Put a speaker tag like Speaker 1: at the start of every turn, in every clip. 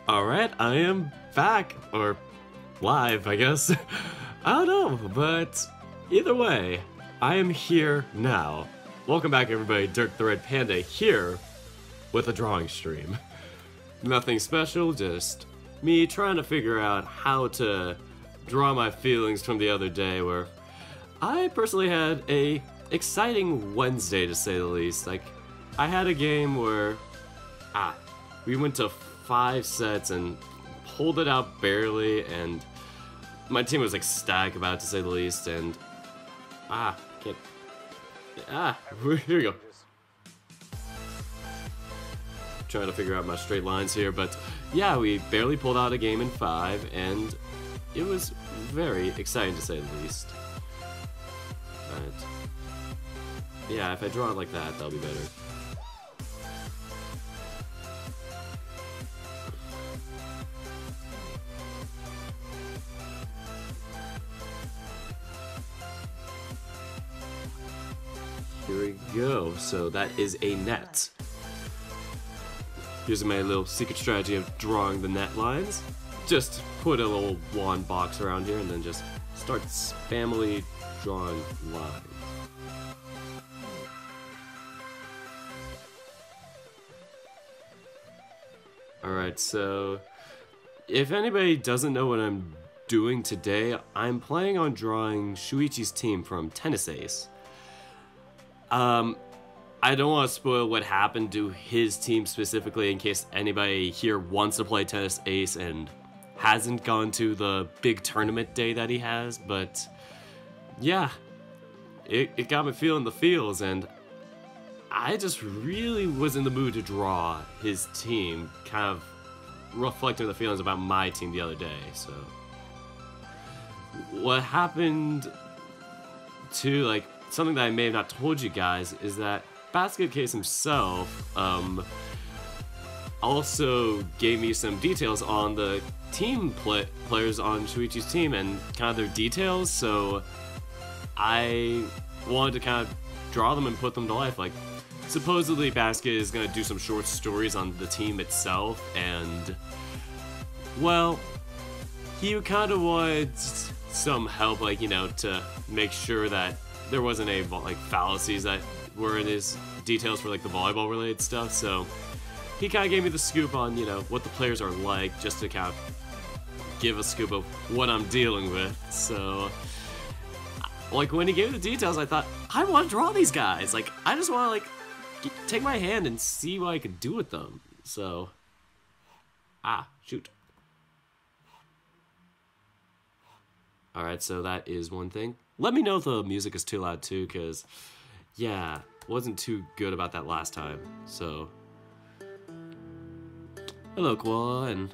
Speaker 1: Alright, I am back, or live, I guess. I don't know, but either way, I am here now. Welcome back, everybody. Dirk the Red Panda here with a drawing stream. Nothing special, just me trying to figure out how to draw my feelings from the other day, where I personally had a exciting Wednesday, to say the least. Like, I had a game where we went to 5 sets and pulled it out barely, and my team was ecstatic about it, to say the least. And here we go. Trying to figure out my straight lines here, but yeah, we barely pulled out a game in 5, and it was very exciting, to say the least. But yeah, if I draw it like that, that'll be better. Here we go. So that is a net. Here's my little secret strategy of drawing the net lines. Just put a little wand box around here and then just start spammily drawing lines. Alright, so if anybody doesn't know what I'm doing today, I'm planning on drawing Shoichi's team from Tennis Ace. I don't want to spoil what happened to his team specifically in case anybody here wants to play Tennis Ace and hasn't gone to the big tournament day that he has, but yeah, it got me feeling the feels, and I just really was in the mood to draw his team, kind of reflecting the feelings about my team the other day. So what happened to, like, something that I may have not told you guys is that Basket Case himself also gave me some details on the team players on Shoichi's team and kind of their details, so I wanted to kind of draw them and put them to life. Like, supposedly Basket is going to do some short stories on the team itself, and well, he kind of wanted some help, like, you know, to make sure that there wasn't any, like, fallacies that were in his details for, like, the volleyball related stuff. So he kind of gave me the scoop on, you know, what the players are like, just to kind of give a scoop of what I'm dealing with. So, like, when he gave the details, I thought, I want to draw these guys. Like, I just want to, like, take my hand and see what I could do with them. So, shoot. Alright, so that is one thing. Let me know if the music is too loud too, because, yeah, wasn't too good about that last time. So, hello Koala, and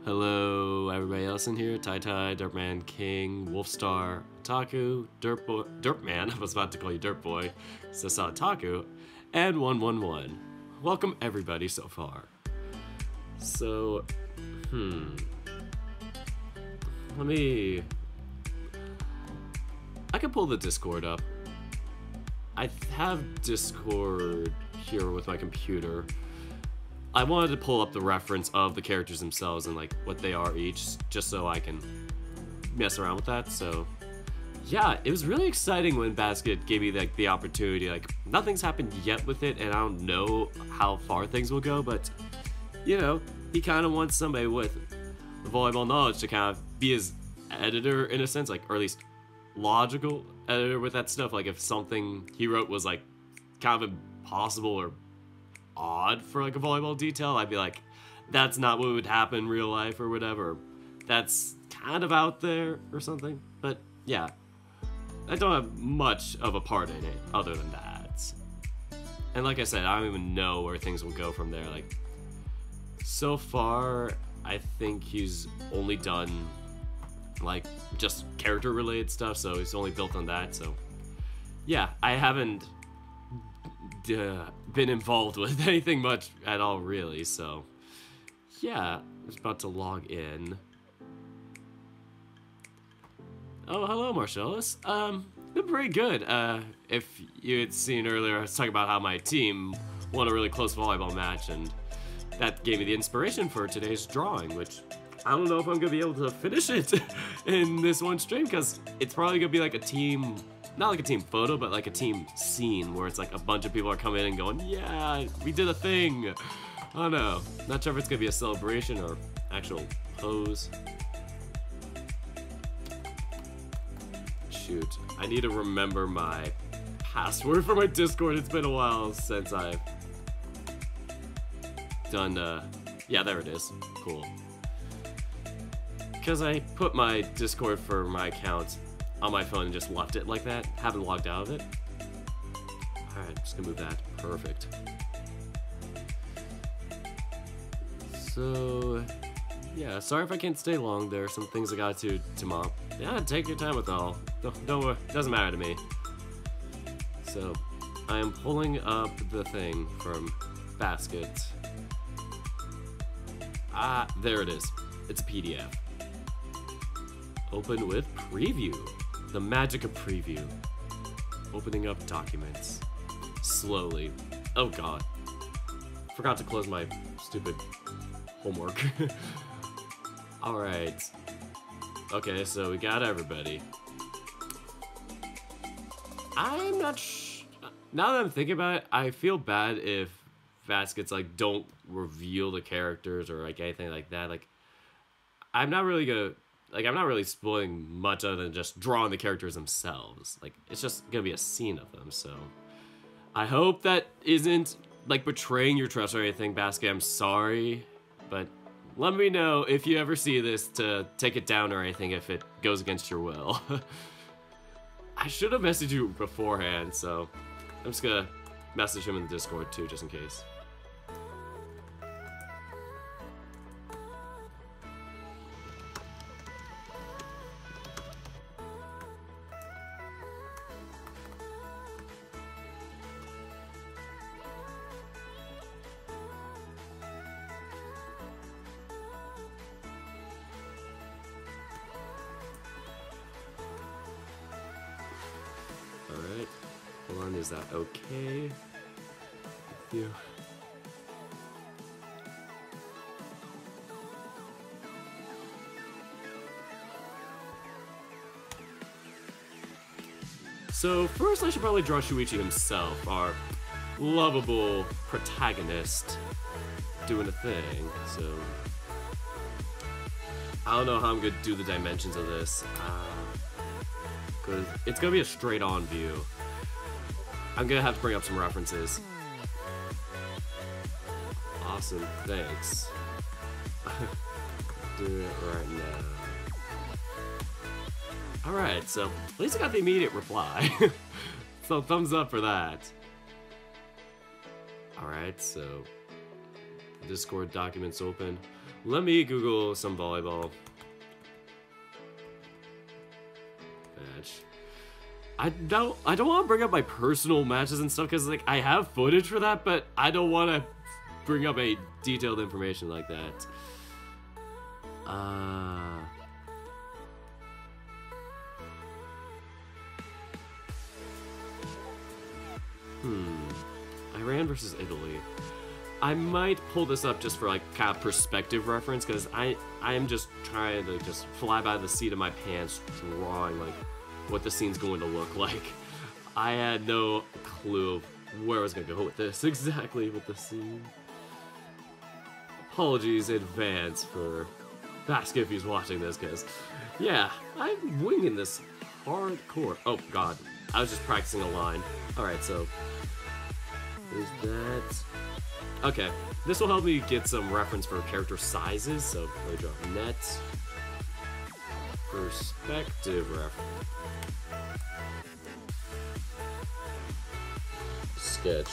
Speaker 1: hello everybody else in here. Tai, Dirtman, King, Wolfstar, Taku, Dirtman, I was about to call you Dirt Boy, so I saw Taku, and 111. Welcome everybody so far. So, I can pull the Discord up. I have Discord here with my computer. I wanted to pull up the reference of the characters themselves and, like, what they are each, just so I can mess around with that. So yeah, it was really exciting when Basket gave me, like, the opportunity. Like, nothing's happened yet with it, and I don't know how far things will go, but, you know, he kind of wants somebody with volleyball knowledge to kind of be his editor, in a sense, like, or at least logical editor with that stuff. Like, if something he wrote was, like, kind of impossible or odd for, like, a volleyball detail, I'd be like, that's not what would happen in real life or whatever. That's kind of out there or something. But yeah, I don't have much of a part in it other than that. And like I said, I don't even know where things will go from there. Like, so far, I think he's only done, like, just character related stuff, so he's only built on that. So yeah, I haven't been involved with anything much at all, really. So yeah, I was about to log in. Oh, hello Marcellus. Been pretty good. If you had seen earlier, I was talking about how my team won a really close volleyball match, and that gave me the inspiration for today's drawing, which I don't know if I'm gonna be able to finish it in this one stream, because it's probably gonna be like a team, not like a team photo, but like a team scene where it's like a bunch of people are coming in and going, yeah, we did a thing. I don't know. Not sure if it's gonna be a celebration or actual pose. Shoot, I need to remember my password for my Discord. It's been a while since I've done, yeah, there it is. Cool. Because I put my Discord for my account on my phone and just left it like that. Haven't logged out of it. Alright, just gonna move that. Perfect. So, yeah, sorry if I can't stay long. There are some things I gotta do tomorrow. Yeah, take your time with it all. Don't worry, doesn't matter to me. So, I am pulling up the thing from Basket. Ah, there it is. It's a PDF. Open with preview. The magic of preview. Opening up documents. Slowly. Oh god. Forgot to close my stupid homework. Alright. Okay, so we got everybody. I'm not now that I'm thinking about it, I feel bad if Baskets like don't reveal the characters or like anything like that. Like, I'm not really spoiling much other than just drawing the characters themselves. Like, it's just gonna be a scene of them, so I hope that isn't like betraying your trust or anything, Basket. I'm sorry, but let me know if you ever see this to take it down or anything if it goes against your will. I should have messaged you beforehand, so I'm just gonna message him in the Discord too, just in case. Alright, hold on, is that okay with you? So first I should probably draw Shoichi himself, our lovable protagonist doing a thing, so I don't know how I'm gonna do the dimensions of this. Because it's gonna be a straight-on view. I'm gonna have to bring up some references. Awesome, thanks. Do it right now. Alright, so at least I got the immediate reply. So thumbs up for that. Alright, so Discord documents open. Let me Google some volleyball. I don't want to bring up my personal matches and stuff because like I have footage for that, but I don't want to bring up a detailed information like that. Iran versus Italy. I might pull this up just for like kind of perspective reference because I am just trying to just fly by the seat of my pants drawing like what the scene's going to look like. I had no clue of where I was going to go with this exactly with the scene. Apologies in advance for Basket if he's watching this because yeah, I'm winging this hardcore. Oh god, I was just practicing a line. Alright, so is that... Okay, this will help me get some reference for character sizes, so let me draw net perspective reference. Sketch.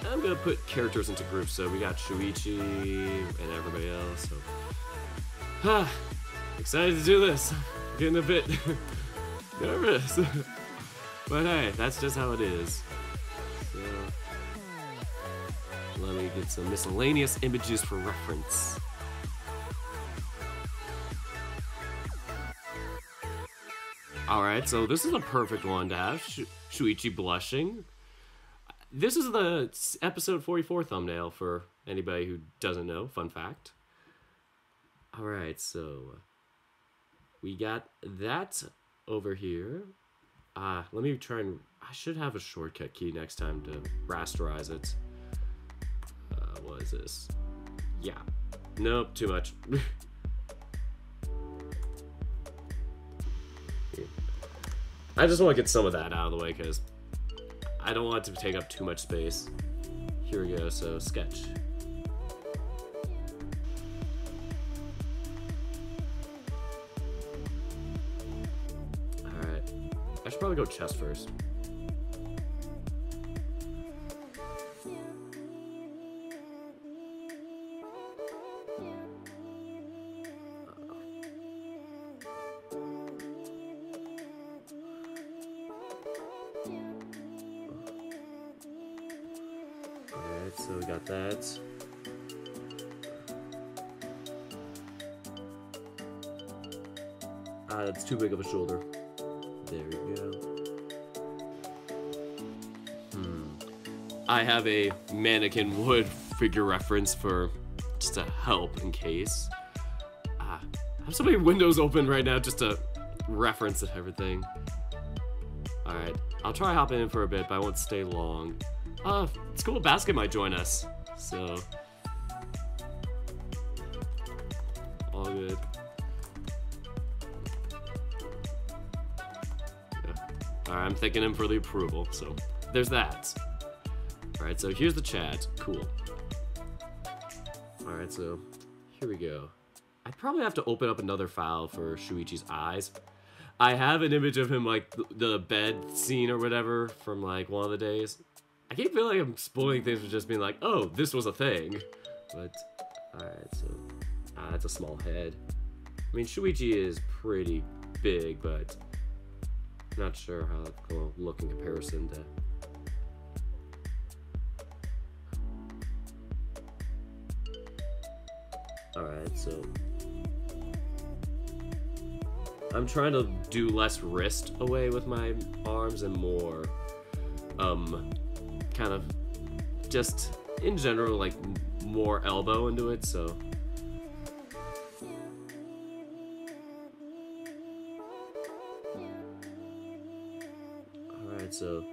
Speaker 1: I'm gonna put characters into groups, so we got Shoichi and everybody else, so... excited to do this. Getting a bit nervous. But hey, that's just how it is. So... let me get some miscellaneous images for reference. Alright, so this is a perfect one to have. Shoichi blushing. This is the episode 44 thumbnail for Anybody who doesn't know, fun fact. Alright, so we got that over here. Let me try and... I should have a shortcut key next time to rasterize it. What is this? Yeah. Nope, too much. I just want to get some of that out of the way because I don't want it to take up too much space. Here we go, so sketch. Alright. I should probably go chest first. So we got that. That's too big of a shoulder. There we go. I have a mannequin wood figure reference for just to help in case. I have so many windows open right now just to reference everything. Alright, I'll try hopping in for a bit, but I won't stay long. School basket might join us, so all good. Yeah. Alright, I'm thanking him for the approval, so there's that. Alright, so here's the chat. Cool. Alright, so here we go. I probably have to open up another file for Shoichi's eyes. I have an image of him, like, the bed scene or whatever from, like, one of the days. I keep feeling like I'm spoiling things with just being like, oh, this was a thing. But, alright, so... that's a small head. I mean, Shoichi is pretty big, but... not sure how it's going to look in comparison to... Alright, so... I'm trying to do less wrist away with my arms and more... kind of just in general, like more elbow into it, so alright, so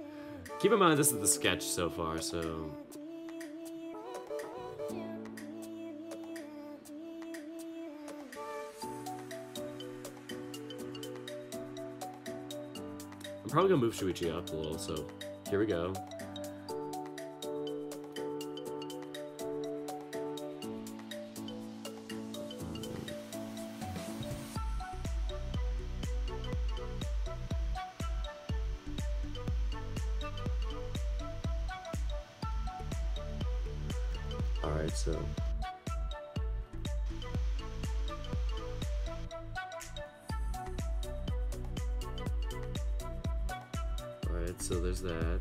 Speaker 1: keep in mind this is the sketch so far, so I'm probably gonna move Shoichi up a little, so here we go. Alright, so alright, so there's that.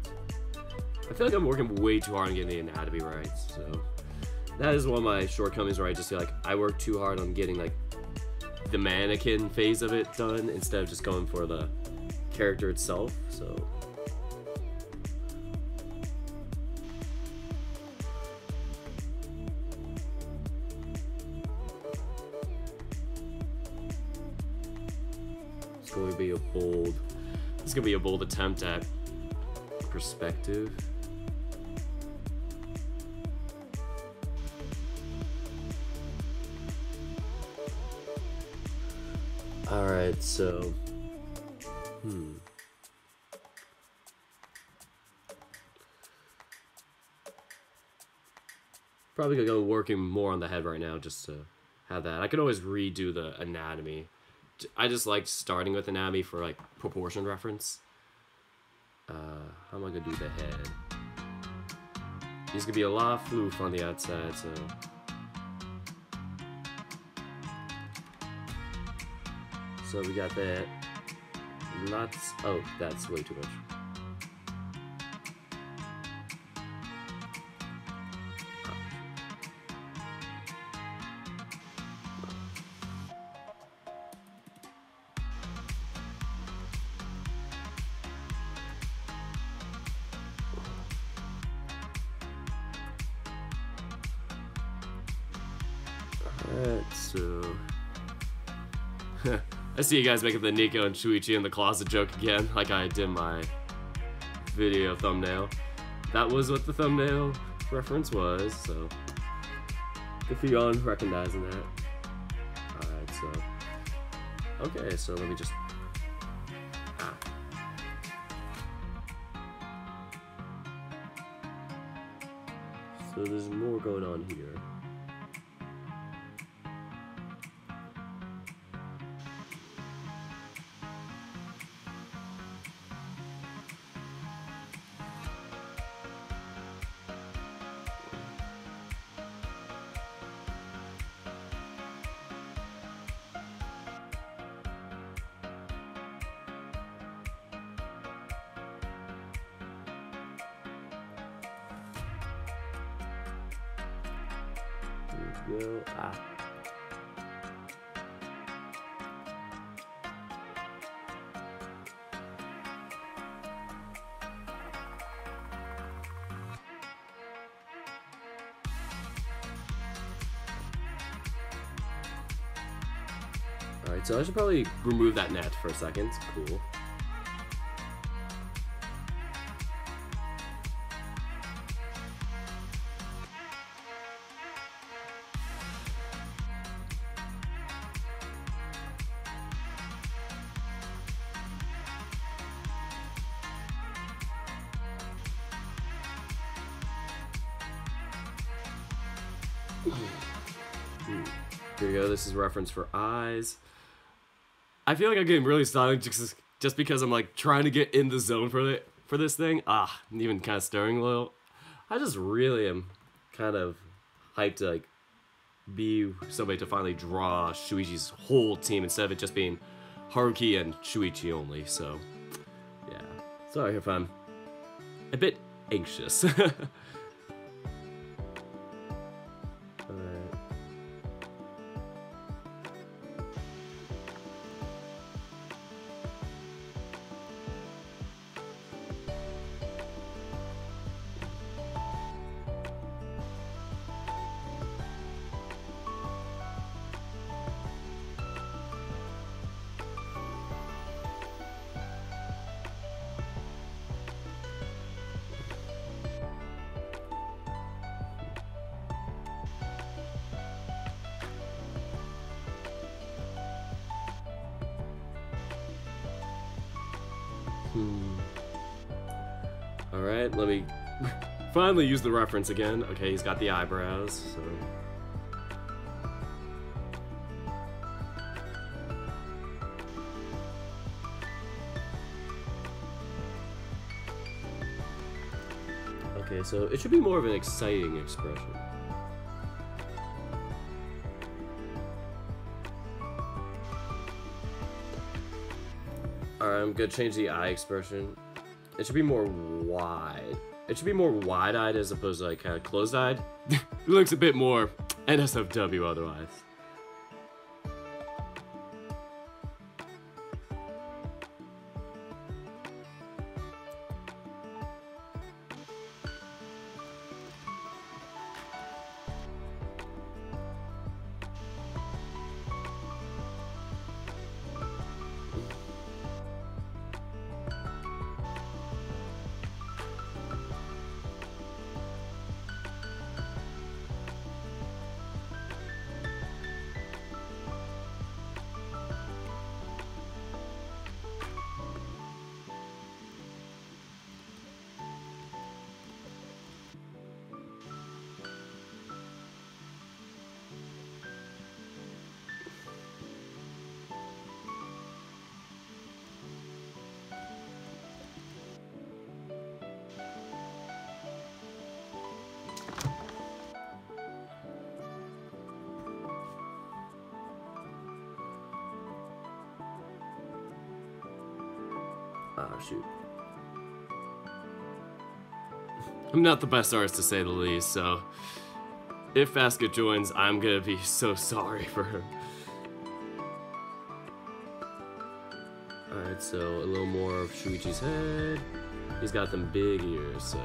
Speaker 1: I feel like I'm working way too hard on getting the anatomy right, so that is one of my shortcomings where I just feel like I work too hard on getting like the mannequin phase of it done instead of just going for the character itself, so it's going to be a bold attempt at perspective. Alright, so probably gonna go working more on the head right now just to have that. I could always redo the anatomy. I just like starting with anatomy for like proportion reference. How am I gonna do the head? There's gonna be a lot of floof on the outside, so so we got that. Lots. Oh, that's way too much. Alright, so... I see you guys making the Nico and Shoichi in the closet joke again, like I did my video thumbnail. That was what the thumbnail reference was, so... Good for you on recognizing that. Alright, so... Okay, so let me just... So there's more going on here. Go. Alright, so I should probably remove that net for a second. Cool. Here you go, this is reference for eyes. I feel like I'm getting really silent just because I'm like trying to get in the zone for this thing. I'm even kind of stirring a little. I just really am kind of hyped to like be somebody to finally draw Shuichi's whole team instead of it just being Haruki and Shoichi only, so yeah. Sorry if I'm a bit anxious. Alright, let me finally use the reference again. Okay, he's got the eyebrows, so... Okay, so it should be more of an exciting expression. Alright, I'm gonna change the eye expression. It should be more wide. It should be more wide-eyed as opposed to like kind of closed-eyed. It looks a bit more NSFW otherwise. Ah, shoot. I'm not the best artist to say the least, so if Asuka joins, I'm gonna be so sorry for her. Alright, so a little more of Shuichi's head. He's got them big ears, so...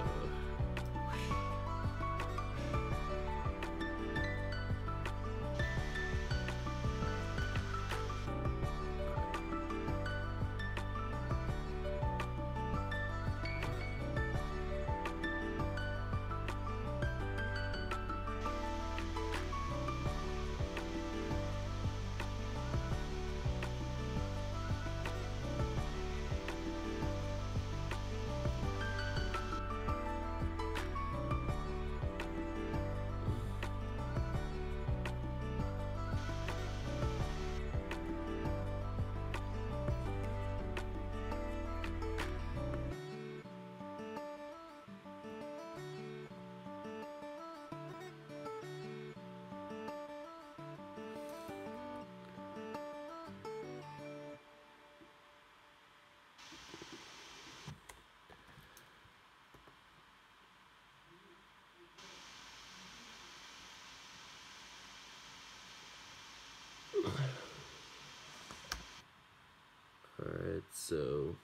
Speaker 1: Alright, so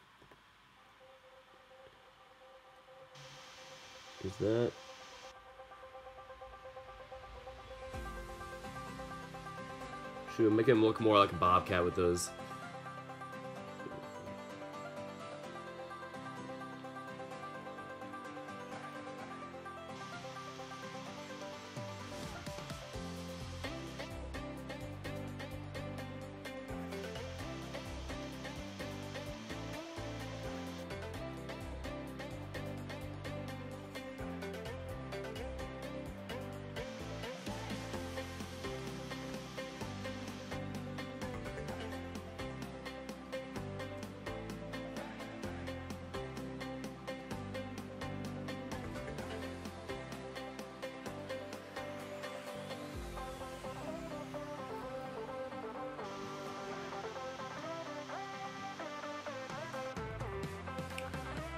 Speaker 1: is that should make him look more like a bobcat with those.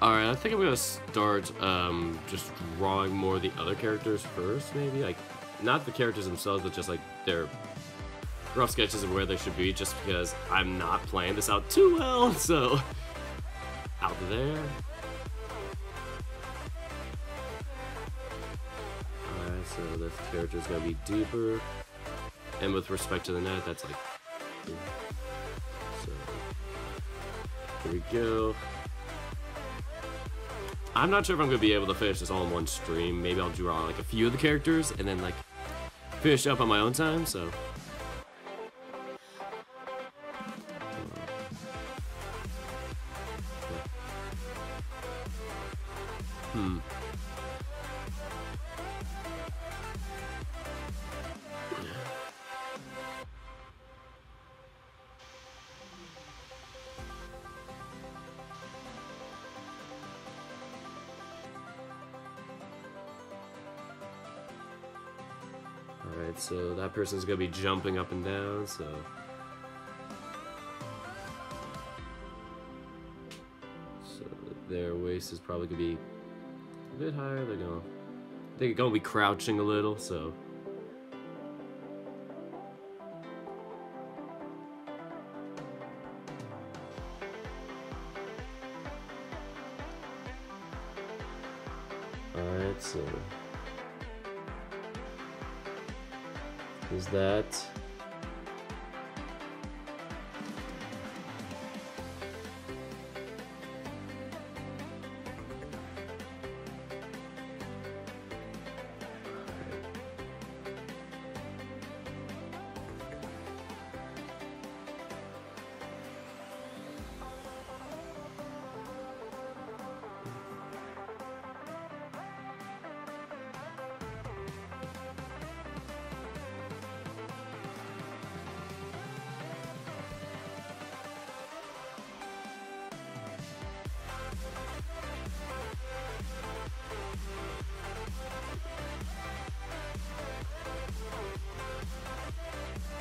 Speaker 1: Alright, I think I'm gonna start just drawing more of the other characters first, maybe? Like, not the characters themselves, but just like their rough sketches of where they should be, just because I'm not playing this out too well, so out there. Alright, so this character's gonna be deeper. And with respect to the net, that's like, so here we go. I'm not sure if I'm going to be able to finish this all in one stream. Maybe I'll draw like a few of the characters and then like finish up on my own time, so. Alright, so that person's gonna be jumping up and down, so their waist is probably gonna be a bit higher. They're gonna be crouching a little, so alright, so is that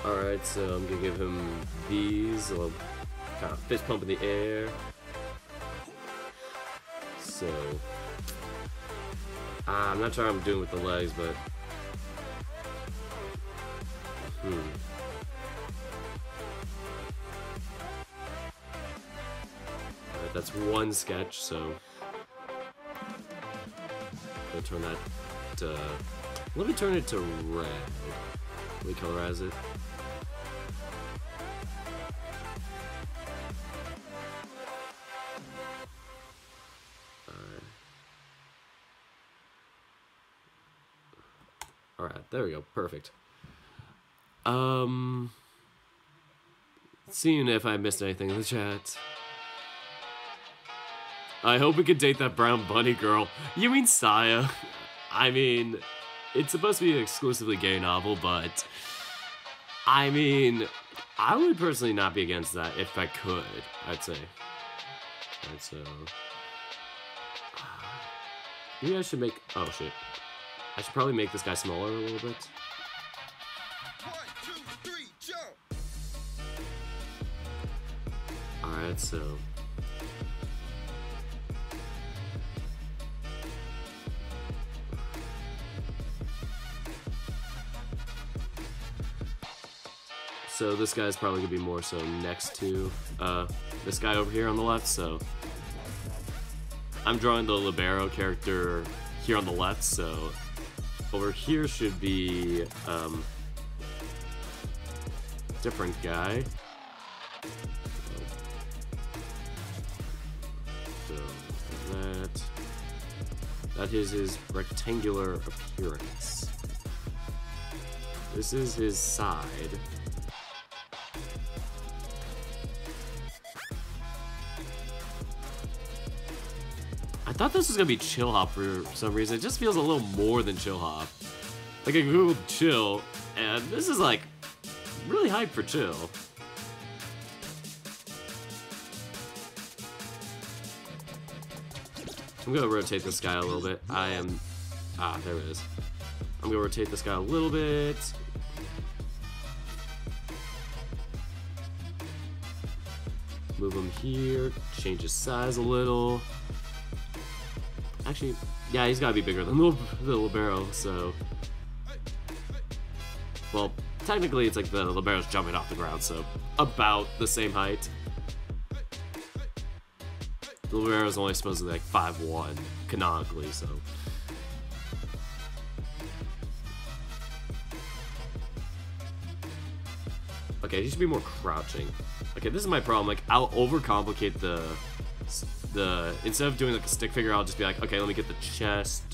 Speaker 1: alright, so I'm gonna give him these, a little kind of fist pump in the air. So, I'm not sure how I'm doing with the legs, but alright, that's one sketch, so I'll turn that to, let me turn it to red. Let me colorize it. Alright, there we go, perfect. Seeing if I missed anything in the chat. I hope we can date that brown bunny girl. You mean Saya? I mean, it's supposed to be an exclusively gay novel, but I mean, I would personally not be against that if I could, I'd say. Alright, so maybe I should make, oh shit. I should probably make this guy smaller a little bit.
Speaker 2: 1, 2, 3, jump!
Speaker 1: Alright, so So this guy's probably gonna be more so next to this guy over here on the left, so I'm drawing the libero character here on the left, so over here should be different guy. So that is his rectangular appearance. This is his side. I thought this was gonna be chill hop for some reason. It just feels a little more than chill hop. Like I googled chill, and this is like really hyped for chill. I'm gonna rotate this guy a little bit. There it is. I'm gonna rotate this guy a little bit. Move him here, change his size a little. Actually, yeah, he's gotta be bigger than the libero, so. Well, technically it's like the libero's jumping off the ground, so about the same height. The libero's only supposed to be like 5'1", canonically, so. Okay, he should be more crouching. Okay, this is my problem. Like, I'll overcomplicate the instead of doing like a stick figure, I'll just be like, okay, let me get the chest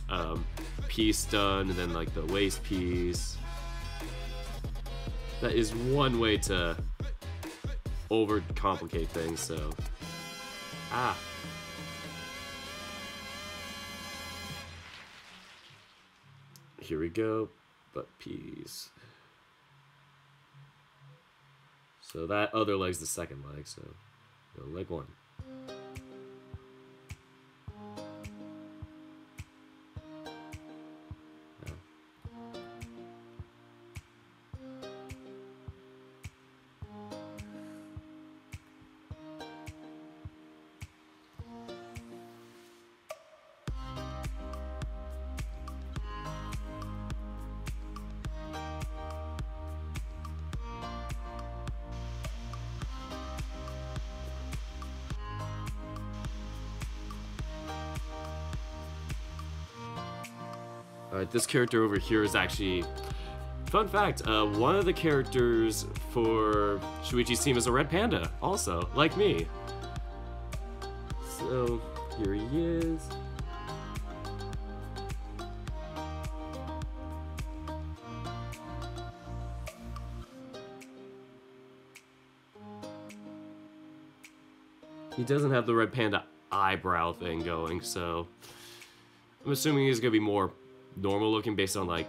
Speaker 1: piece done, and then like the waist piece. That is one way to overcomplicate things. So, here we go, butt piece. So that other leg's the second leg, so leg one. Alright, this character over here is actually, fun fact, one of the characters for Shoichi's team is a red panda, also, like me. So, here he is. He doesn't have the red panda eyebrow thing going, so I'm assuming he's gonna be more normal looking based on like,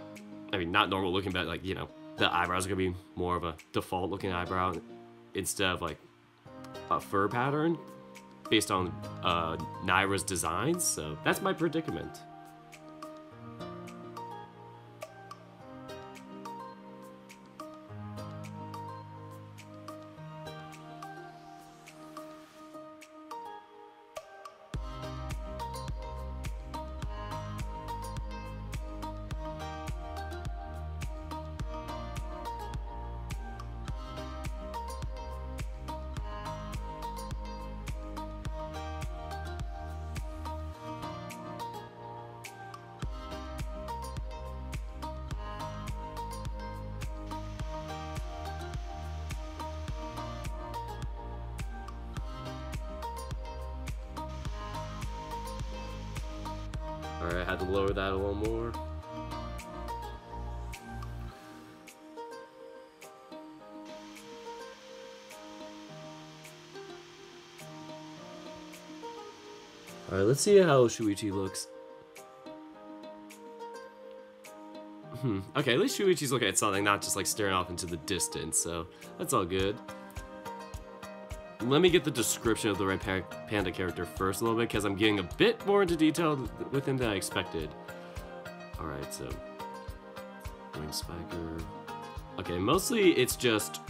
Speaker 1: I mean not normal looking, but like, you know, the eyebrows are gonna be more of a default looking eyebrow instead of like a fur pattern based on Naira's designs. So that's my predicament. Alright, I had to lower that a little more. Alright, let's see how Shoichi looks. Okay, at least Shoichi's looking at something, not just like staring off into the distance, so that's all good. Let me get the description of the red panda character first a little bit, because I'm getting a bit more into detail with him than I expected. Alright, so wing spiker. Okay, mostly it's just,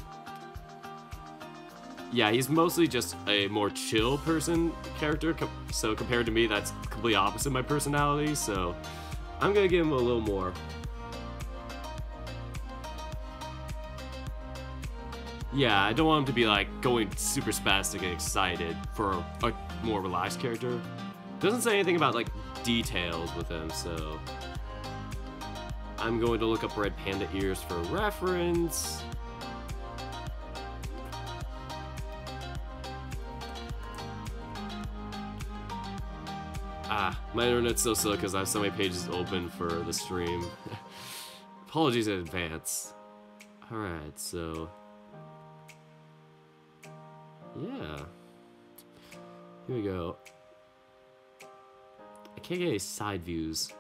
Speaker 1: yeah, he's mostly just a more chill character, so compared to me, that's completely opposite my personality, so I'm gonna give him a little more. Yeah, I don't want him to be like going super spastic and excited for a more relaxed character. Doesn't say anything about like details with him, so I'm going to look up Red Panda ears for reference. Ah, my internet's so slow because I have so many pages open for the stream. Apologies in advance. Alright, so yeah. Here we go. I can't get any side views.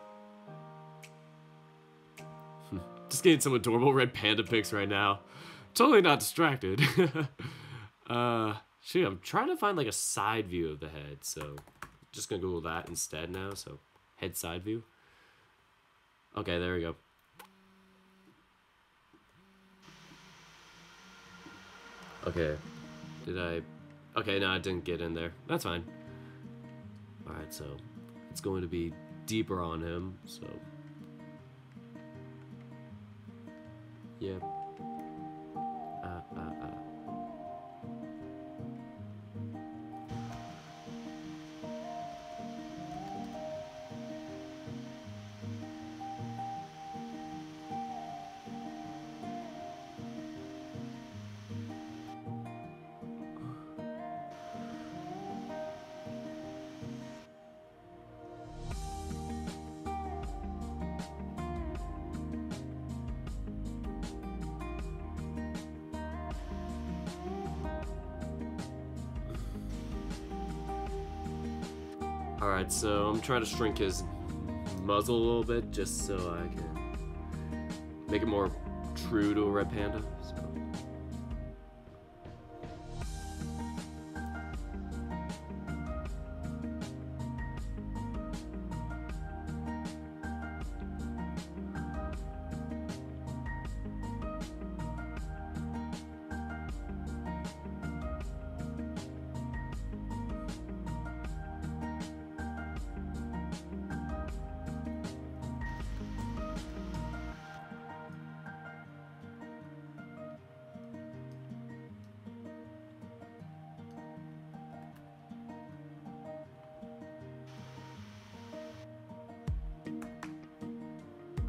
Speaker 1: Just getting some adorable red panda pics right now. Totally not distracted. Shoot, I'm trying to find like a side view of the head, so just gonna Google that instead now. So head side view. Okay, there we go. Okay, did I? Okay, no, I didn't get in there. That's fine. All right, so it's going to be deeper on him. So yep. Alright, so I'm trying to shrink his muzzle a little bit just so I can make it more true to a red panda. So.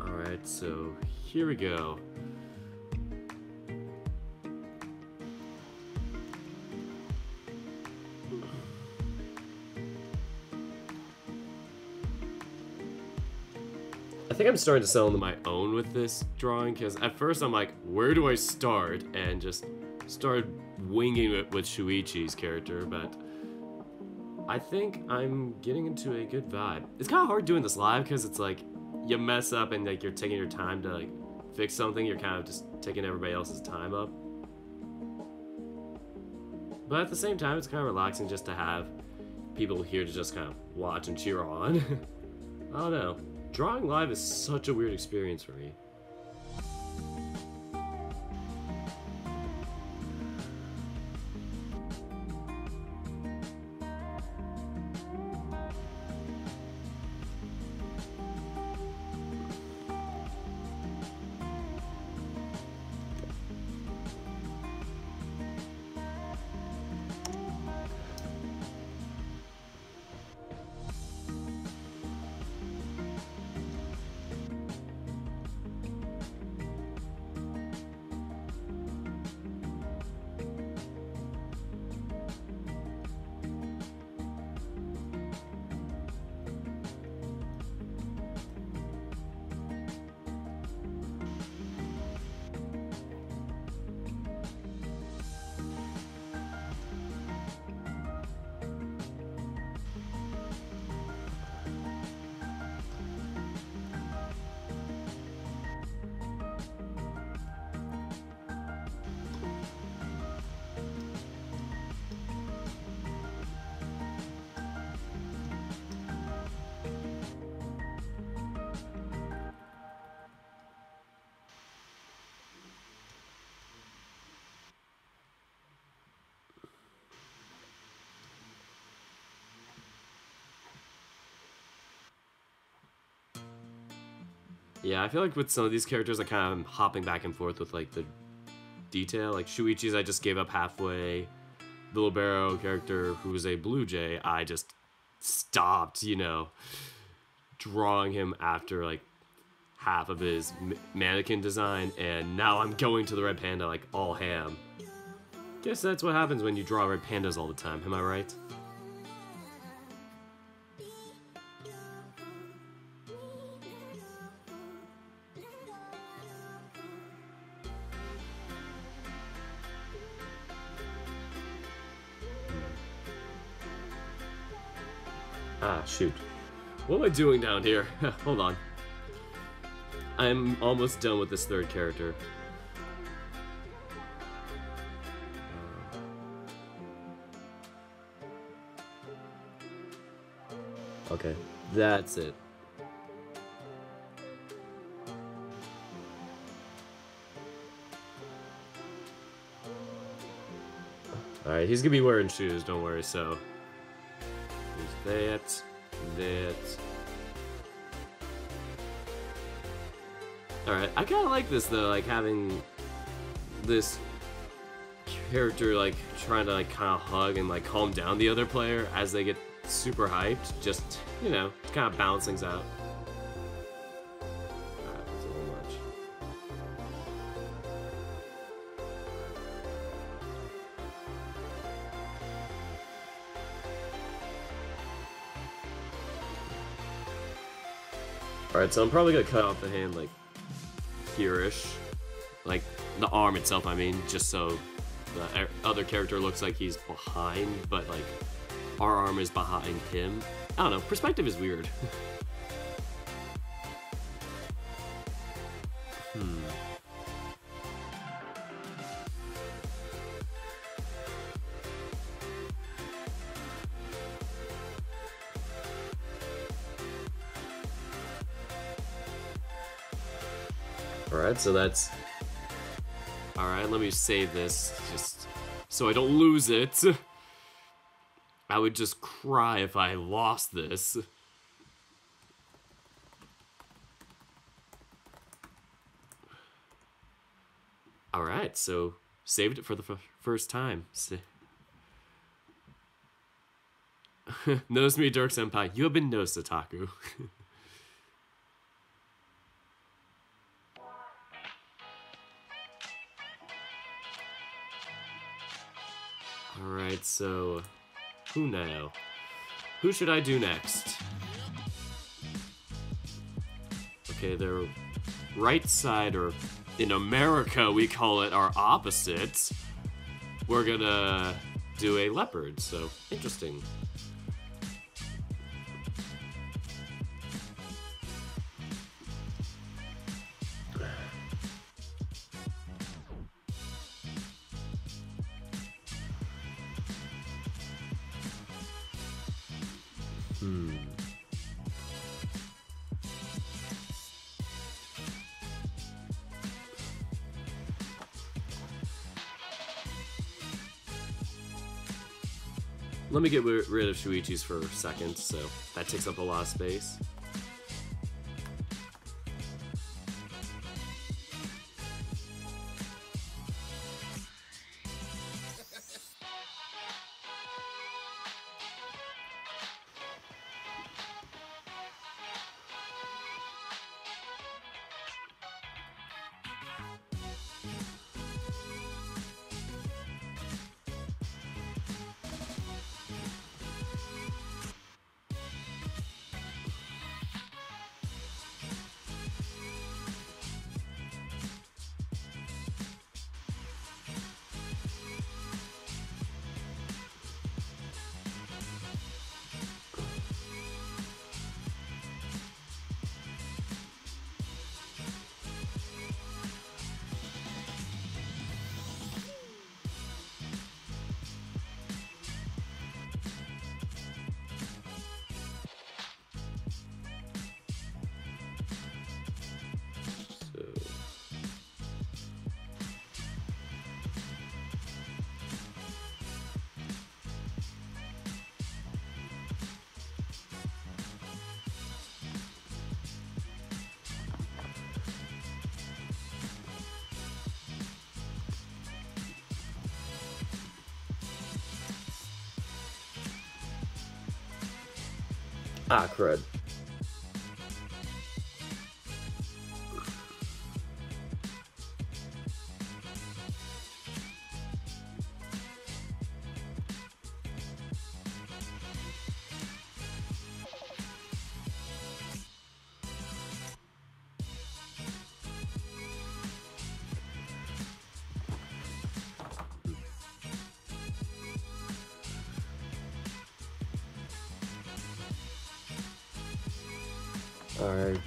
Speaker 1: Alright, so here we go. I think I'm starting to settle into my own with this drawing, because at first I'm like, where do I start? And just started winging it with Shoichi's character, but I think I'm getting into a good vibe. It's kind of hard doing this live, because it's like, you mess up and like you're taking your time to like fix something, you're kind of just taking everybody else's time up. But at the same time, it's kind of relaxing just to have people here to just kind of watch and cheer on. I don't know. Drawing live is such a weird experience for me. Yeah, I feel like with some of these characters, I kind of am hopping back and forth with like the detail. Like Shoichi's, I just gave up halfway. The libero character, who's a blue jay, I just stopped, you know, drawing him after like half of his mannequin design, and now I'm going to the red panda like all ham. Guess that's what happens when you draw red pandas all the time, am I right? Ah, shoot. What am I doing down here? Hold on. I'm almost done with this third character. Okay, that's it. Alright, he's gonna be wearing shoes, don't worry, so... There's that. Alright, I kinda like this though, like having this character like trying to like kinda hug and like calm down the other player as they get super hyped, just, you know, to kind of balance things out. Alright, that's a little much. Alright, so I'm probably gonna cut off the hand like here-ish. Like the arm itself, I mean, just so the other character looks like he's behind, but like our arm is behind him. I don't know, perspective is weird. Alright, so that's... Alright, let me save this, just so I don't lose it. I would just cry if I lost this. Alright, so saved it for the first time. Notice me, Dirk Senpai. You have been noticed, Otaku. Alright, so... Who now? Who should I do next? Okay, their right side, or in America we call it our opposite. We're gonna do a leopard, so interesting. Let me get rid of Shoichi's for a second, so that takes up a lot of space. Ah, crud. Alright.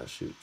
Speaker 1: Shoot.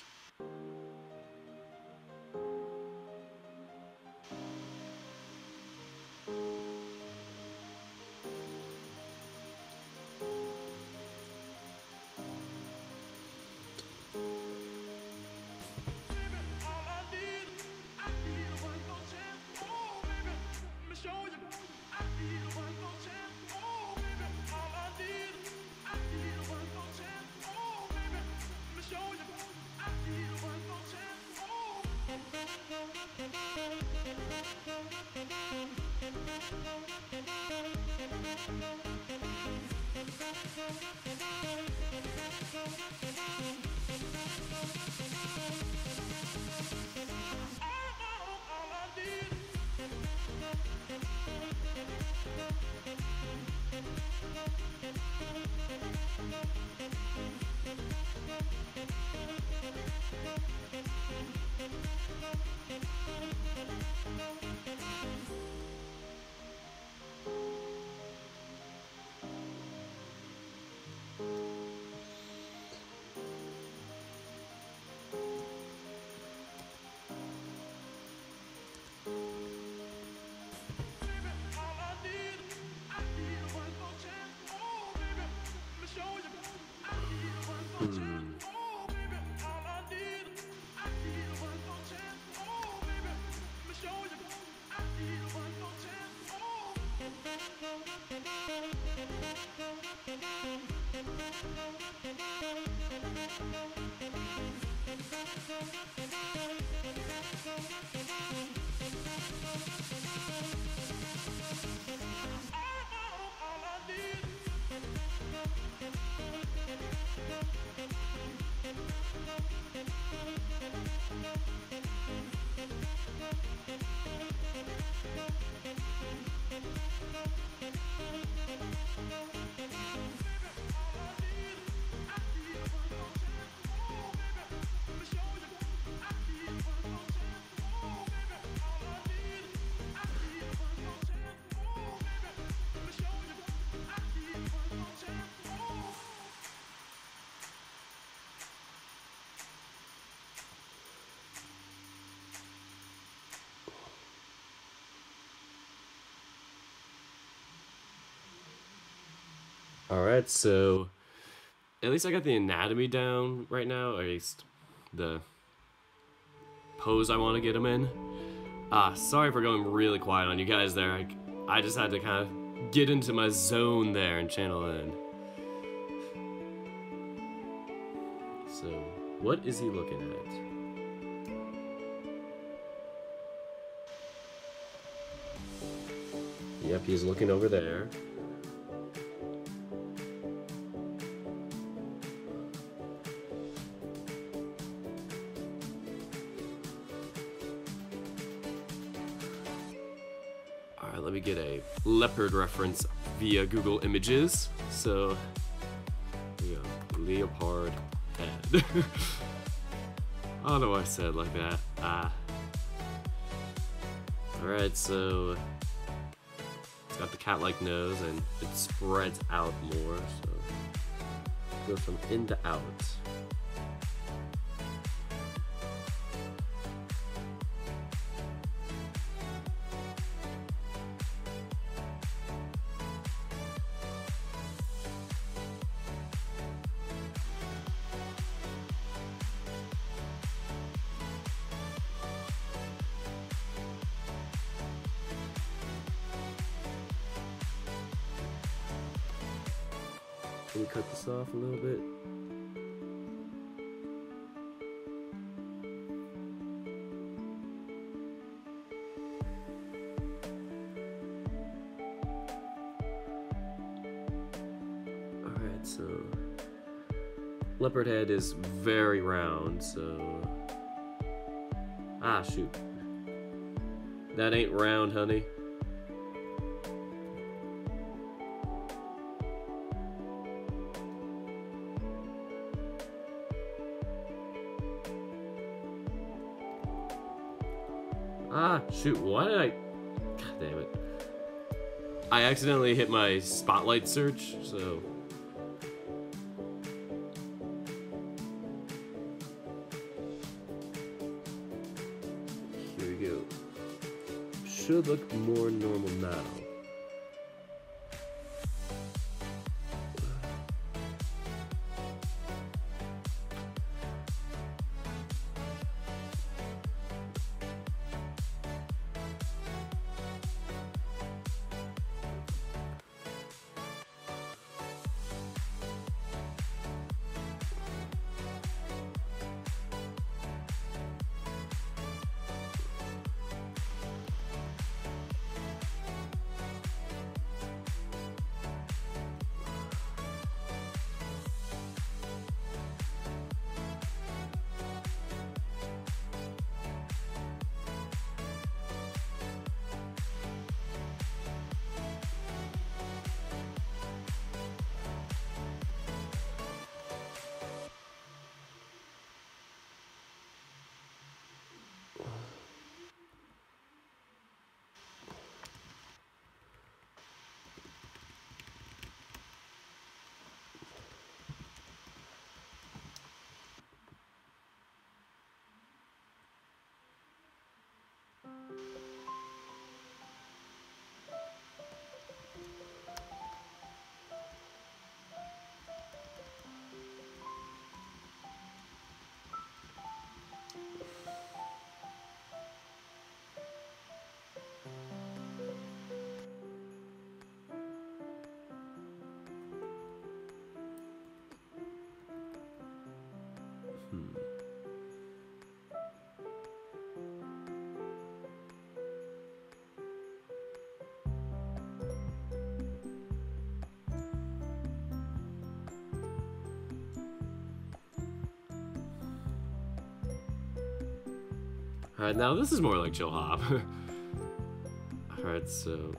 Speaker 1: Alright, so at least I got the anatomy down right now, or at least the pose I want to get him in. Sorry for going really quiet on you guys there. I just had to kind of get into my zone there and channel in. So, what is he looking at? Yep, he's looking over there. Alright, let me get a leopard reference via Google Images. So, here we go. Leopard head. I don't know why I said it like that. Alright, so it's got the cat-like nose and it spreads out more, so go from in to out. Can we cut this off a little bit? Alright, so leopard head is very round, so ah shoot. That ain't round, honey. Ah, shoot, why did I... God damn it. I accidentally hit my spotlight search, so... Here we go. Should look more normal now. Alright, now this is more like chill hop. Alright, so...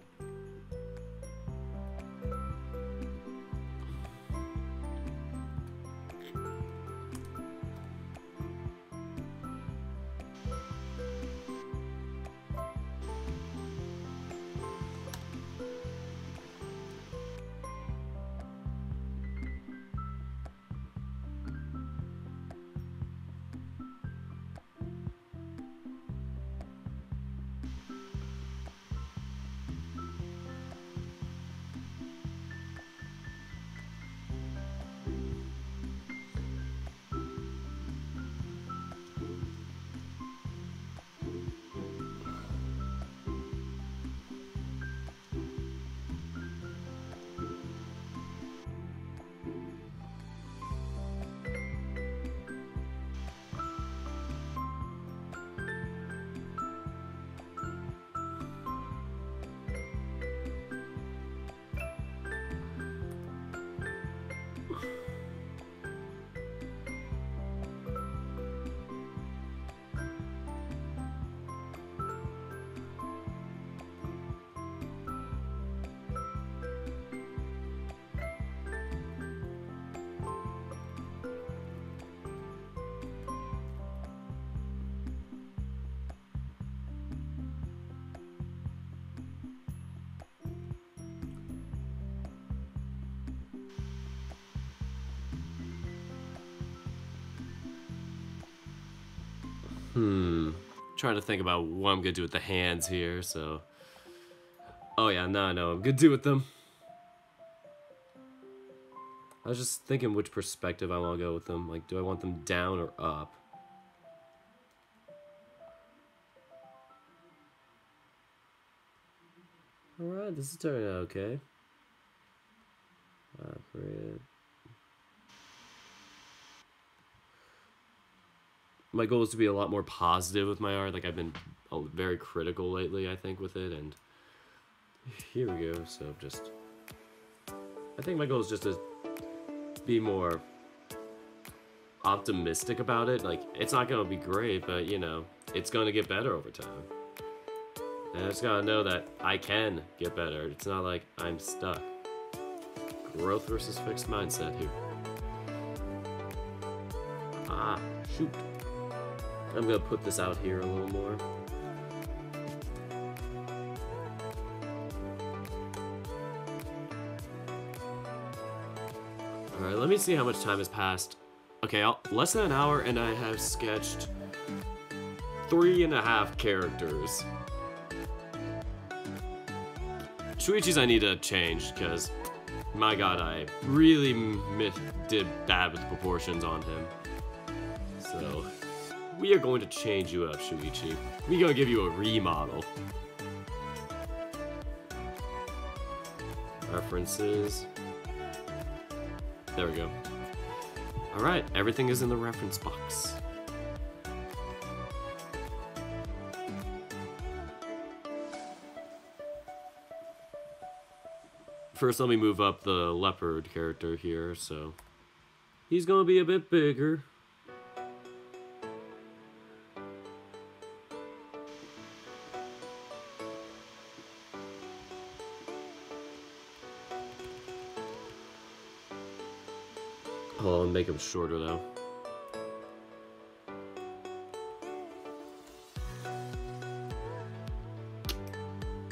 Speaker 1: Trying to think about what I'm gonna do with the hands here, so... Oh yeah, no, I know, I'm gonna do with them. I was just thinking which perspective I want to go with them. Like, do I want them down or up? Alright, this is turning out okay. Operated. my goal is to be a lot more positive with my art. Like, I've been very critical lately, I think, with it, and here we go. So just, I think my goal is just to be more optimistic about it. Like, it's not gonna be great, but you know, it's gonna get better over time. And I just gotta know that I can get better. It's not like I'm stuck. Growth versus fixed mindset here. Ah, shoot. I'm gonna put this out here a little more. Alright, let me see how much time has passed. Okay, less than an hour, and I have sketched 3.5 characters. Shoichi's I need to change, because, my god, I really did bad with the proportions on him. So, we are going to change you up, Shoichi. We're gonna give you a remodel. References. There we go. Alright, everything is in the reference box. First, let me move up the leopard character here, so he's gonna be a bit bigger. Oh, I'll make him shorter though.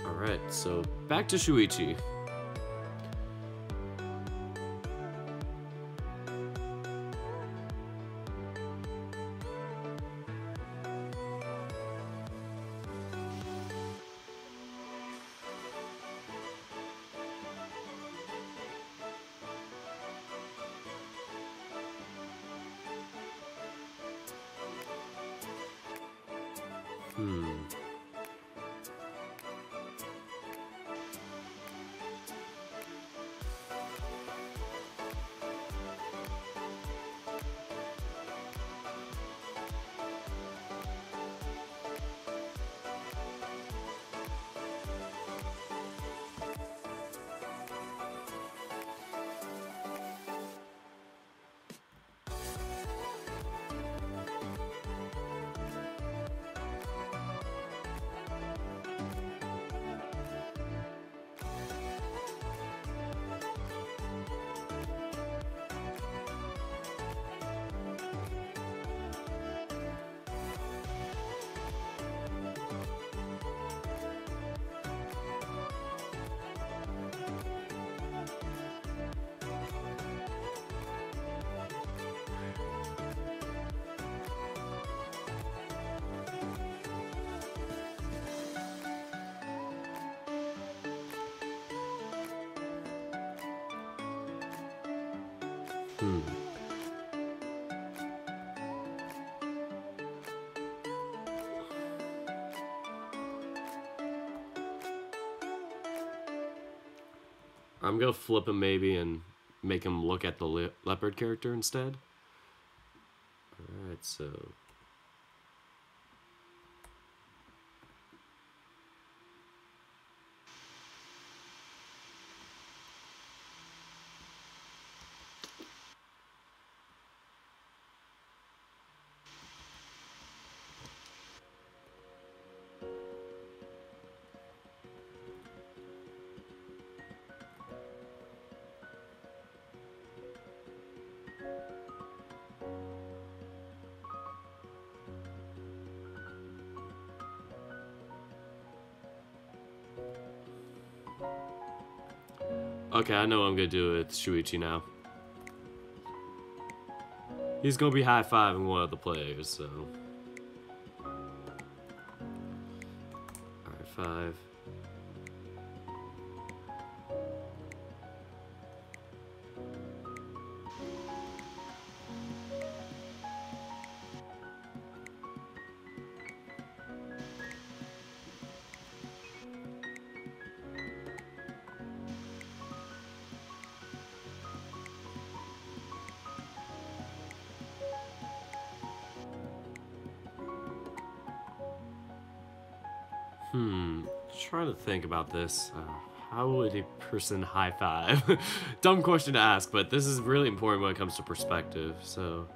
Speaker 1: Alright, so back to Shoichi. I'm gonna flip him maybe and make him look at the leopard character instead. Alright, so... Okay, I know what I'm gonna do with Shoichi now. He's gonna be high-fiving one of the players, so... Alright, 5. Trying to think about this. How would a person high five? Dumb question to ask, but this is really important when it comes to perspective, so.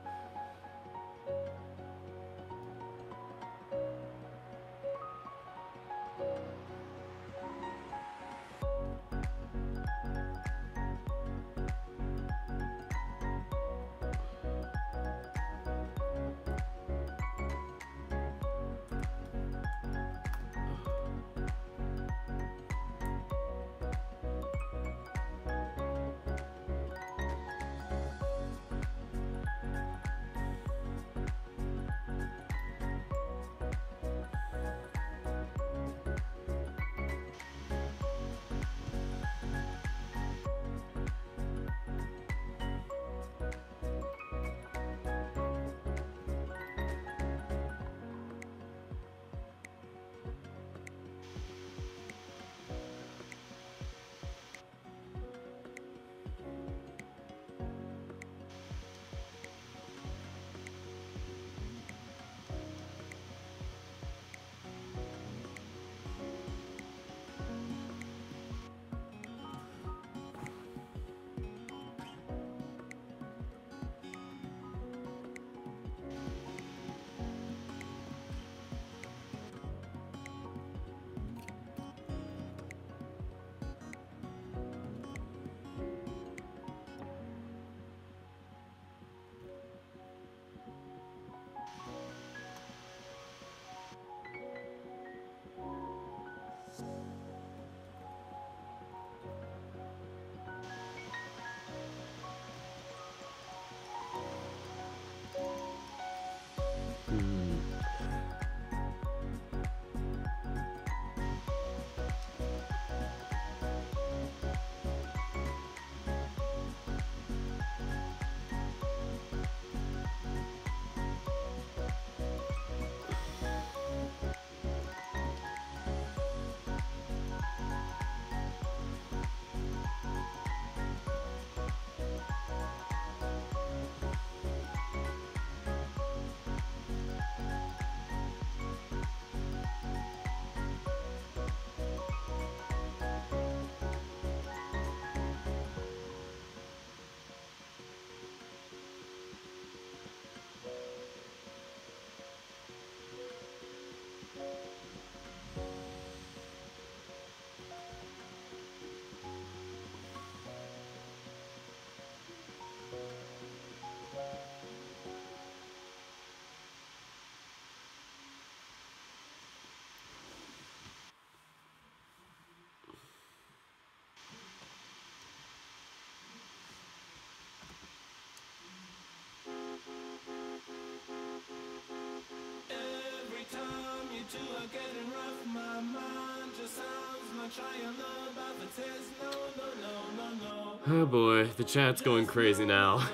Speaker 1: Oh boy, the chat's going crazy now.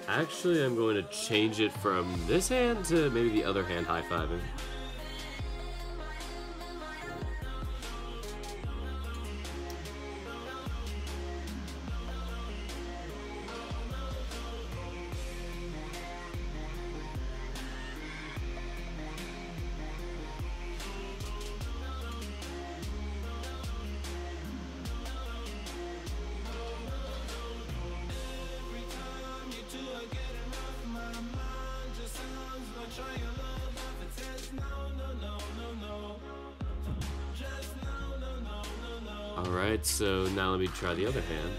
Speaker 1: Actually, I'm going to change it from this hand to maybe the other hand high-fiving. Alright, so now let me try the other hand.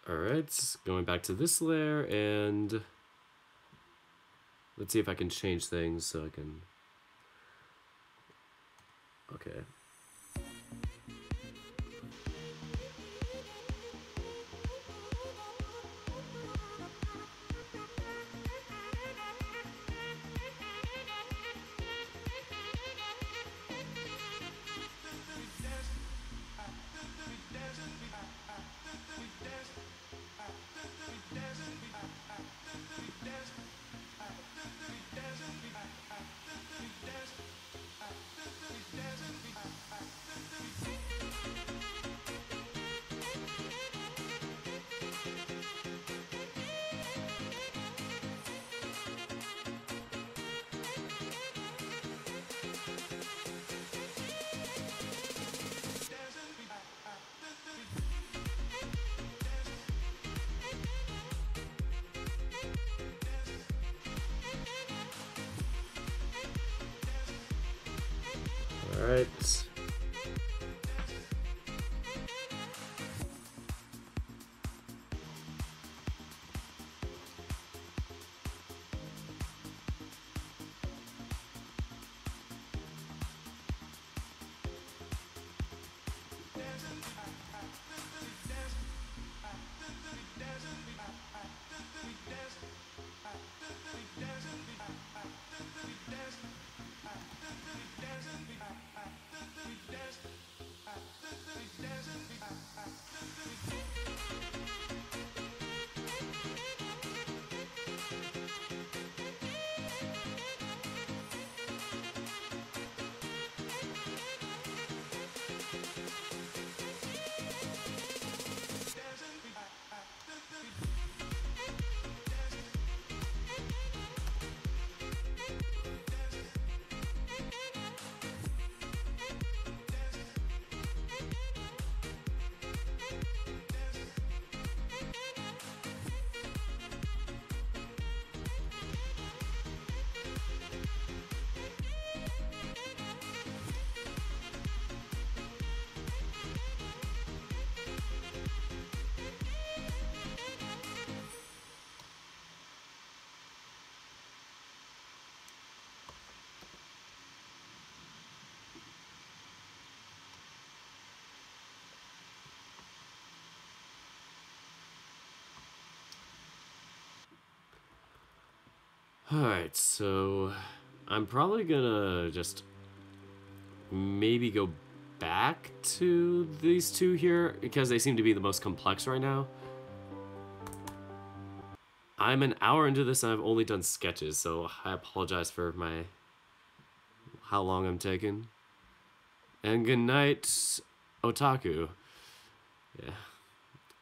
Speaker 1: Alright, going back to this layer, and let's see if I can change things so I can... Okay. Alright. Alright, so I'm probably gonna just maybe go back to these two here because they seem to be the most complex right now. I'm an hour into this and I've only done sketches, so I apologize for how long I'm taking. And good night, Otaku. Yeah.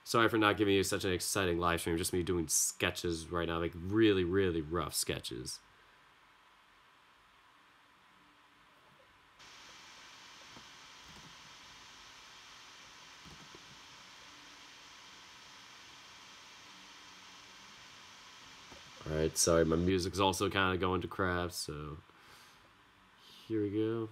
Speaker 1: Sorry for not giving you such an exciting live stream, just me doing sketches right now, like really, really rough sketches. Alright, sorry, my music's also kind of going to crap, so here we go.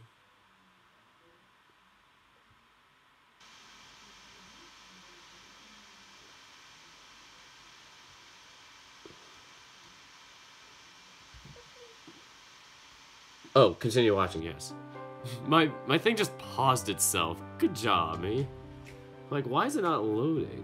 Speaker 1: Oh, continue watching, yes. My thing just paused itself. Good job, me. Like, why is it not loading?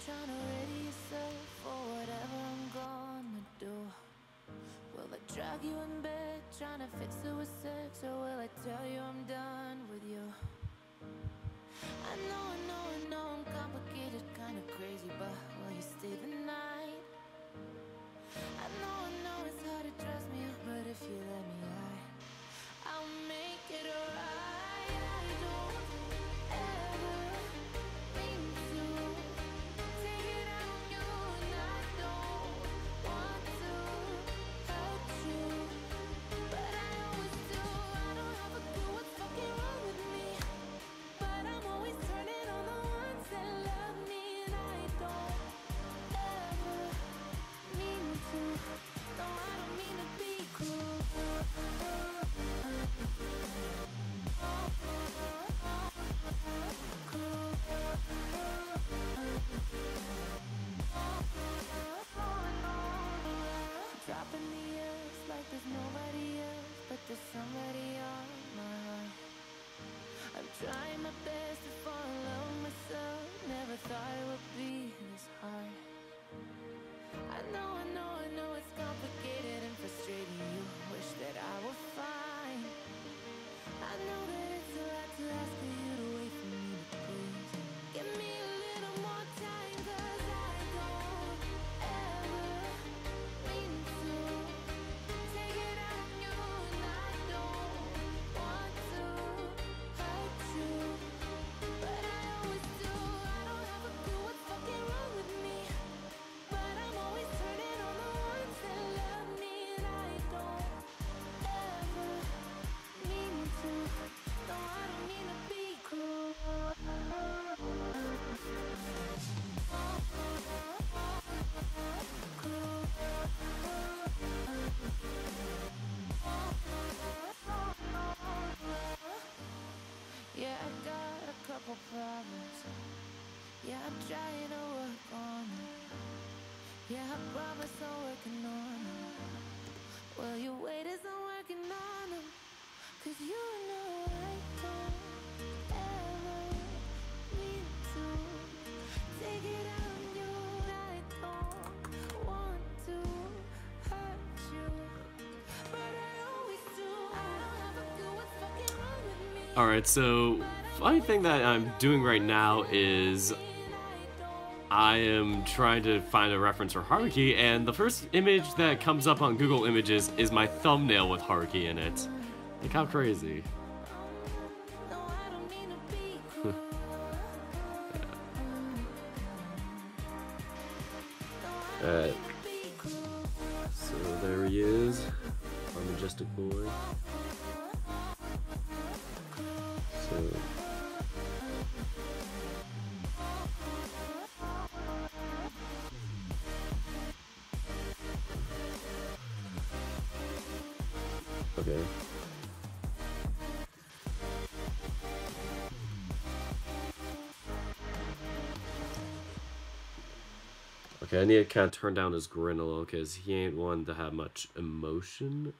Speaker 3: trying to ready yourself for whatever I'm gonna do? Will I drag you in bed, trying to fix it with sex, or will I tell you I'm done with you? I know I'm complicated, kinda crazy, but will you stay the night? I know it's hard to trust me, but if you let me, I'll make it right. I don't ever mean to take it out on you, and I don't want to hurt you, but I always do. I don't have a clue what's fucking wrong with me, but I'm always turning on the ones that love me, and I don't ever mean to. No, I don't mean to be cruel. Dropping the years like there's nobody else, but there's somebody on my heart. I'm trying my best to fall in love with myself. Never thought it would be this hard. I know it's complicated and frustrating. You wish that I were fine. I know that it's a lot to ask of you to wait for me, but please give me a little more time, 'cause I don't ever mean to take it out on you, and I don't want to hurt you, but I always do. I don't have a clue what's fucking wrong with me, but I'm always turning on the ones that love me, and I don't ever mean to. No, I don't mean to be cruel. Yeah, I got a couple problems. Yeah, I'm trying to work on it. Yeah, I promise I'm working on it. Well, your weight isn't working on them, 'cause you know I don't ever mean to take it out on you. I don't want to hurt you, but I always do. I don't have a clue what's fucking wrong with me.
Speaker 1: Alright, so funny thing that I'm doing right now is I am trying to find a reference for Haruki, and the first image that comes up on Google Images is my thumbnail with Haruki in it. Look how crazy.
Speaker 3: No, I don't mean to be cruel.
Speaker 1: Alright, so there he is, our majestic boy. So okay. Okay, I need to kind of turn down his grin a little because he ain't one to have much emotion.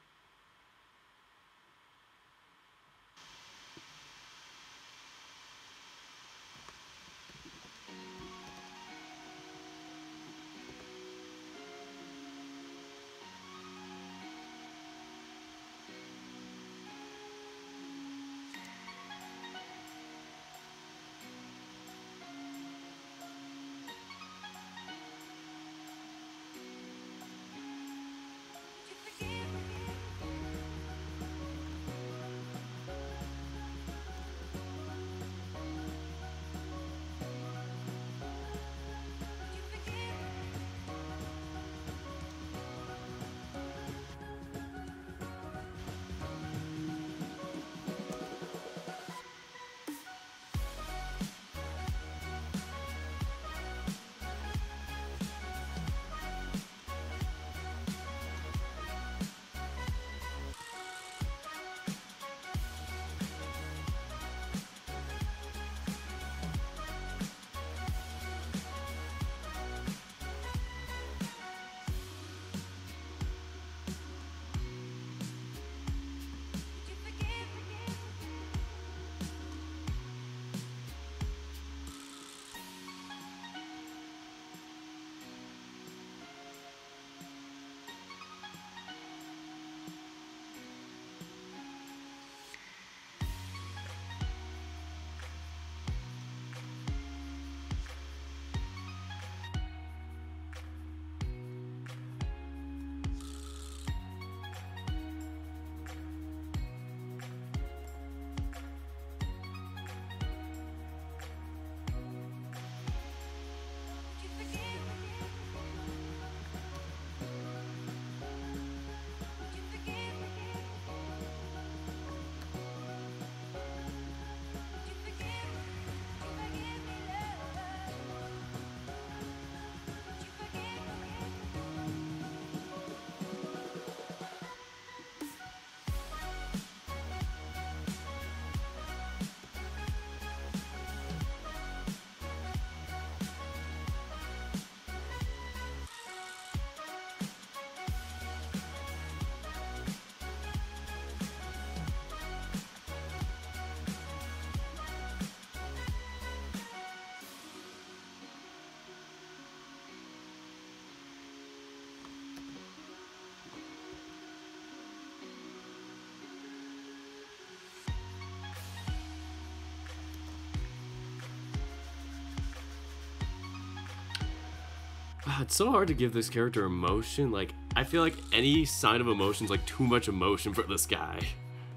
Speaker 1: It's so hard to give this character emotion. Like, I feel like any sign of emotion is like too much emotion for this guy.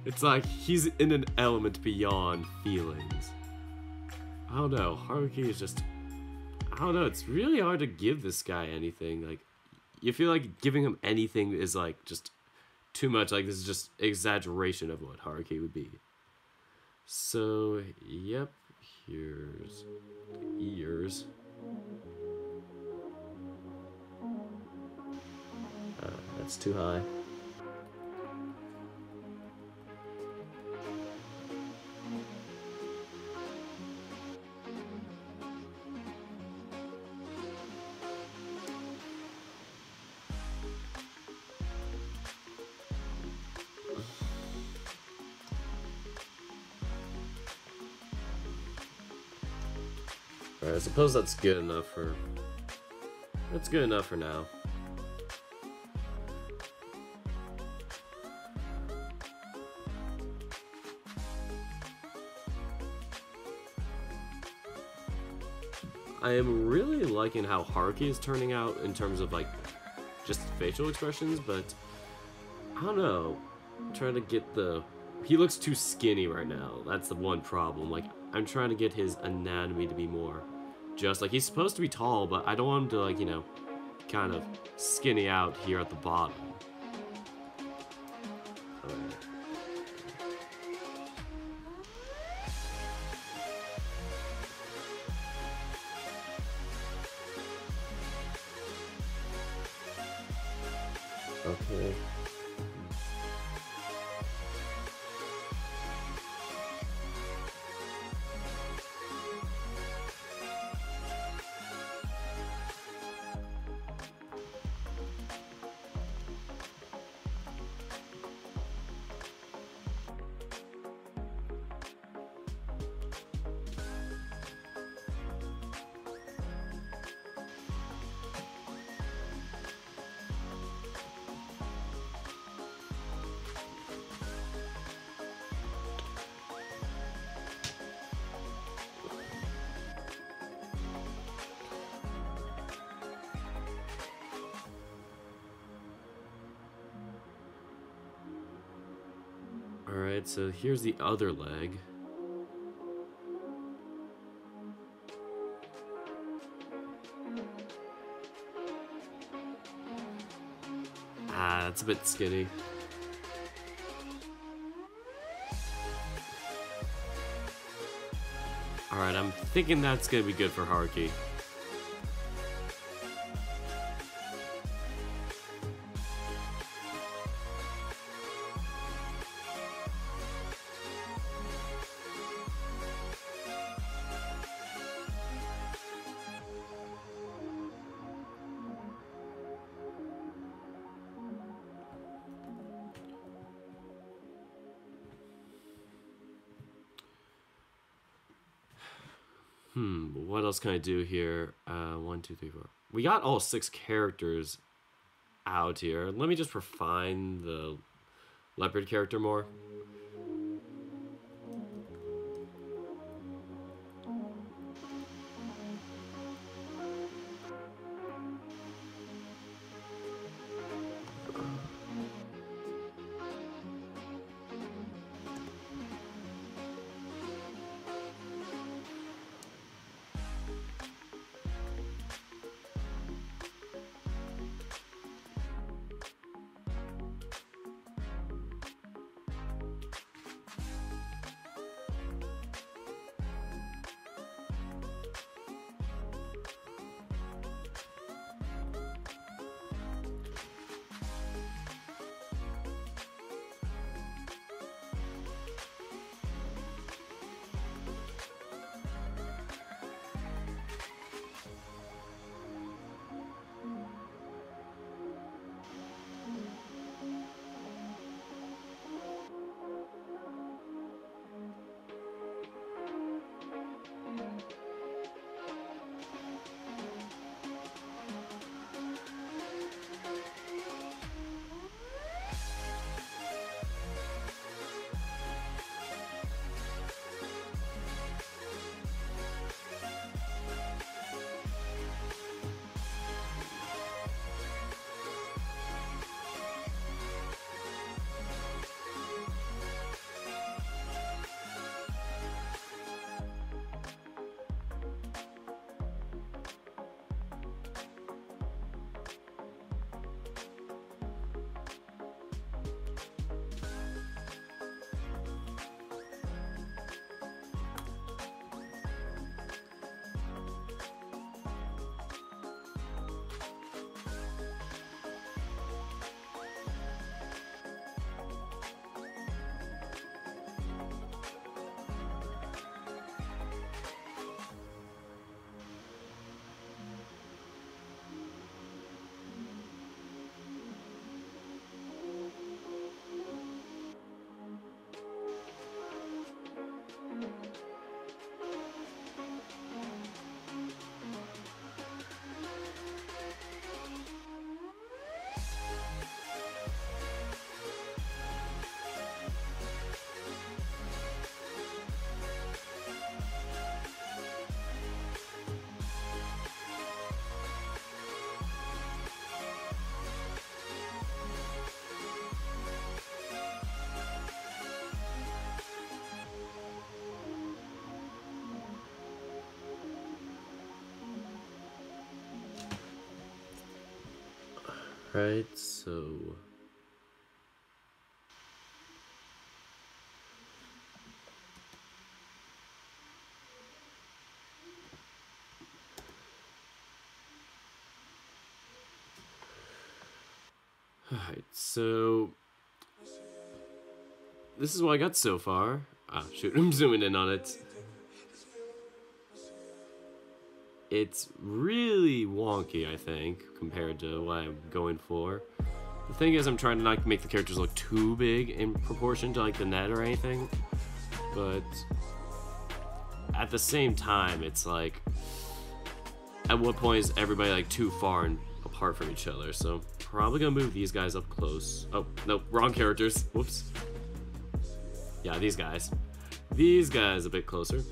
Speaker 1: It's like he's in an element beyond feelings. I don't know. Haruki is just... I don't know. It's really hard to give this guy anything. Like, you feel like giving him anything is like just too much. Like, this is just exaggeration of what Haruki would be. So, yep. Here's the ears. That's too high. Alright, I suppose that's good enough for... That's good enough for now. I am really liking how Haruki is turning out in terms of like just facial expressions, but I don't know. I'm trying to get the... He looks too skinny right now. That's the one problem. Like, I'm trying to get his anatomy to be more just like... He's supposed to be tall, but I don't want him to, like, you know, kind of skinny out here at the bottom. Okay. Alright, so here's the other leg. Ah, that's a bit skinny. Alright, I'm thinking that's gonna be good for Haruki. What else can I do here? 1, 2, 3, 4. We got all 6 characters out here. Let me just refine the leopard character more. Alright, so... Alright, so... This is what I got so far. Ah, shoot, I'm zooming in on it. It's really wonky, I think, compared to what I'm going for. The thing is, I'm trying to not make the characters look too big in proportion to like the net or anything, but at the same time, it's like, at what point is everybody like too far and apart from each other? So probably gonna move these guys up close. Oh no, wrong characters. Whoops. Yeah, these guys. These guys a bit closer.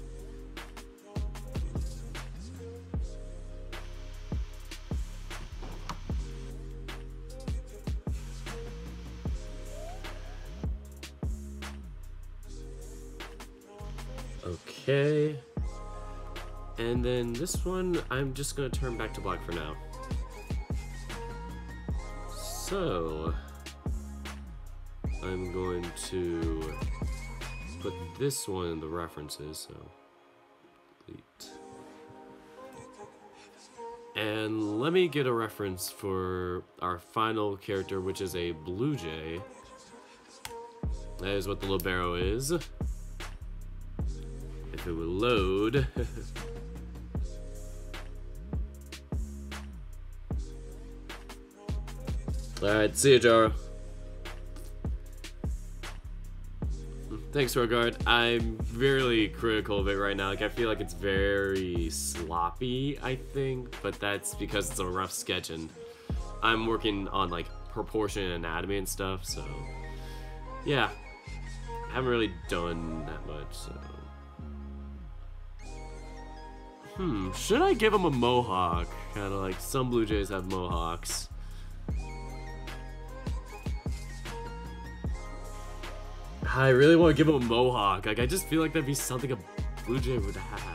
Speaker 1: Okay, and then this one, I'm just gonna turn back to black for now. So, I'm going to put this one in the references, so, delete. And let me get a reference for our final character, which is a blue jay. That is what the libero is. If it will load. Alright, see ya, Jaro. Thanks, Regard. I'm very critical of it right now. Like, I feel like it's very sloppy, I think, but that's because it's a rough sketch and I'm working on like proportion and anatomy and stuff, so yeah. I haven't really done that much, so. Should I give him a mohawk? Kind of like some Blue Jays have mohawks. I really want to give him a mohawk. Like, I just feel like that'd be something a Blue Jay would have.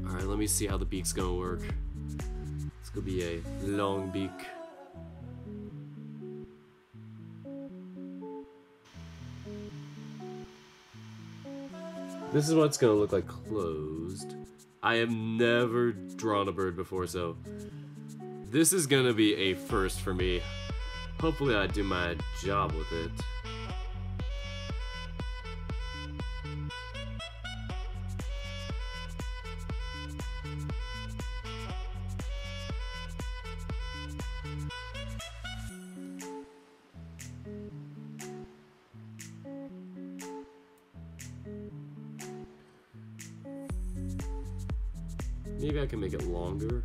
Speaker 1: Alright, let me see how the beak's gonna work. It's gonna be a long beak. This is what it's gonna look like closed. I have never drawn a bird before, so this is gonna be a first for me. Hopefully I do my job with it. Maybe I can make it longer.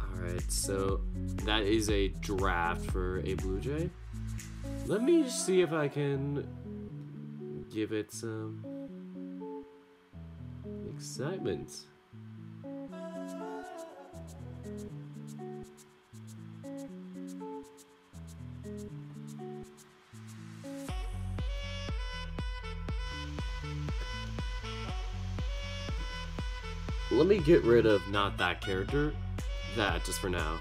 Speaker 1: Alright, so that is a draft for a Blue Jay. Let me see if I can give it some excitement. Let me get rid of not that character, that just for now.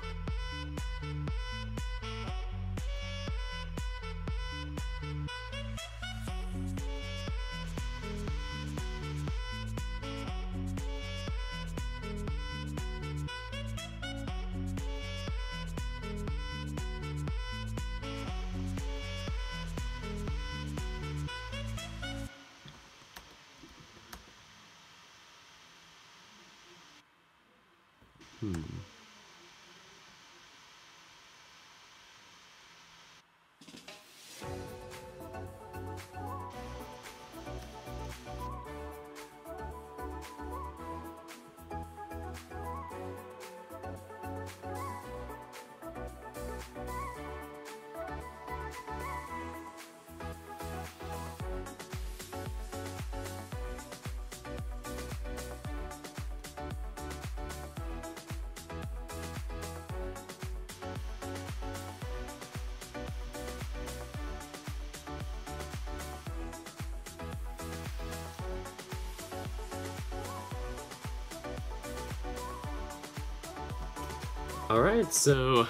Speaker 1: Alright, so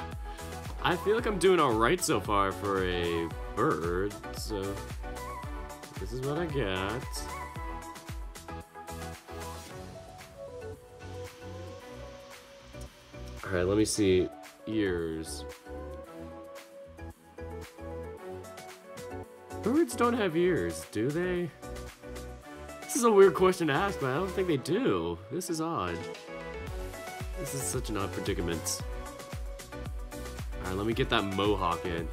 Speaker 1: I feel like I'm doing alright so far for a bird, so this is what I got. Alright, let me see. Ears. Birds don't have ears, do they? This is a weird question to ask, but I don't think they do. This is odd. This is such an odd predicament. Alright, let me get that mohawk in.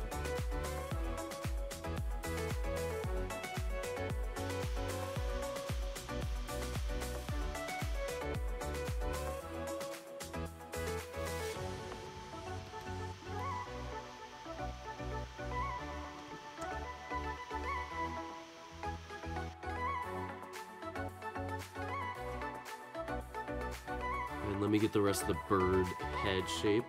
Speaker 1: And let me get the rest of the bird head shape.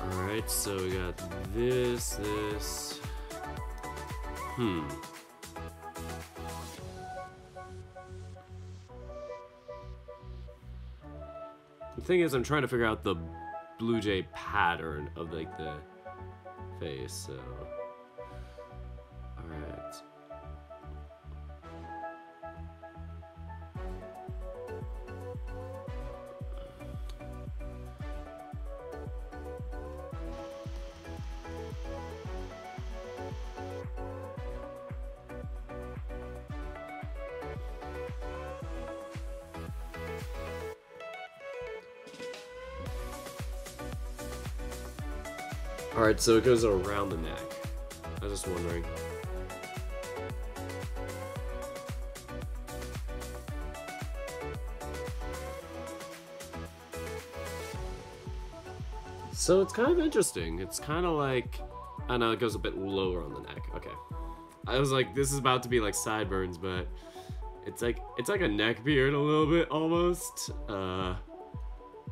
Speaker 1: Alright, so we got this. The thing is, I'm trying to figure out the blue jay pattern of like the face, so. Alright. Alright, so it goes around the neck. I was just wondering. So it's kind of interesting. It's kind of like, I know it goes a bit lower on the neck. Okay. I was like, this is about to be like sideburns, but it's like a neck beard a little bit almost.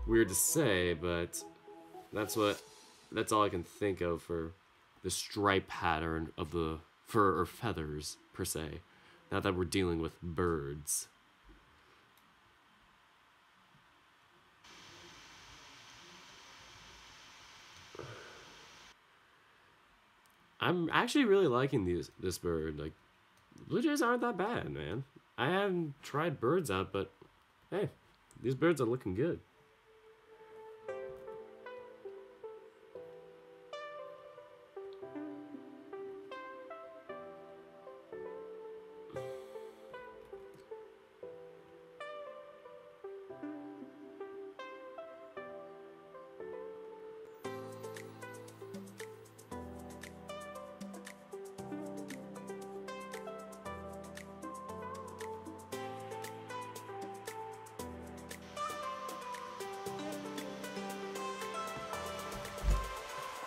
Speaker 1: Weird to say, but that's all I can think of for the stripe pattern of the fur or feathers per se. Now that we're dealing with birds. I'm actually really liking this bird. Like, blue jays aren't that bad, man. I haven't tried birds out, but hey, these birds are looking good.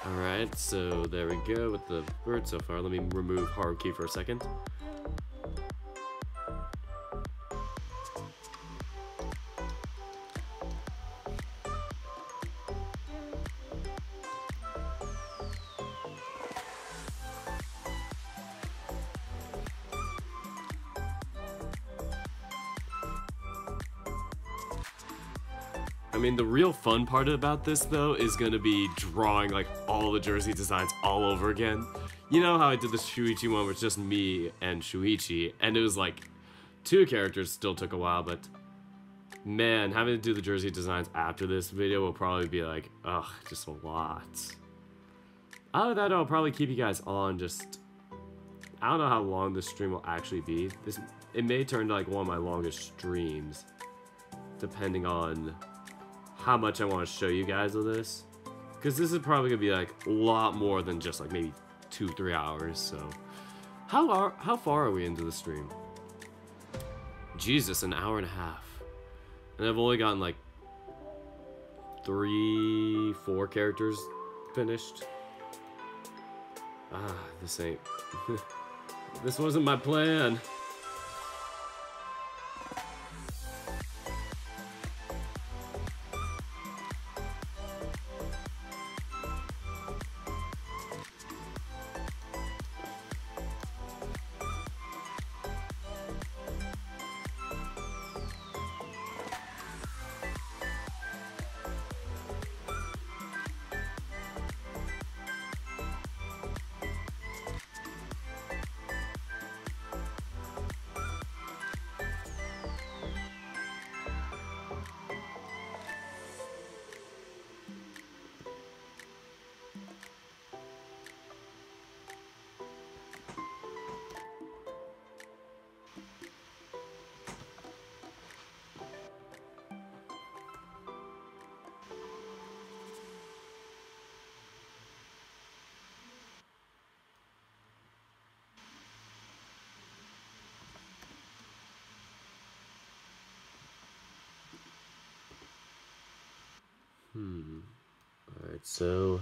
Speaker 1: Alright, so there we go with the bird so far. Let me remove Haruki for a second. mean, the real fun part about this, though, is gonna be drawing, like, all the jersey designs all over again. You know how I did the Shoichi one where it's just me and Shoichi, and it was, like, 2 characters still took a while, but... Man, having to do the jersey designs after this video will probably be, like, ugh, just a lot. Out of that, I'll probably keep you guys on, just... I don't know how long this stream will actually be. It may turn to, like, one of my longest streams, depending on how much I want to show you guys of this. Because this is probably going to be, like, a lot more than just, like, maybe 2-3 hours, so... How far are we into the stream? Jesus, an hour and a half. And I've only gotten, like, 3-4 characters finished. Ah, this ain't... This wasn't my plan. Alright, so...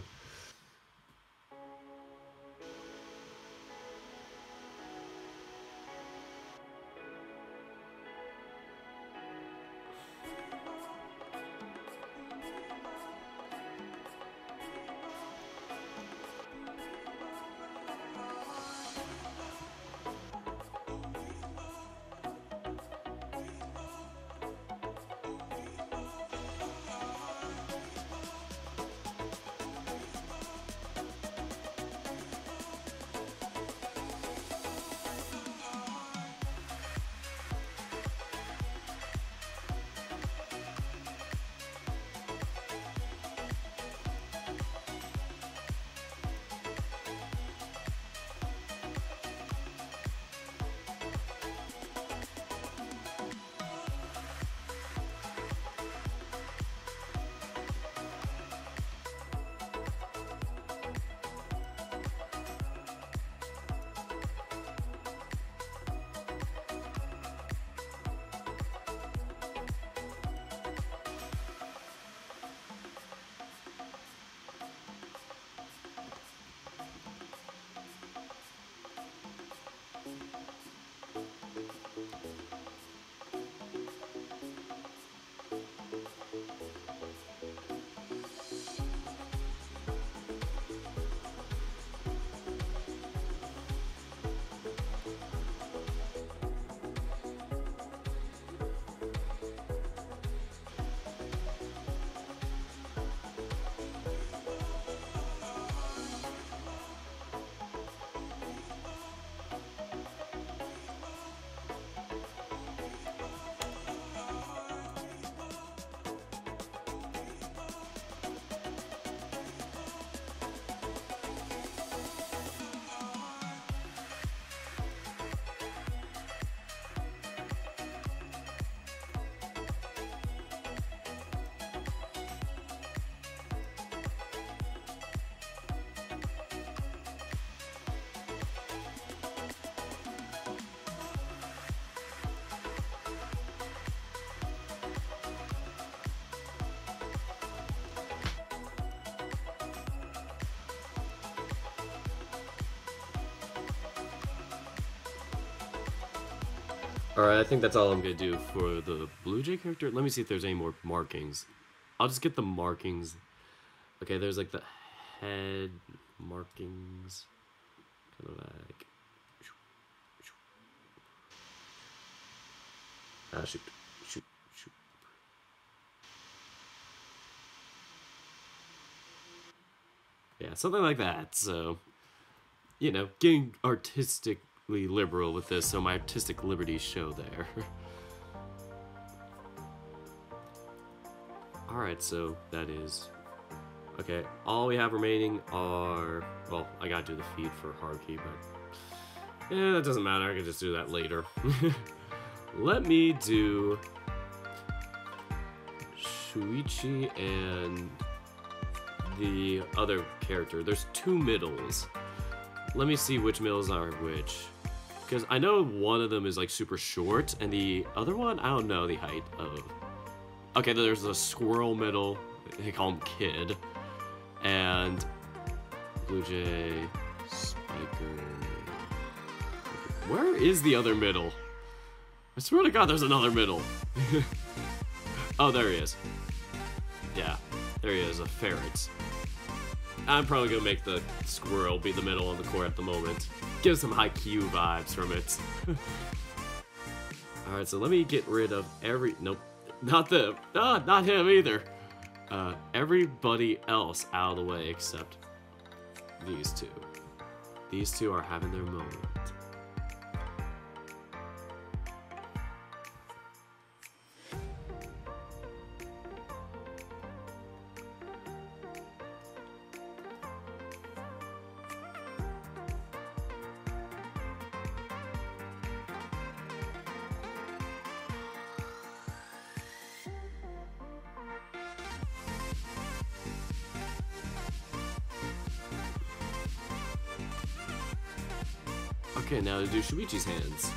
Speaker 1: Alright, I think that's all I'm gonna do for the Blue Jay character. Let me see if there's any more markings. I'll just get the markings. Okay, there's like the head markings. Kind of like... Ah, shoot. Shoot. Shoot. Yeah, something like that. So, you know, getting artistically liberal with this, so my artistic liberties show there. Alright, so that is... Okay, all we have remaining are... Well, I gotta do the feed for Haruki, but... Yeah, that doesn't matter, I can just do that later. Let me do... Shoichi and... the other character. There's two middles. Let me see which middles are which. Because I know one of them is like super short, and the other one, I don't know the height of... Okay, there's a squirrel middle, they call him Kid, and Blue Jay, Spiker... Where is the other middle? I swear to God there's another middle. Oh, there he is. Yeah, there he is, a ferret. I'm probably gonna make the squirrel be the middle on the court at the moment. Give some Haikyuu vibes from it. Alright, so let me get rid of every... Nope. Not them. Ah, not him either. Everybody else out of the way except these two. These two are having their moment. Okay, now to do Shoichi's hands.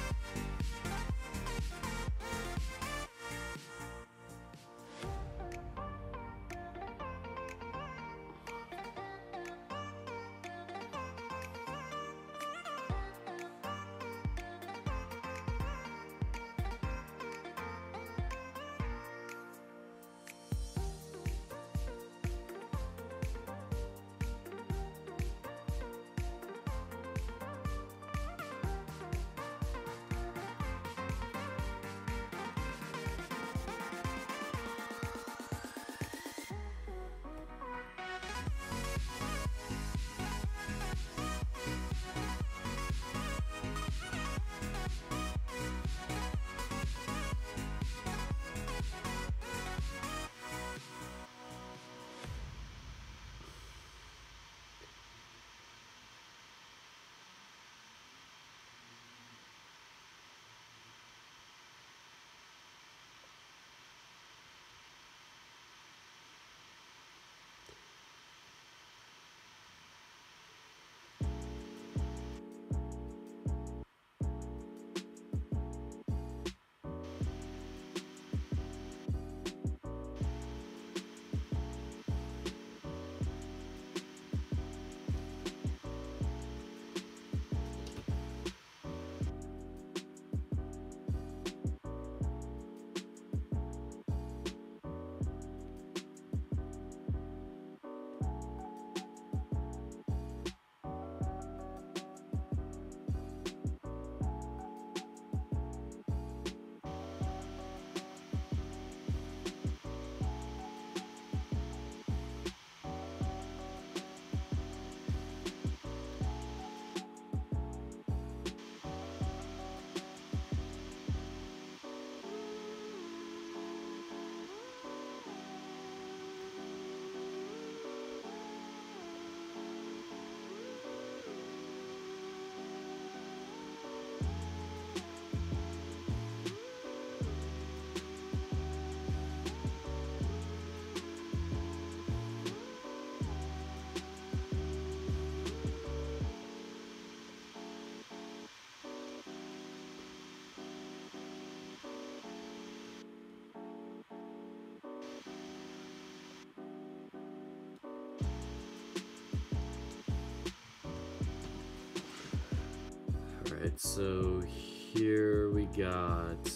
Speaker 1: Alright, so here we got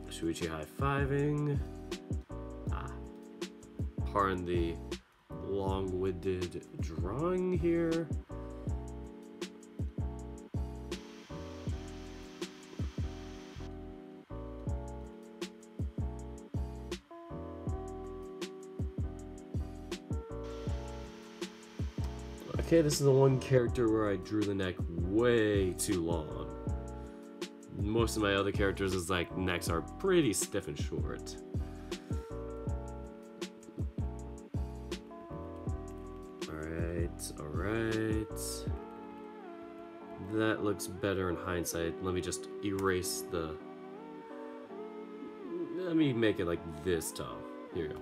Speaker 1: Shoichi high-fiving. Pardon the long-winded drawing here. Okay, this is the one character where I drew the neck way too long. Most of my other characters' is like necks are pretty stiff and short. Alright. That looks better in hindsight. Let me just erase the... Let me make it like this tall. Here you go.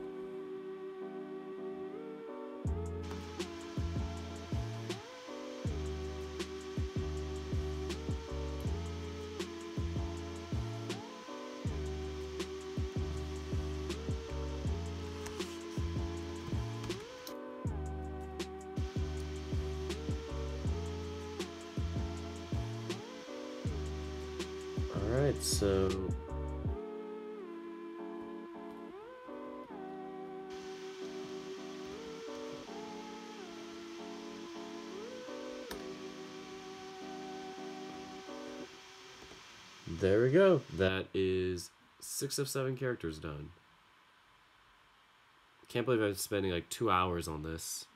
Speaker 1: Alright, so... There we go. That is 6 of 7 characters done. Can't believe I'm spending like 2 hours on this.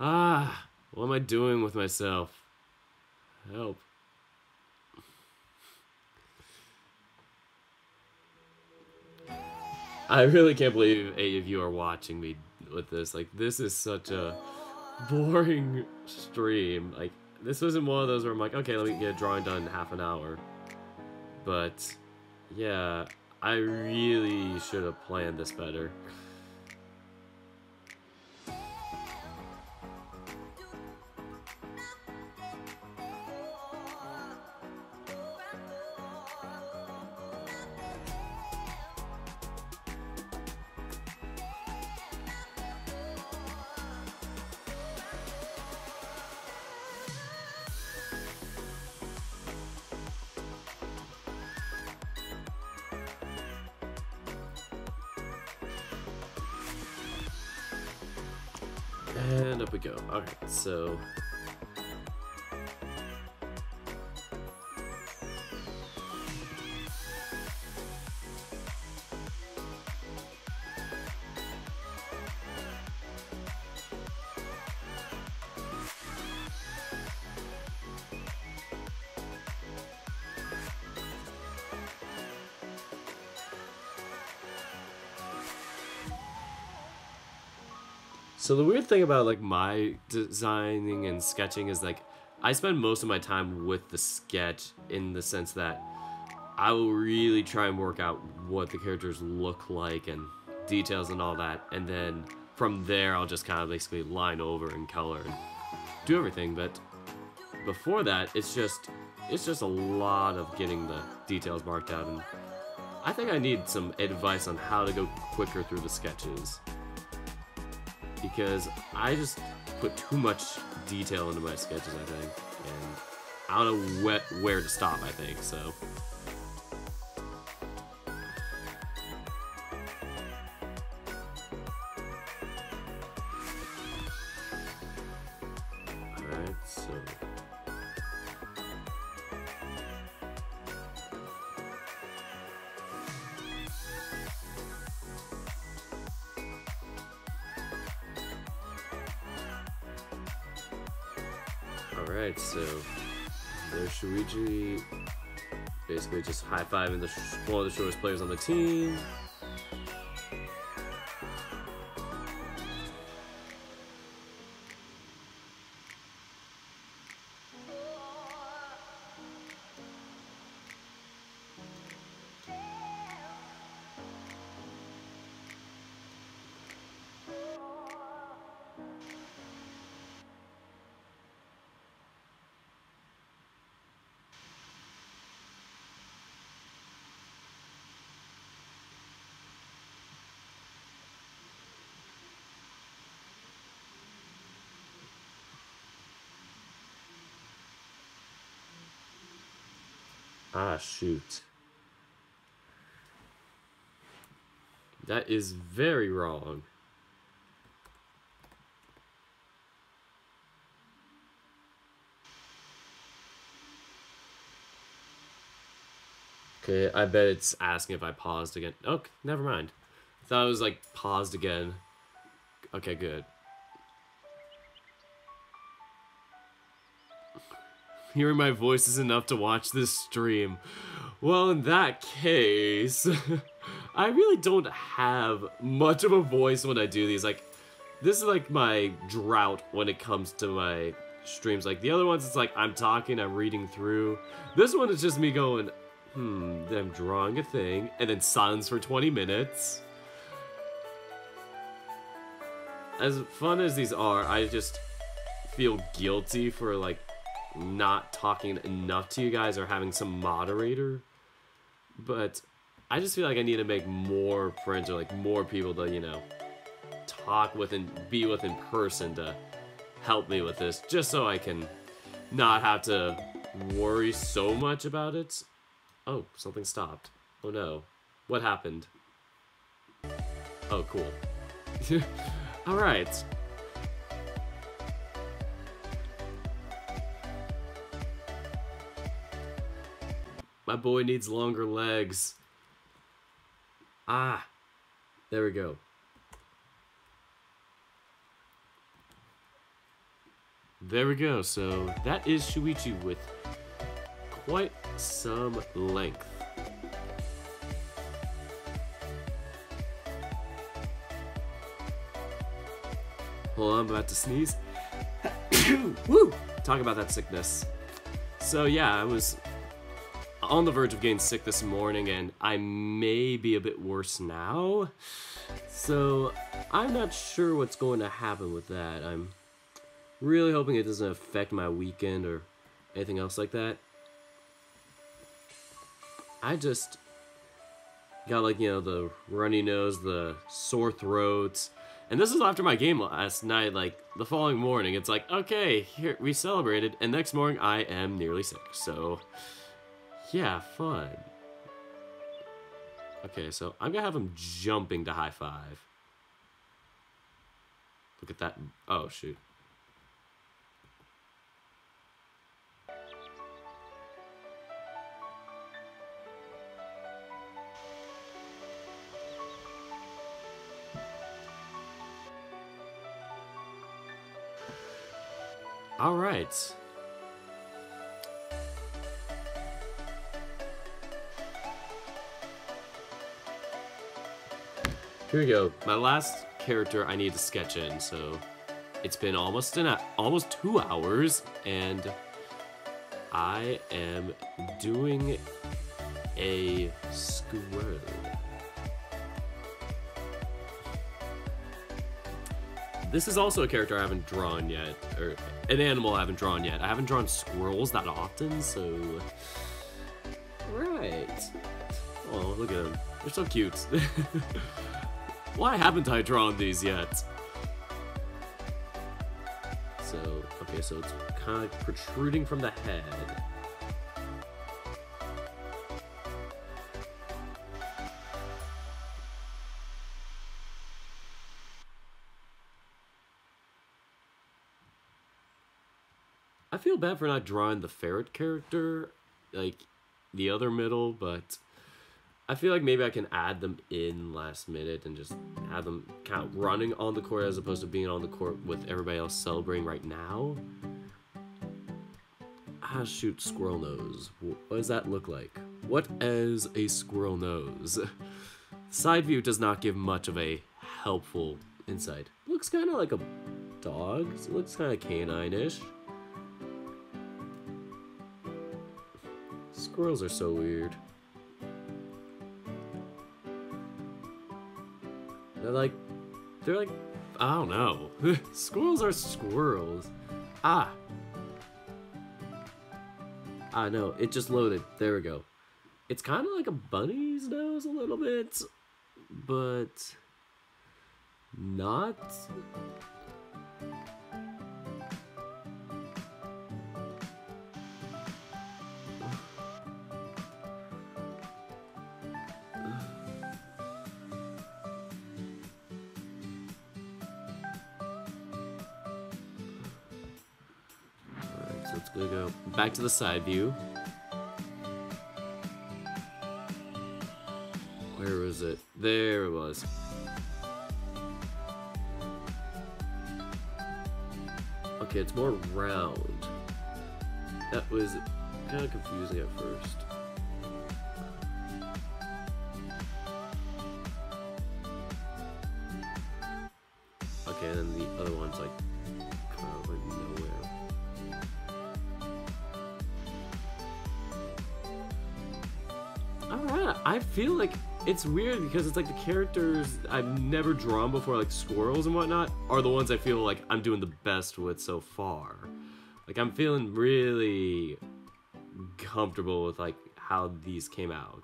Speaker 1: Ah, what am I doing with myself? Help. I really can't believe 8 of you are watching me with this. Like, this is such a boring stream. Like, this wasn't one of those where I'm like, okay, let me get a drawing done in half an hour. But, yeah, I really should have planned this better. And up we go. Alright, so... So the weird thing about like my designing and sketching is like I spend most of my time with the sketch in the sense that I will really try and work out what the characters look like and details and all that, and then from there I'll just kind of basically line over and color and do everything. But before that, it's just a lot of getting the details marked out, and I think I need some advice on how to go quicker through the sketches. Because I just put too much detail into my sketches, I think, and I don't know where to stop, I think, so. Alright, so... Alright, so there's Shoichi, basically just high-fiving one of the shortest players on the team. Ah, shoot. That is very wrong. Okay, I bet it's asking if I paused again. Oh, never mind. I thought it was like paused again. Okay, good. hearing my voice is enough to watch this stream. Well, in that case, I really don't have much of a voice when I do these. Like, this is like my drought when it comes to my streams. Like, the other ones, it's like I'm talking, I'm reading through. This one is just me going, then I'm drawing a thing, and then silence for 20 minutes. As fun as these are, I just feel guilty for, like, not talking enough to you guys or having some moderator. But I just feel like I need to make more friends or, like, more people to, you know, talk with and be with in person to help me with this, just so I can not have to worry so much about it. Oh, something stopped. Oh no. What happened? Oh, cool. Alright. My boy needs longer legs. Ah. There we go. There we go. So that is Shoichi with quite some length. Hold on, I'm about to sneeze. Woo! Talk about that sickness. So yeah, I was on the verge of getting sick this morning, and I may be a bit worse now. So I'm not sure what's going to happen with that. I'm really hoping it doesn't affect my weekend or anything else like that. I just got, like, you know, the runny nose, the sore throat. And this is after my game last night. Like, the following morning, it's like, okay, here, we celebrated. And next morning, I am nearly sick. So, yeah, fun. Okay, so I'm gonna have him jumping to high five. Look at that. Oh, shoot. All right. Here we go. My last character I need to sketch in. So it's been almost 2 hours, and I am doing a squirrel. This is also a character I haven't drawn yet, or an animal I haven't drawn yet. I haven't drawn squirrels that often, so... Right. Oh, look at them. They're so cute. Why haven't I drawn these yet? So, okay, so it's kind of protruding from the head. I feel bad for not drawing the ferret character, like the other middle, but I feel like maybe I can add them in last minute and just have them kind of running on the court as opposed to being on the court with everybody else celebrating right now. Ah, shoot, squirrel nose. What does that look like? What is a squirrel nose? Side view does not give much of a helpful insight. Looks kind of like a dog. It looks kind of canine-ish. Squirrels are so weird. They're like, I don't know. Squirrels are squirrels. Ah, no, it just loaded. There we go. It's kind of like a bunny's nose a little bit, but not. Let's go back to the side view. Where was it? There it was. Okay, it's more round. That was kind of confusing at first. Okay, and then the other one's like kind of like nowhere. Alright, I feel like it's weird because it's like the characters I've never drawn before, like squirrels and whatnot, are the ones I feel like I'm doing the best with so far. Like, I'm feeling really comfortable with like how these came out.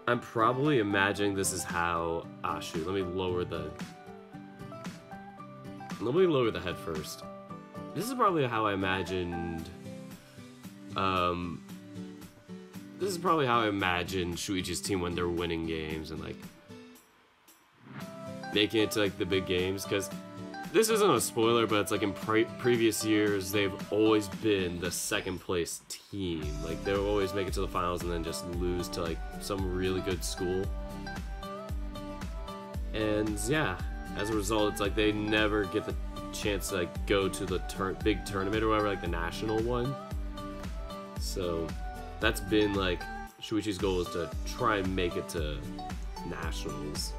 Speaker 1: I'm probably imagining this is how... Ah, shoot, let me lower the head first. This is probably how I imagined... This is probably how I imagined Shoichi's team when they're winning games and, like, making it to, like, the big games, because this isn't a spoiler, but it's like in previous years, they've always been the second place team. Like, they'll always make it to the finals and then just lose to, like, some really good school. And, yeah, as a result, it's like they never get the chance to, like, go to the big tournament or whatever, like the national one. So, that's been, like, Shoichi's goal is to try and make it to nationals.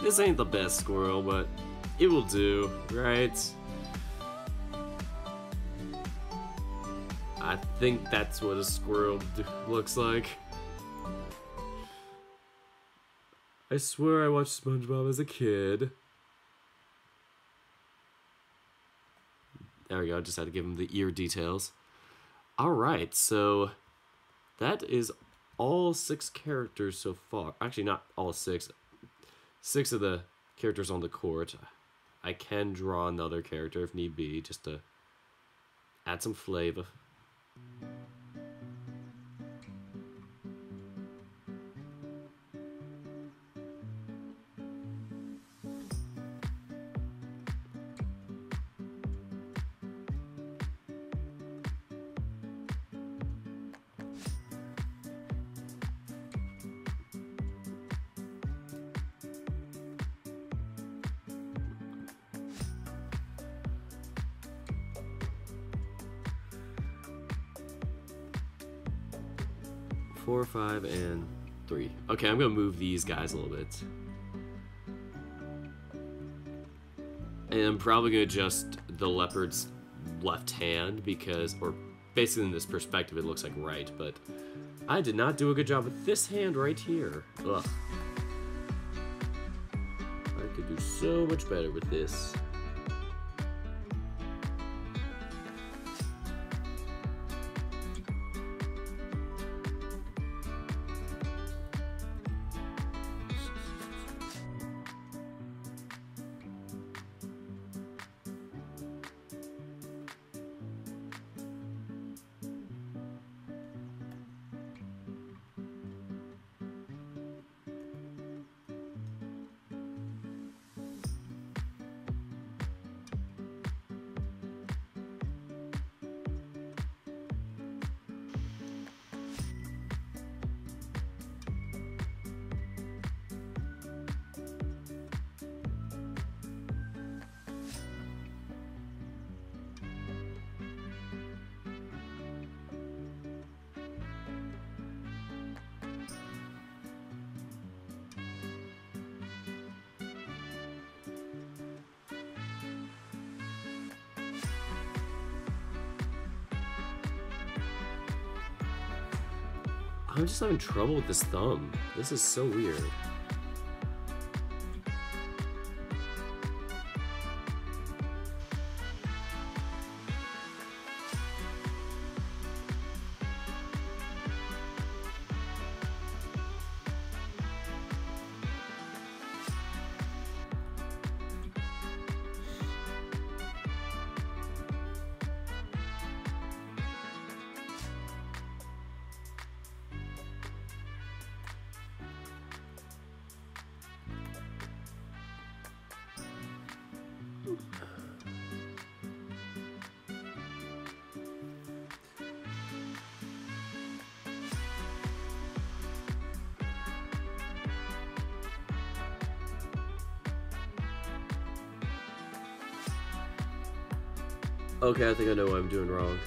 Speaker 1: This ain't the best squirrel, but it will do, right? I think that's what a squirrel looks like. I swear I watched SpongeBob as a kid. There we go, I just had to give him the ear details. Alright, so that is all 6 characters so far. Actually, not all 6. 6 of the characters on the court. I can draw another character if need be, just to add some flavor. Four, 5, and 3. Okay, I'm gonna move these guys a little bit. And I'm probably gonna adjust the leopard's left hand because, or basically in this perspective it looks like right, but I did not do a good job with this hand right here. Ugh. I could do so much better with this. I'm just having trouble with this thumb. This is so weird. Okay, I think I know what I'm doing wrong.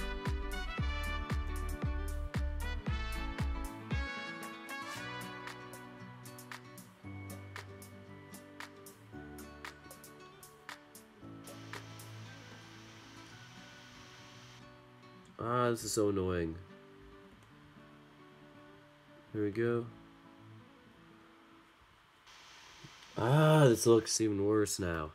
Speaker 1: Ah, this is so annoying. Here we go. Ah, this looks even worse now.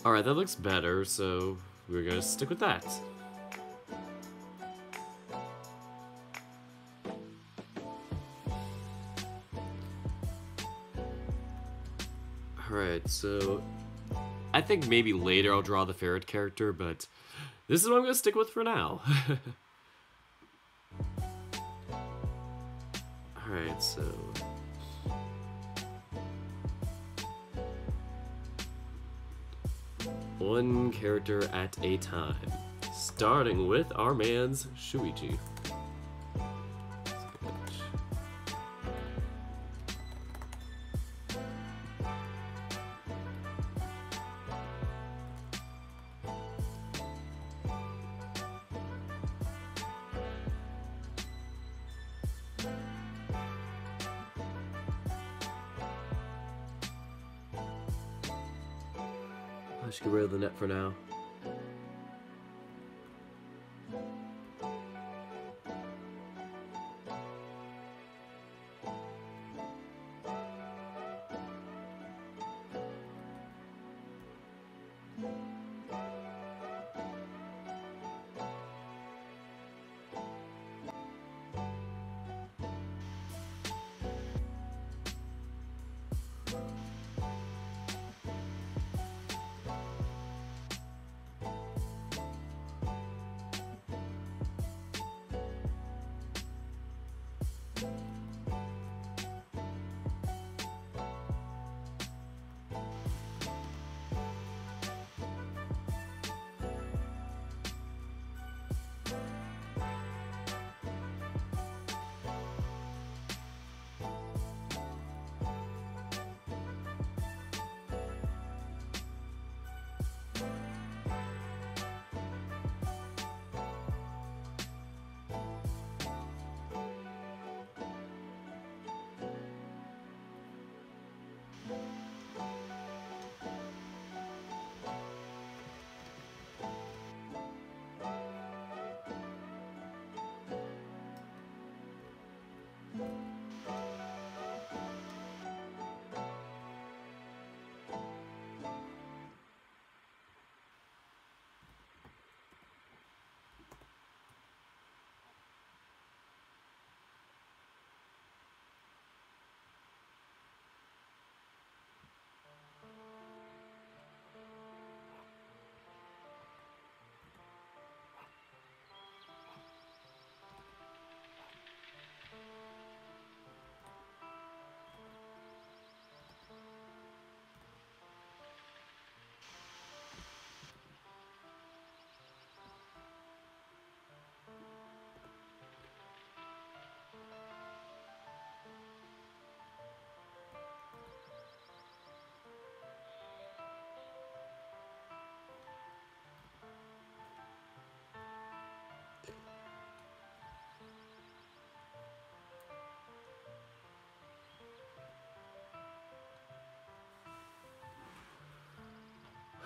Speaker 1: Alright, that looks better, so we're gonna stick with that. Alright, so I think maybe later I'll draw the ferret character, but this is what I'm gonna stick with for now. Alright, so one character at a time, starting with our man's Shoichi. I should get rid of the net for now.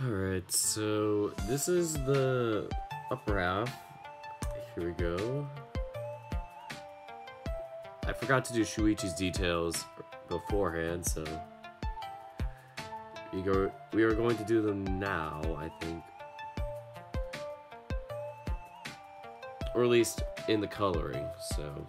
Speaker 1: Alright, so this is the upper half. Here we go. I forgot to do Shoichi's details beforehand, so we are going to do them now, I think. Or at least in the coloring, so.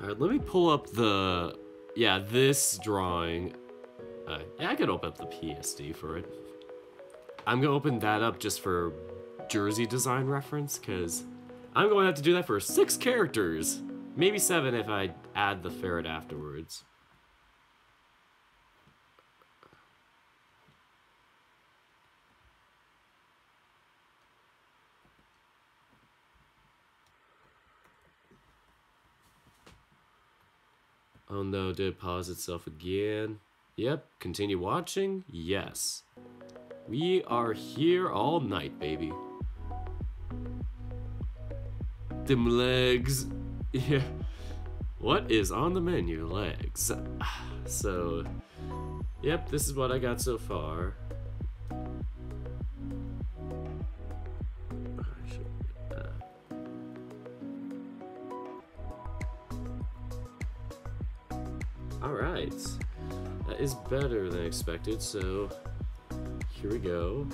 Speaker 1: Alright, let me pull up the... Yeah, this drawing. Yeah, I could open up the PSD for it. I'm gonna open that up just for jersey design reference, because I'm going to have to do that for 6 characters. Maybe 7 if I add the ferret afterwards. Oh no, did it pause itself again? Yep, continue watching? Yes. We are here all night, baby. Them legs. Yeah. What is on the menu? Legs. So, yep, this is what I got so far. Alright, that is better than expected, so here we go.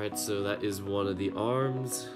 Speaker 1: Alright, so that is one of the arms.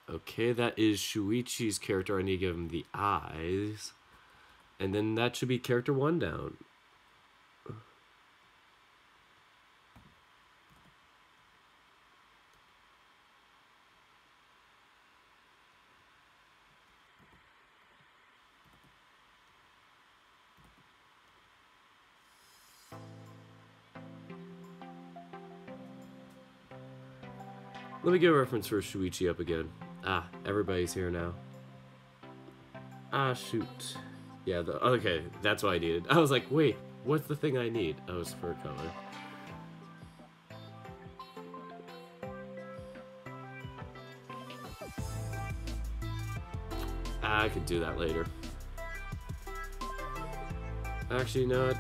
Speaker 1: Okay, that is Shoichi's character. I need to give him the eyes. And then that should be character 1 down. Let me get a reference for Shoichi up again. Ah, everybody's here now. Ah, shoot. Yeah, okay, that's what I needed. I was like, wait, what's the thing I need? Oh, it's fur color. Ah, I could do that later. Actually, not.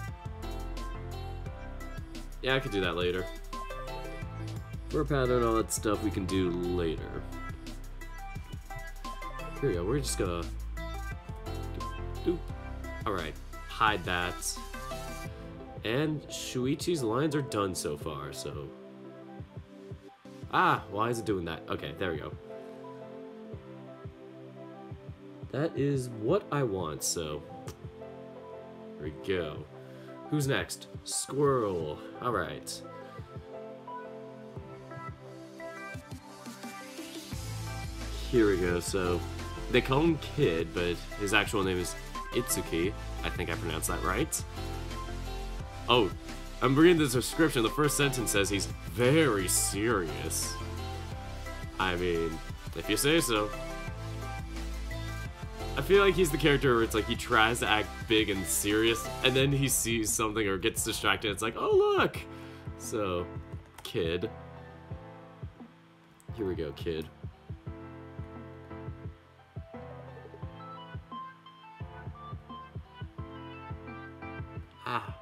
Speaker 1: Yeah, I could do that later. Fur Panda and all that stuff we can do later. Here we go, we're just gonna... Alright, hide that. And Shoichi's lines are done so far, so... Ah, why is it doing that? Okay, there we go. That is what I want, so... Here we go. Who's next? Squirrel. Alright. Here we go, so... They call him Kid, but his actual name is Itsuki. I think I pronounced that right. Oh, I'm reading the description. The first sentence says he's very serious. I mean, if you say so. I feel like he's the character where it's like he tries to act big and serious, and then he sees something or gets distracted. It's like, oh, look! So, Kid. Here we go, Kid. Ah.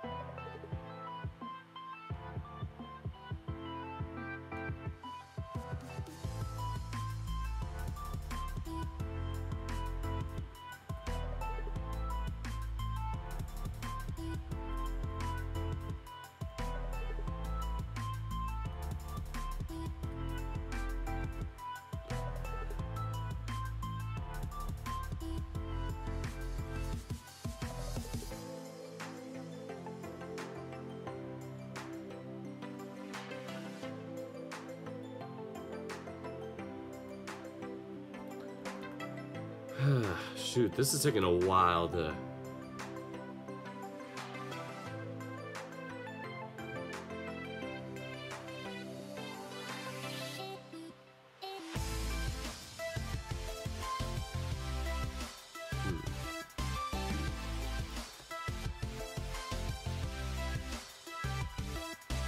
Speaker 1: Shoot, this is taking a while to...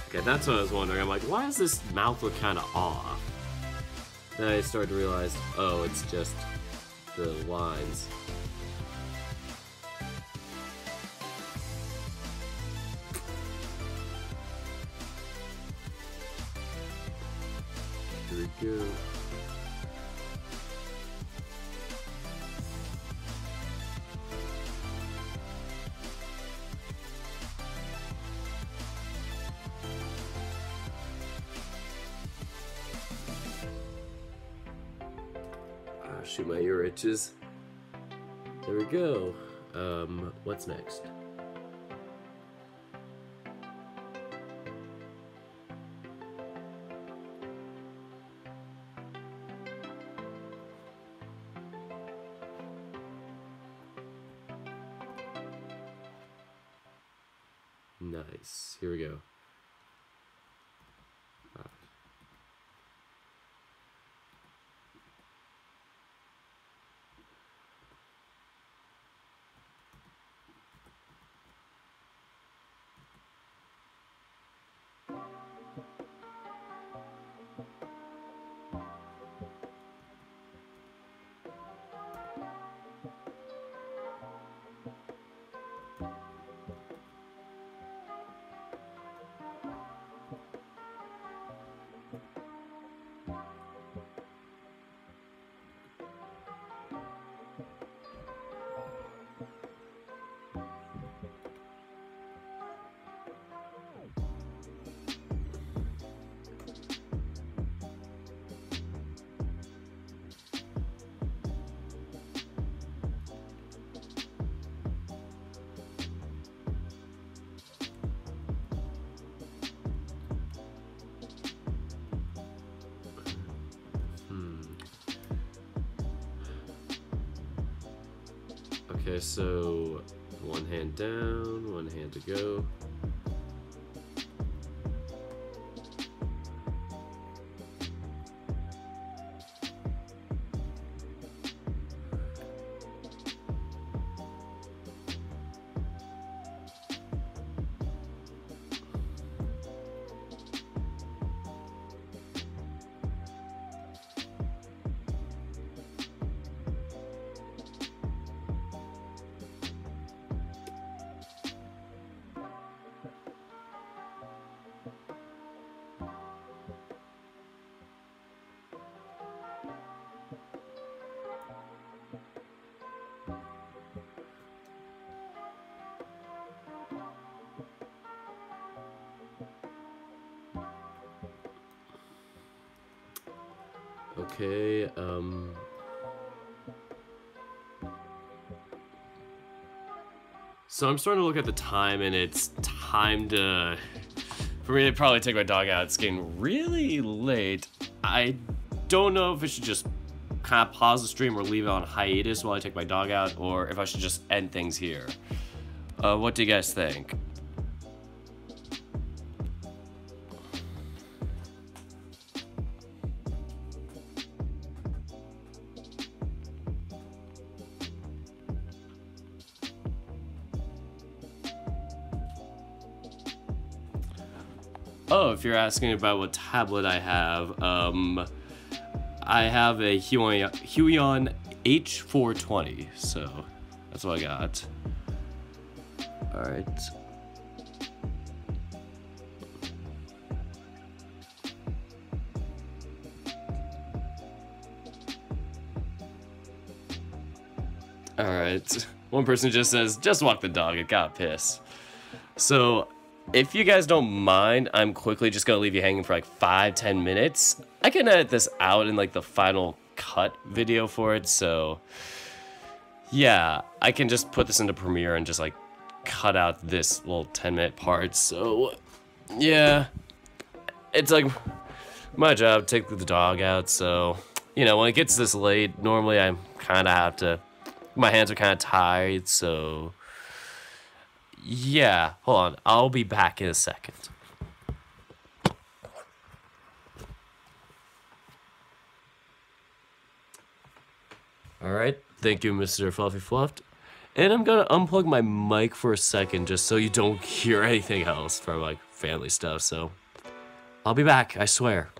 Speaker 1: Okay, that's what I was wondering. I'm like, why does this mouth look kind of off? Then I started to realize, oh, it's just the lines. Here we go. Shoot, my ear itches. There we go. What's next? Nice. Here we go. Okay, so one hand down, one hand to go. Okay, so I'm starting to look at the time, and it's time to, for me to probably take my dog out. It's getting really late. I don't know if I should just kind of pause the stream or leave it on hiatus while I take my dog out, or if I should just end things here. What do you guys think? Oh, if you're asking about what tablet I have a Huion H420, so that's what I got. Alright. Alright. One person just says, just walk the dog, it got pissed. So, if you guys don't mind, I'm quickly just gonna leave you hanging for like 5-10 minutes. I can edit this out in like the final cut video for it, so yeah, I can just put this into Premiere and just like cut out this little 10-minute part. So yeah, it's like my job to take the dog out, so you know, when it gets this late, normally I kind of have to, my hands are kind of tired, so yeah, hold on. I'll be back in a second. Alright, thank you, Mr. Fluffy Fluffed. And I'm gonna unplug my mic for a second just so you don't hear anything else from like family stuff, so I'll be back, I swear.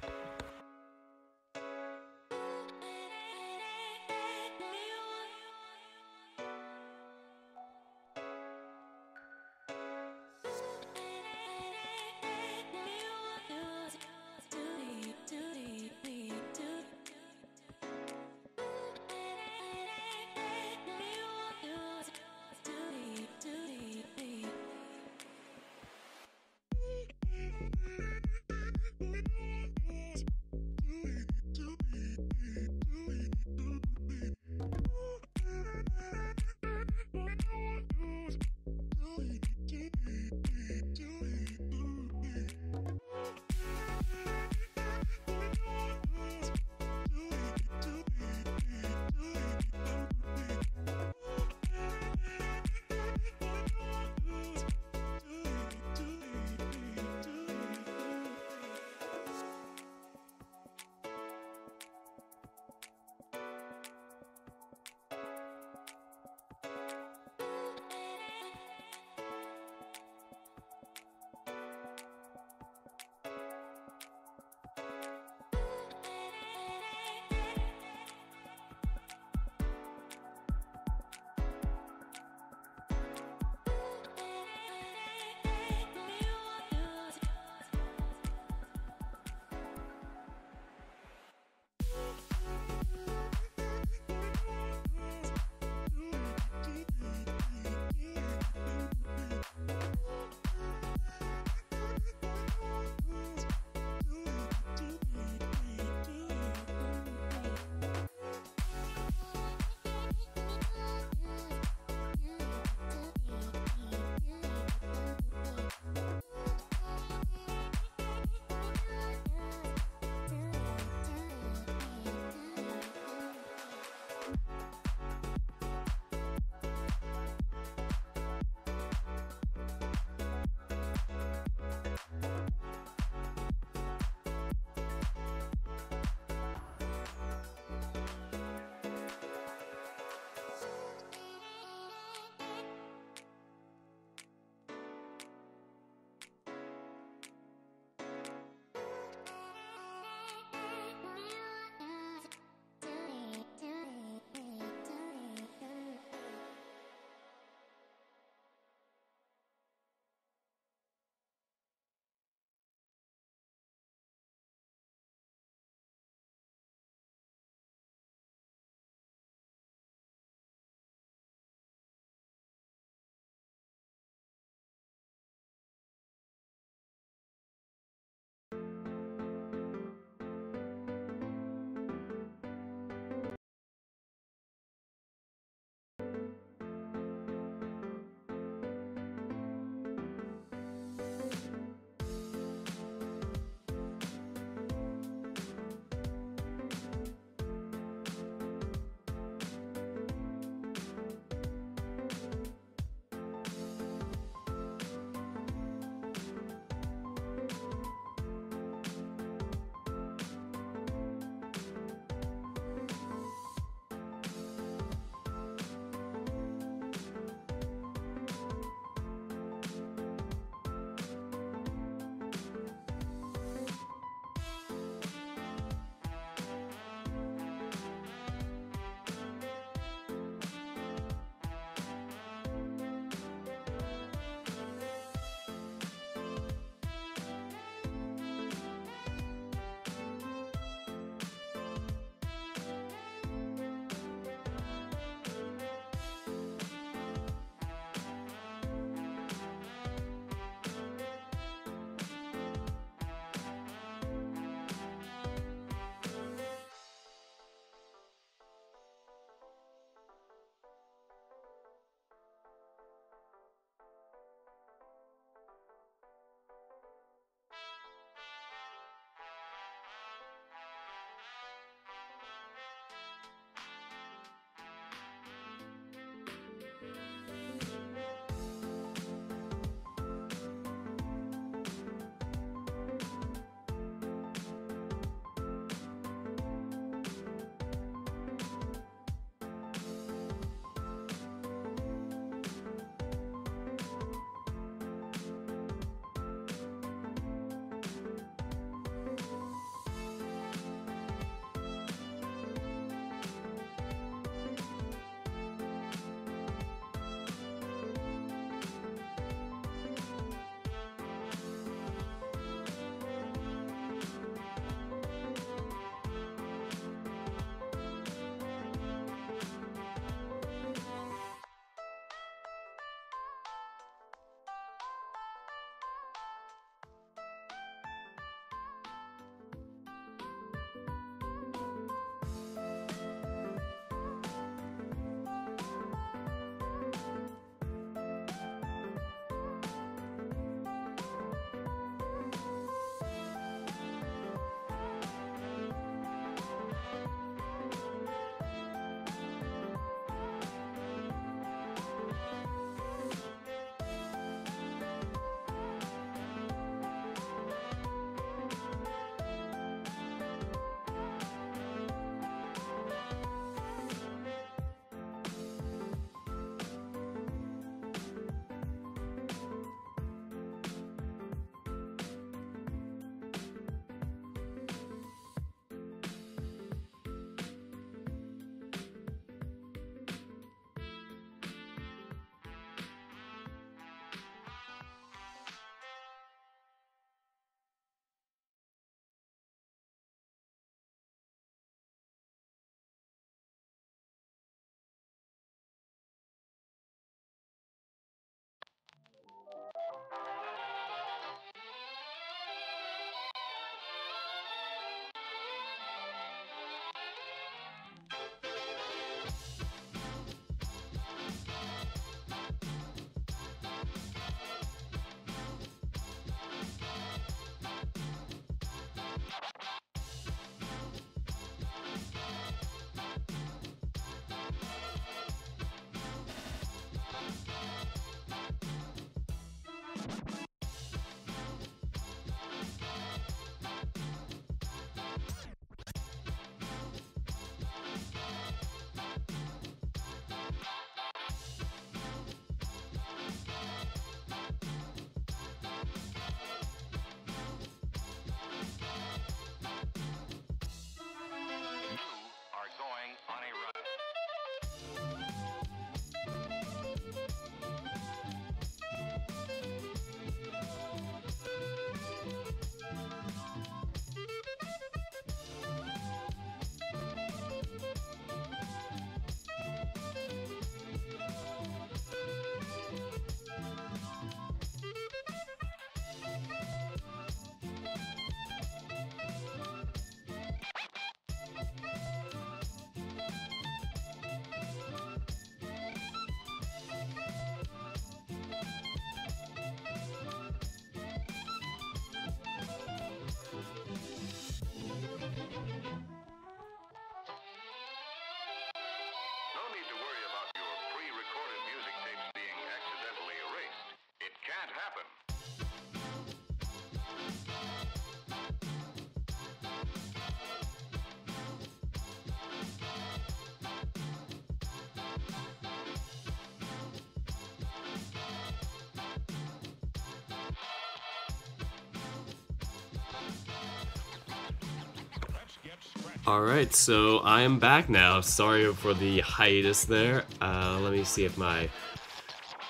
Speaker 1: Alright, so I am back now. Sorry for the hiatus there. Let me see if my...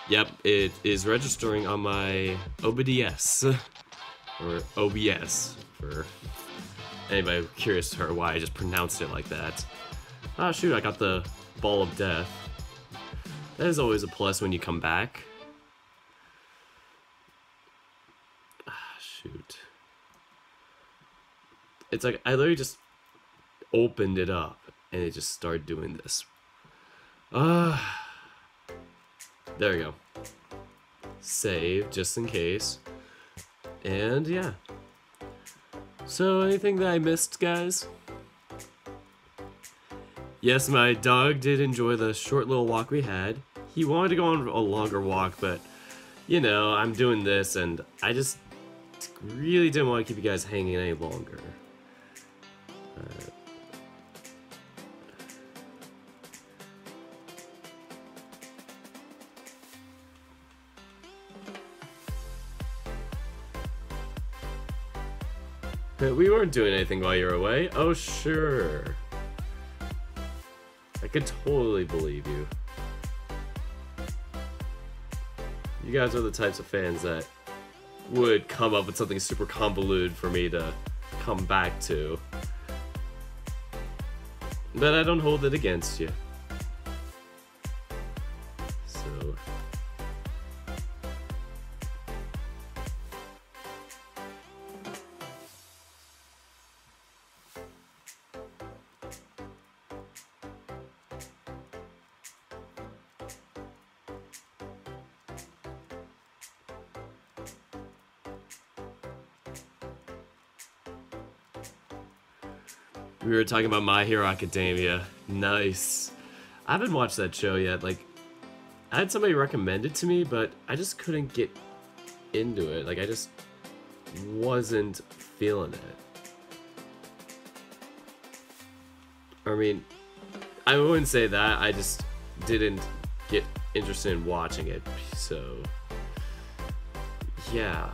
Speaker 1: Yep, it is registering on my OBS. Or OBS, for anybody curious to why I just pronounced it like that. Ah, shoot, I got the Ball of Death. That is always a plus when you come back. Ah, shoot. It's like, I literally just opened it up, and it just started doing this. There we go. Save, just in case. And yeah. So, anything that I missed, guys? Yes, my dog did enjoy the short little walk we had. He wanted to go on a longer walk, but, you know, I'm doing this, and I just really didn't want to keep you guys hanging any longer. We weren't doing anything while you were away. Oh, sure. I could totally believe you. You guys are the types of fans that would come up with something super convoluted for me to come back to. But I don't hold it against you. So... We were talking about My Hero Academia. Nice. I haven't watched that show yet. Like, I had somebody recommend it to me, but I just couldn't get into it. Like, I just wasn't feeling it. I mean, I wouldn't say that. I just didn't get interested in watching it. So, yeah.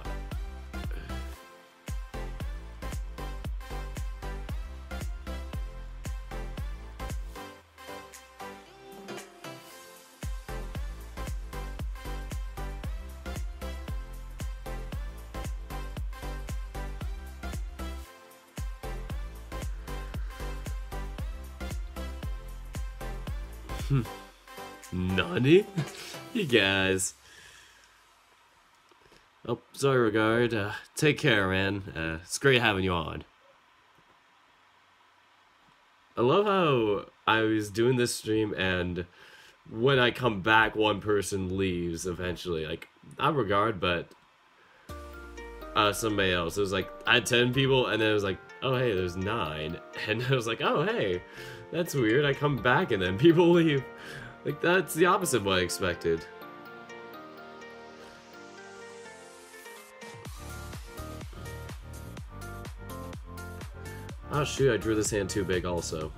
Speaker 1: Nani? You guys. Oh, sorry, Regard. Take care, man. It's great having you on. I love how I was doing this stream and when I come back, one person leaves eventually. Like, not Regard, but somebody else. It was like, I had 10 people and then it was like, oh, hey, there's 9. And I was like, oh, hey, that's weird. I come back and then people leave. Like, that's the opposite of what I expected. Oh shoot, I drew this hand too big also.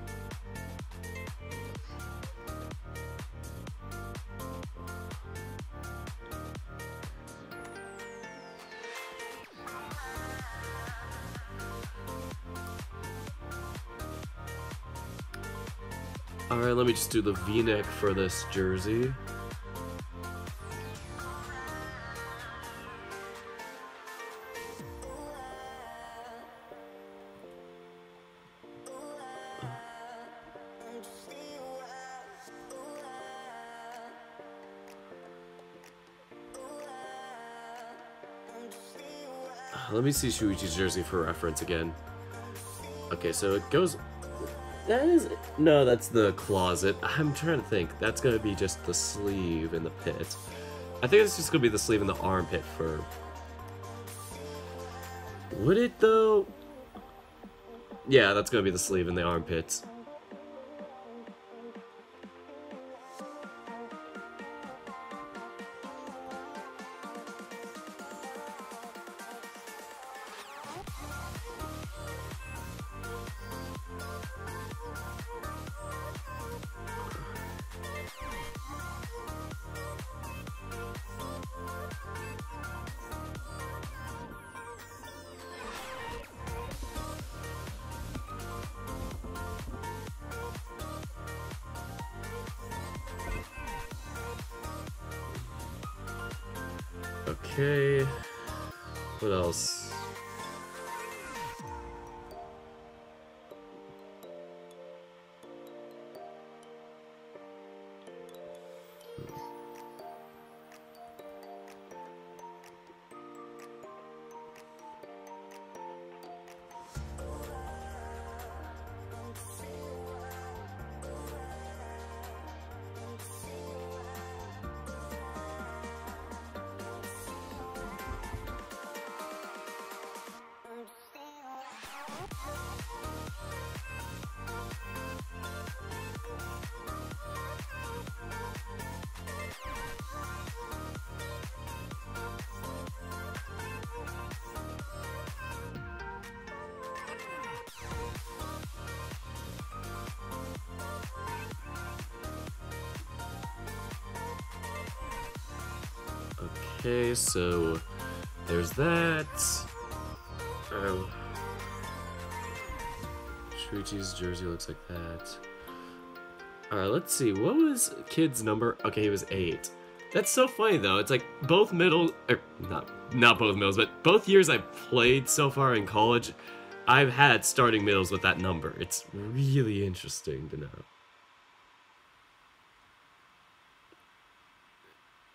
Speaker 1: Alright, let me just do the V-neck for this jersey. Let me see Shoichi's jersey for reference again. Okay, so it goes... That is... No, that's the closet. I'm trying to think. That's gonna be just the sleeve in the pit. I think it's just gonna be the sleeve in the armpit for... Would it, though? Yeah, that's gonna be the sleeve in the armpits. Okay. What else? Okay, so there's that. Shoichi's jersey looks like that. Alright, let's see. What was Kid's number? Okay, he was 8. That's so funny, though. It's like both middle... not both middles, but both years I've played so far in college, I've had starting middles with that number. It's really interesting to know.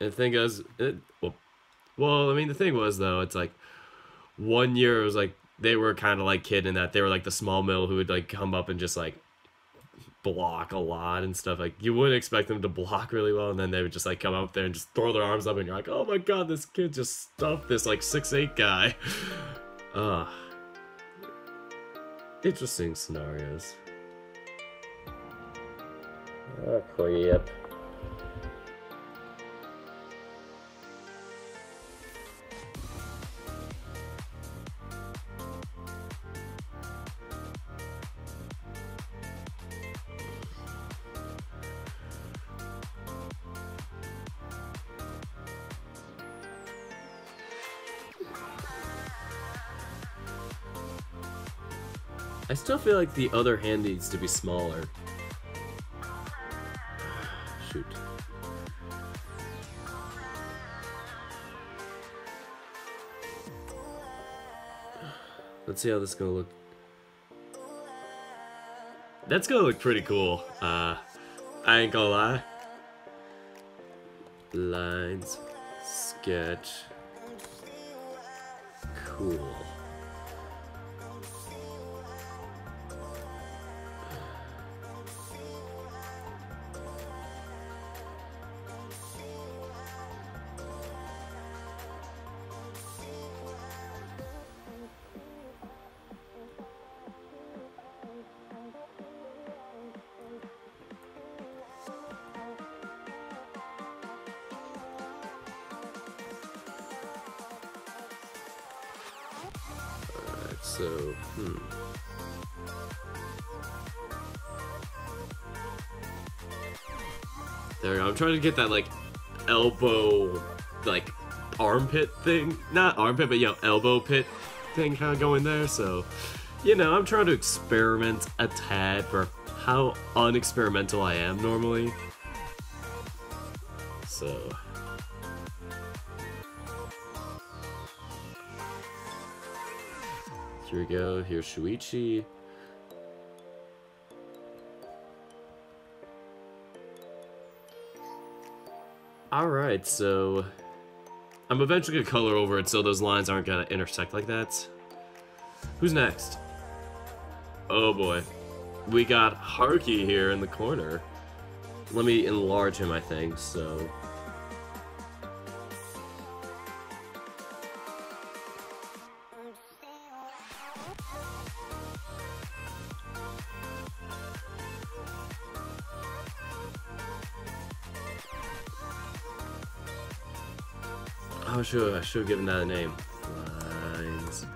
Speaker 1: And the thing is, well, I mean, the thing was, though, it's like, one year it was like, they were kind of like Kid in that they were like the small middle who would like come up and just like block a lot and stuff. Like, you wouldn't expect them to block really well, and then they would just like come up there and just throw their arms up, and you're like, oh my god, this kid just stuffed this like 6'8" guy. Interesting scenarios. Yep. I still feel like the other hand needs to be smaller. Shoot. Let's see how this is gonna look. That's gonna look pretty cool. I ain't gonna lie. Lines. Sketch. Cool. So, There we go. I'm trying to get that, like, elbow, like, armpit thing. Not armpit, but, you know, elbow pit thing kind of going there. So, you know, I'm trying to experiment a tad for how unexperimental I am normally. So... here we go, here's Shoichi. Alright, so... I'm eventually gonna color over it so those lines aren't gonna intersect like that. Who's next? Oh boy. We got Haruki here in the corner. Let me enlarge him, I think, so... Oh, sure, I should have given that a name. Lines.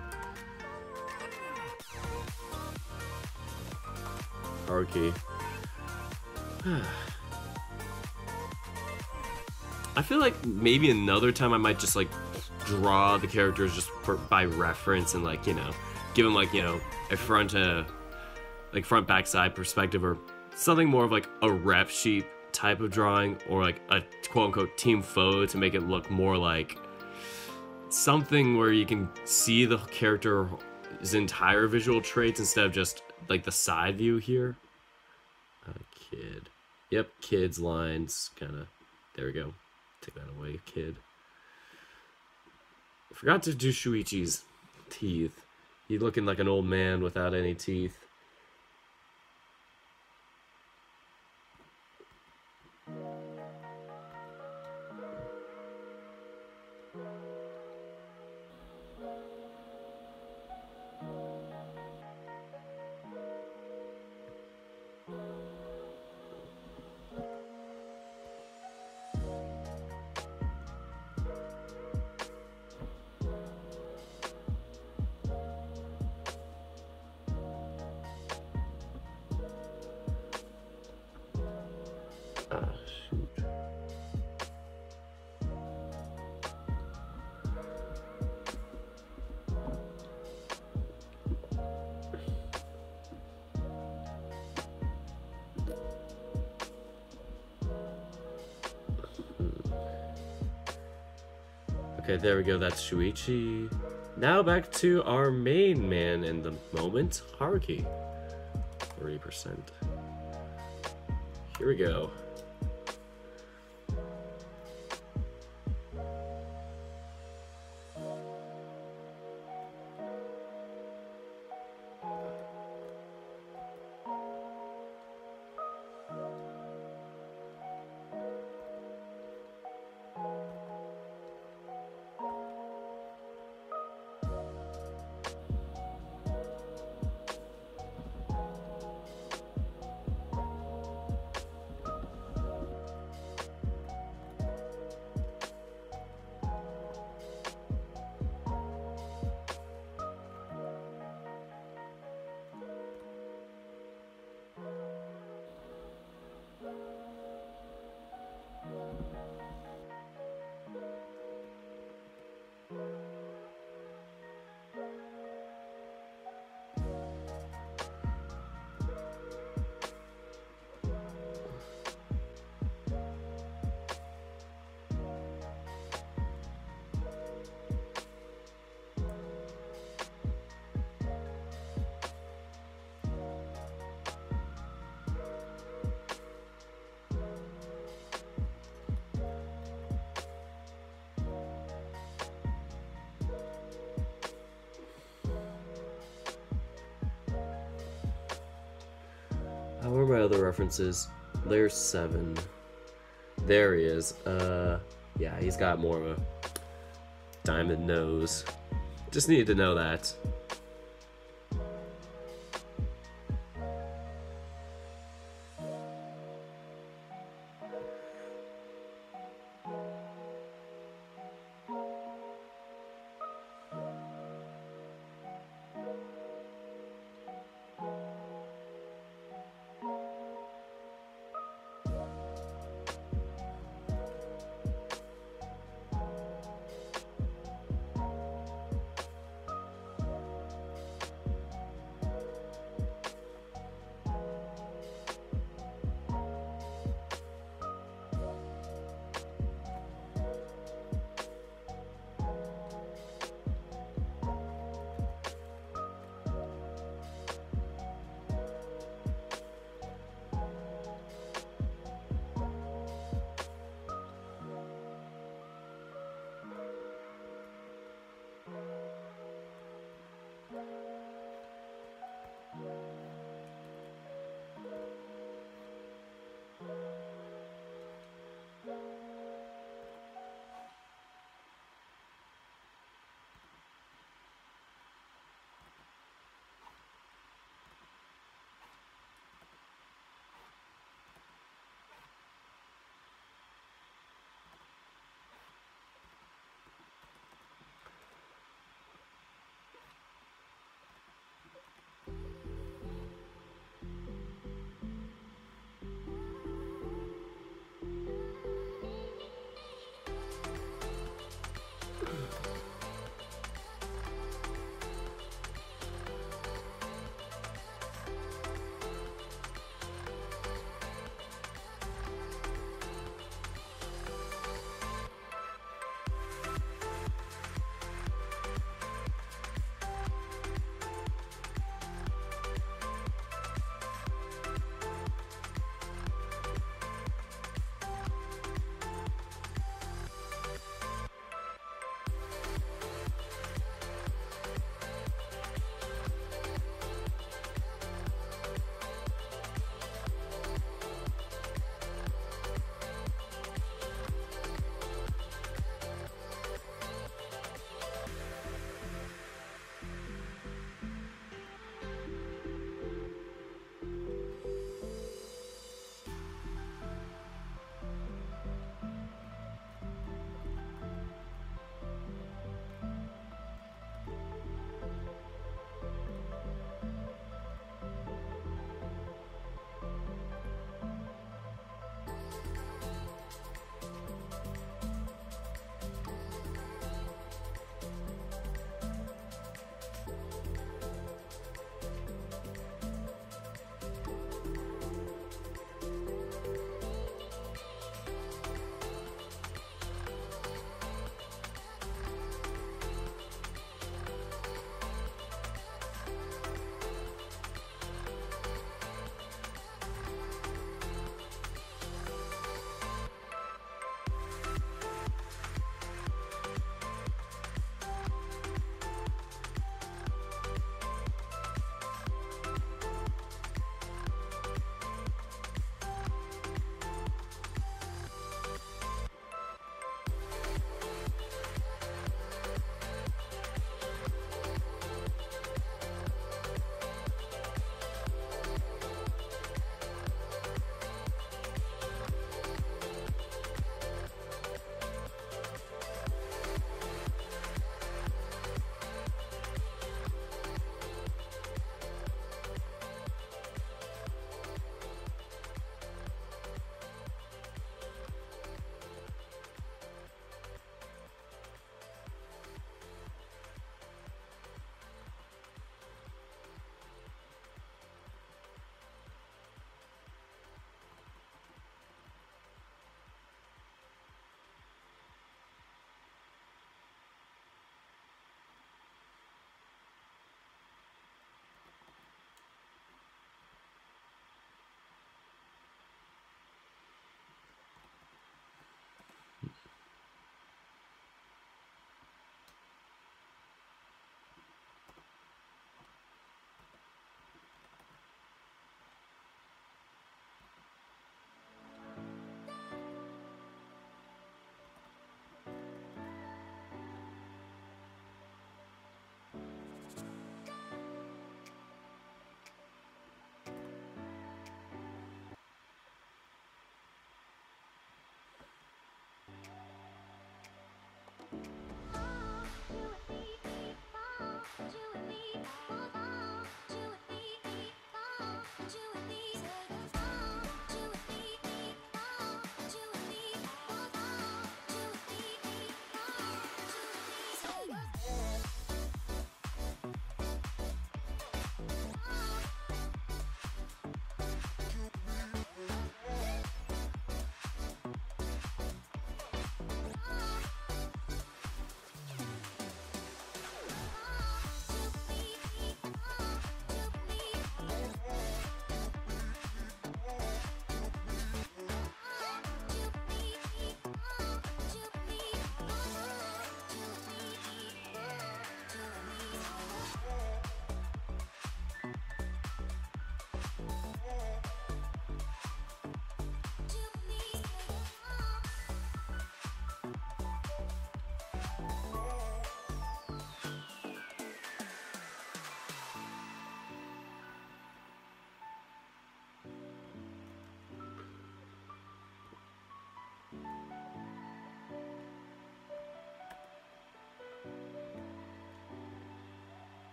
Speaker 1: Haruki. I feel like maybe another time I might just like draw the characters just by reference and like, you know, give them like, you know, a front back side perspective or something more of like a rep sheet type of drawing or like a quote unquote team photo to make it look more like something where you can see the character's entire visual traits instead of just like the side view here. Kid. Yep, kid's lines kind of. There we go. Take that away, kid. Forgot to do Shoichi's teeth. He's looking like an old man without any teeth. Okay, there we go, that's Shoichi. Now back to our main man in the moment, Haruki. 30%. Here we go. Where are my other references? There's 7. There he is. Yeah, he's got more of a diamond nose. Just needed to know that.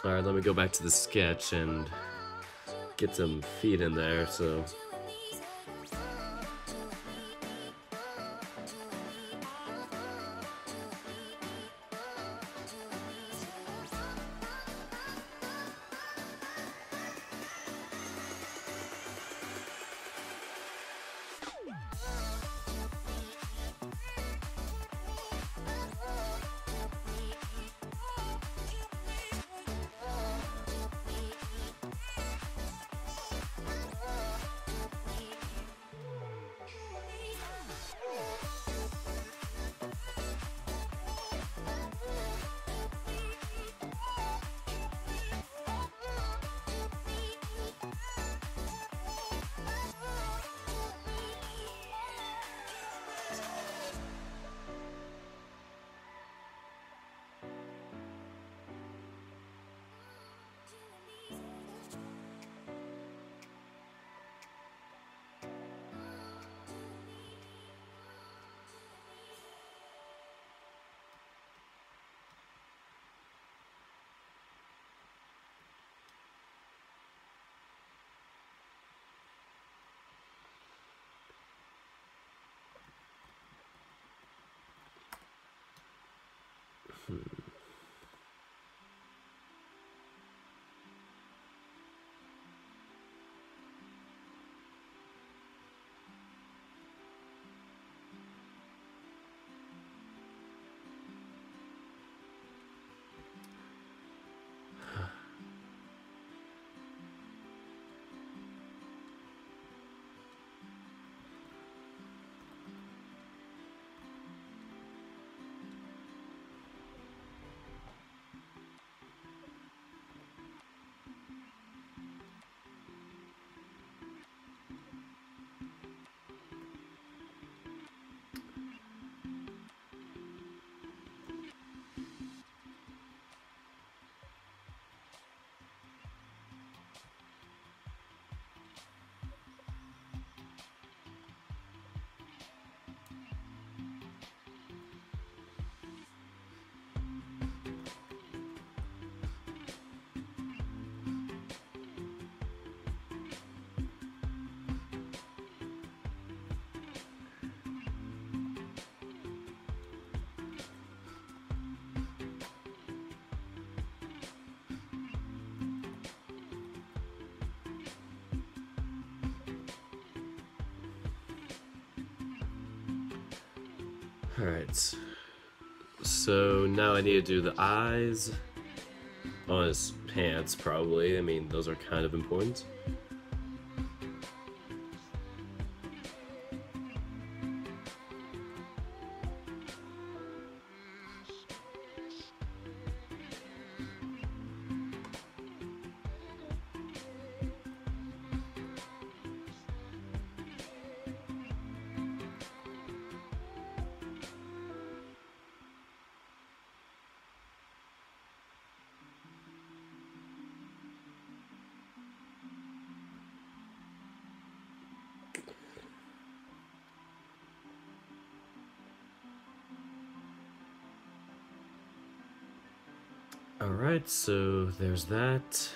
Speaker 1: Alright, let me go back to the sketch and get some feet in there, so... Alright, so now I need to do the eyes on his pants, probably. I mean, those are kind of important. Alright, so there's that.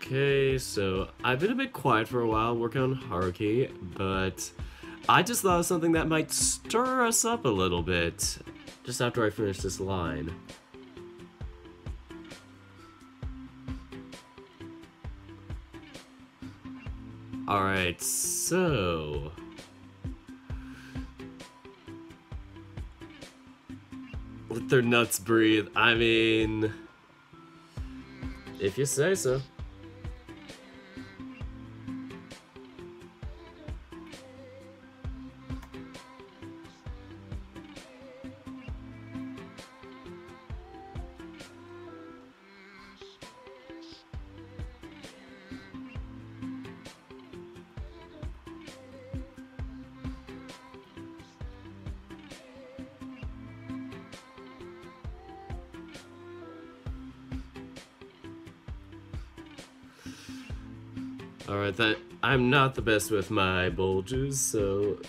Speaker 1: Okay, so I've been a bit quiet for a while working on Haruki, but I just thought of something that might stir us up a little bit just after I finish this line. Alright, so... let their nuts breathe. I mean... if you say so. Alright, that I'm not the best with my bulges, so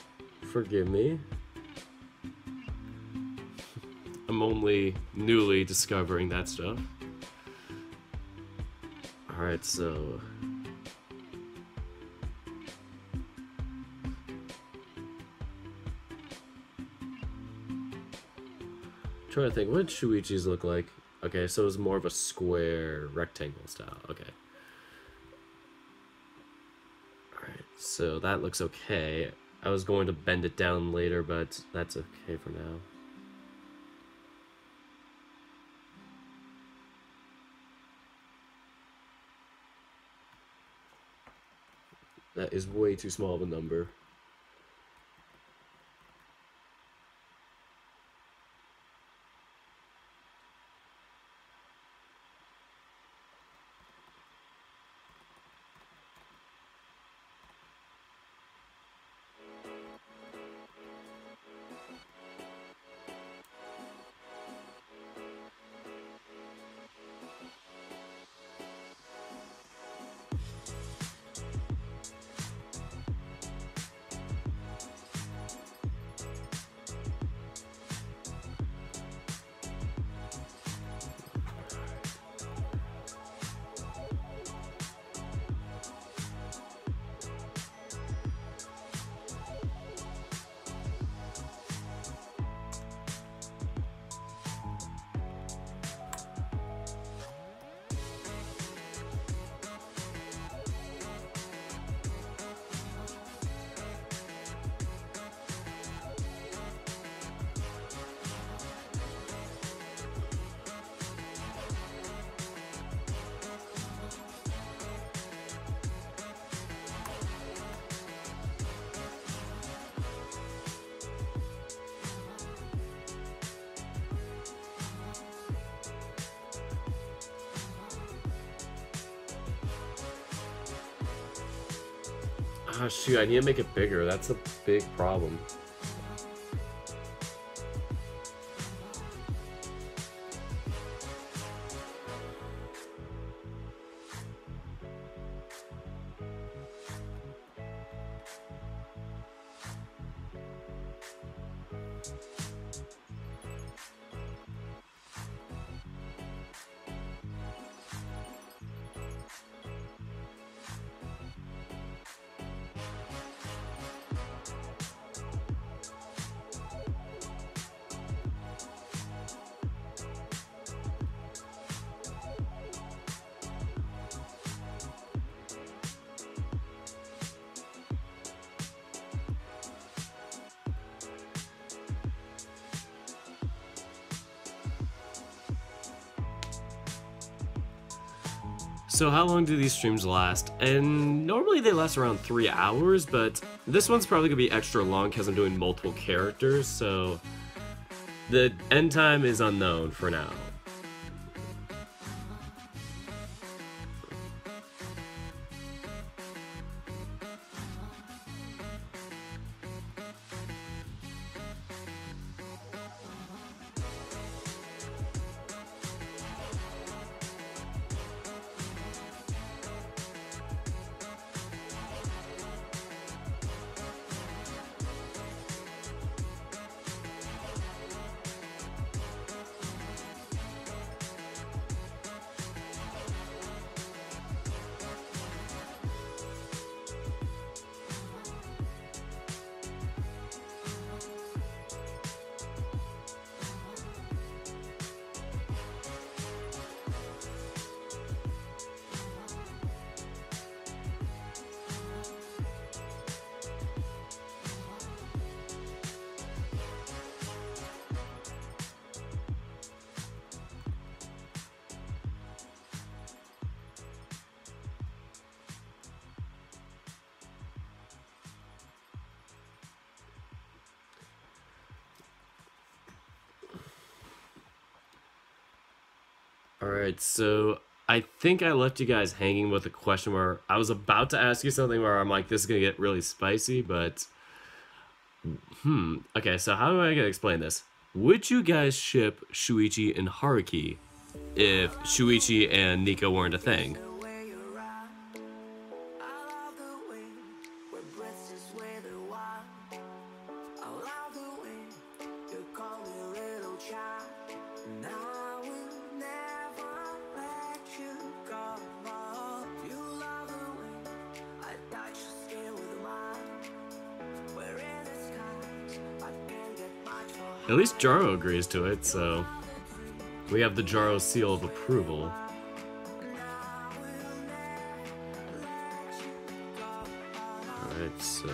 Speaker 1: forgive me. I'm only newly discovering that stuff. Alright, so... trying to think, what did Shoichi's look like? Okay, so it was more of a square, rectangle style, okay. So that looks okay. I was going to bend it down later, but that's okay for now. That is way too small of a number. Ah, shoot, I need to make it bigger. That's a big problem. So how long do these streams last? And normally they last around 3 hours, but this one's probably gonna be extra long because I'm doing multiple characters, so the end time is unknown for now. Alright, so I think I left you guys hanging with a question where I was about to ask you something where I'm like, this is gonna get really spicy, but... Okay, so how do I explain this? Would you guys ship Shoichi and Haruki if Shoichi and Nico weren't a thing? At least Jaro agrees to it, so we have the Jaro seal of approval. Alright, so...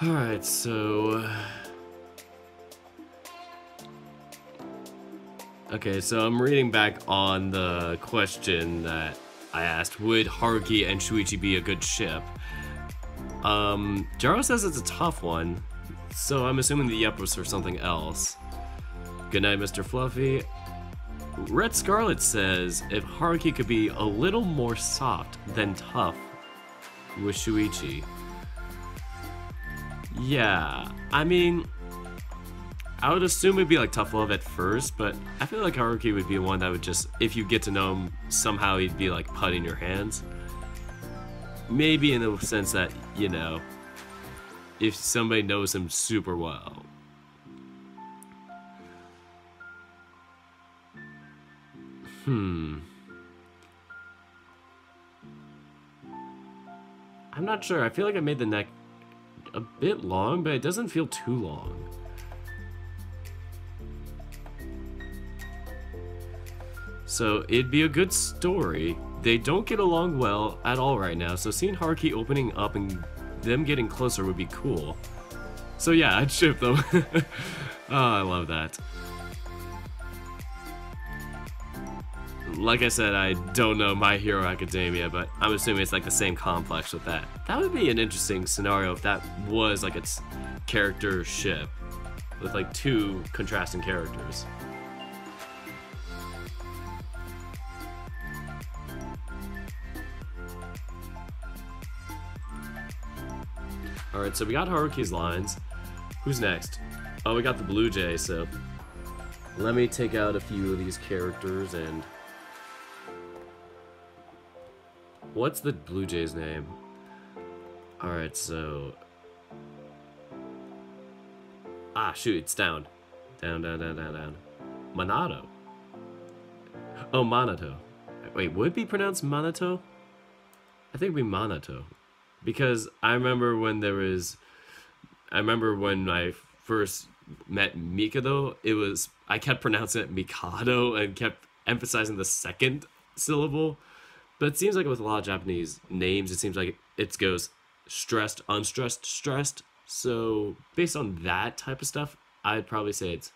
Speaker 1: Alright, so... Okay, so I'm reading back on the question that I asked, would Haruki and Shoichi be a good ship? Jaro says it's a tough one, so I'm assuming the yep was for something else. Good night, Mr. Fluffy. Red Scarlet says if Haruki could be a little more soft than tough with Shoichi. Yeah, I mean, I would assume it'd be like tough love at first, but I feel like Haruki would be one that would just, if you get to know him, somehow he'd be like putting your hands. Maybe in the sense that, you know, if somebody knows him super well. I'm not sure. I feel like I made the neck a bit long, but it doesn't feel too long. So it'd be a good story. They don't get along well at all right now, so seeing Haruki opening up and them getting closer would be cool. So yeah, I'd ship them. Oh, I love that. like I said, I don't know My Hero Academia, but I'm assuming it's like the same complex with that. That would be an interesting scenario if that was like its character ship with like two contrasting characters. Alright, so we got Haruki's lines. Who's next? Oh, we got the Blue Jay, so let me take out a few of these characters and... What's the Blue Jay's name? Alright, so... Ah, shoot, it's down. Down. Minato. Oh, Minato. Wait, would it be pronounced Minato? I think it'd be Minato. Because I remember when there was... I remember when I first met Mikado, I kept pronouncing it Mikado and kept emphasizing the second syllable. But it seems like with a lot of Japanese names, it seems like it goes stressed, unstressed, stressed. So based on that type of stuff, I'd probably say it's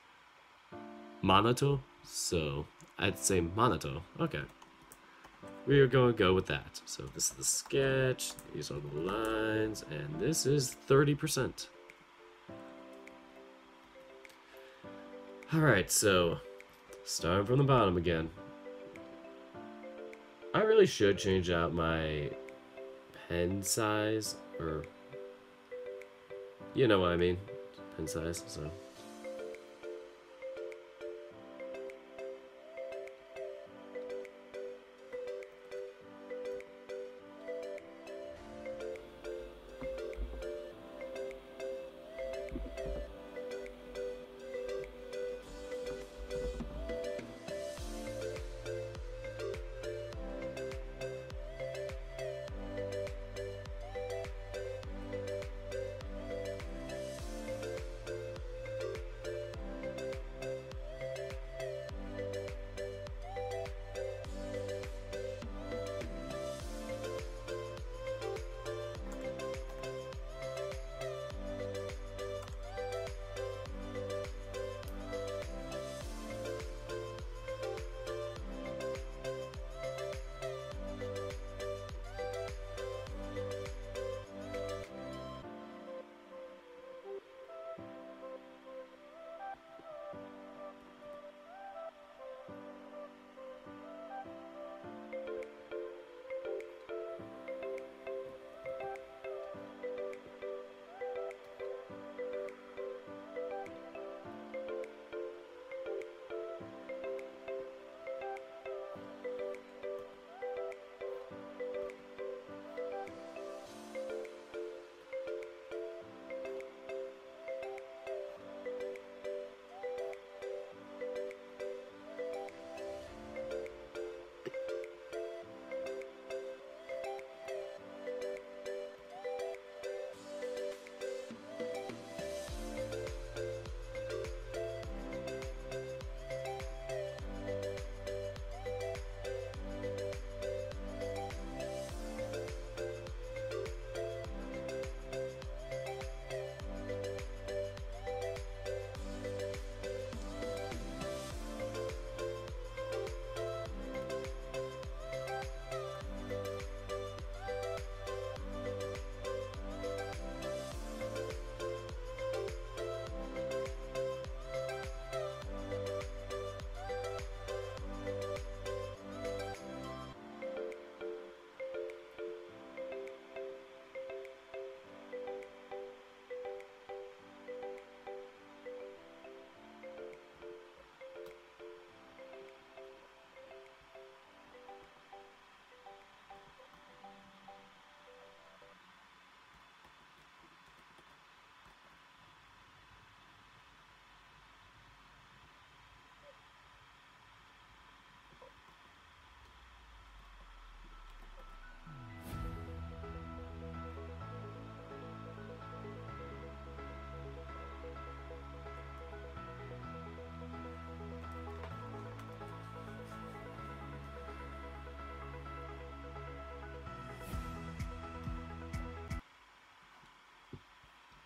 Speaker 1: Minato. So I'd say Minato. Okay. We are going to go with that. So this is the sketch, these are the lines, and this is 30%. Alright, so starting from the bottom again. I really should change out my pen size, or you know what I mean, pen size, so.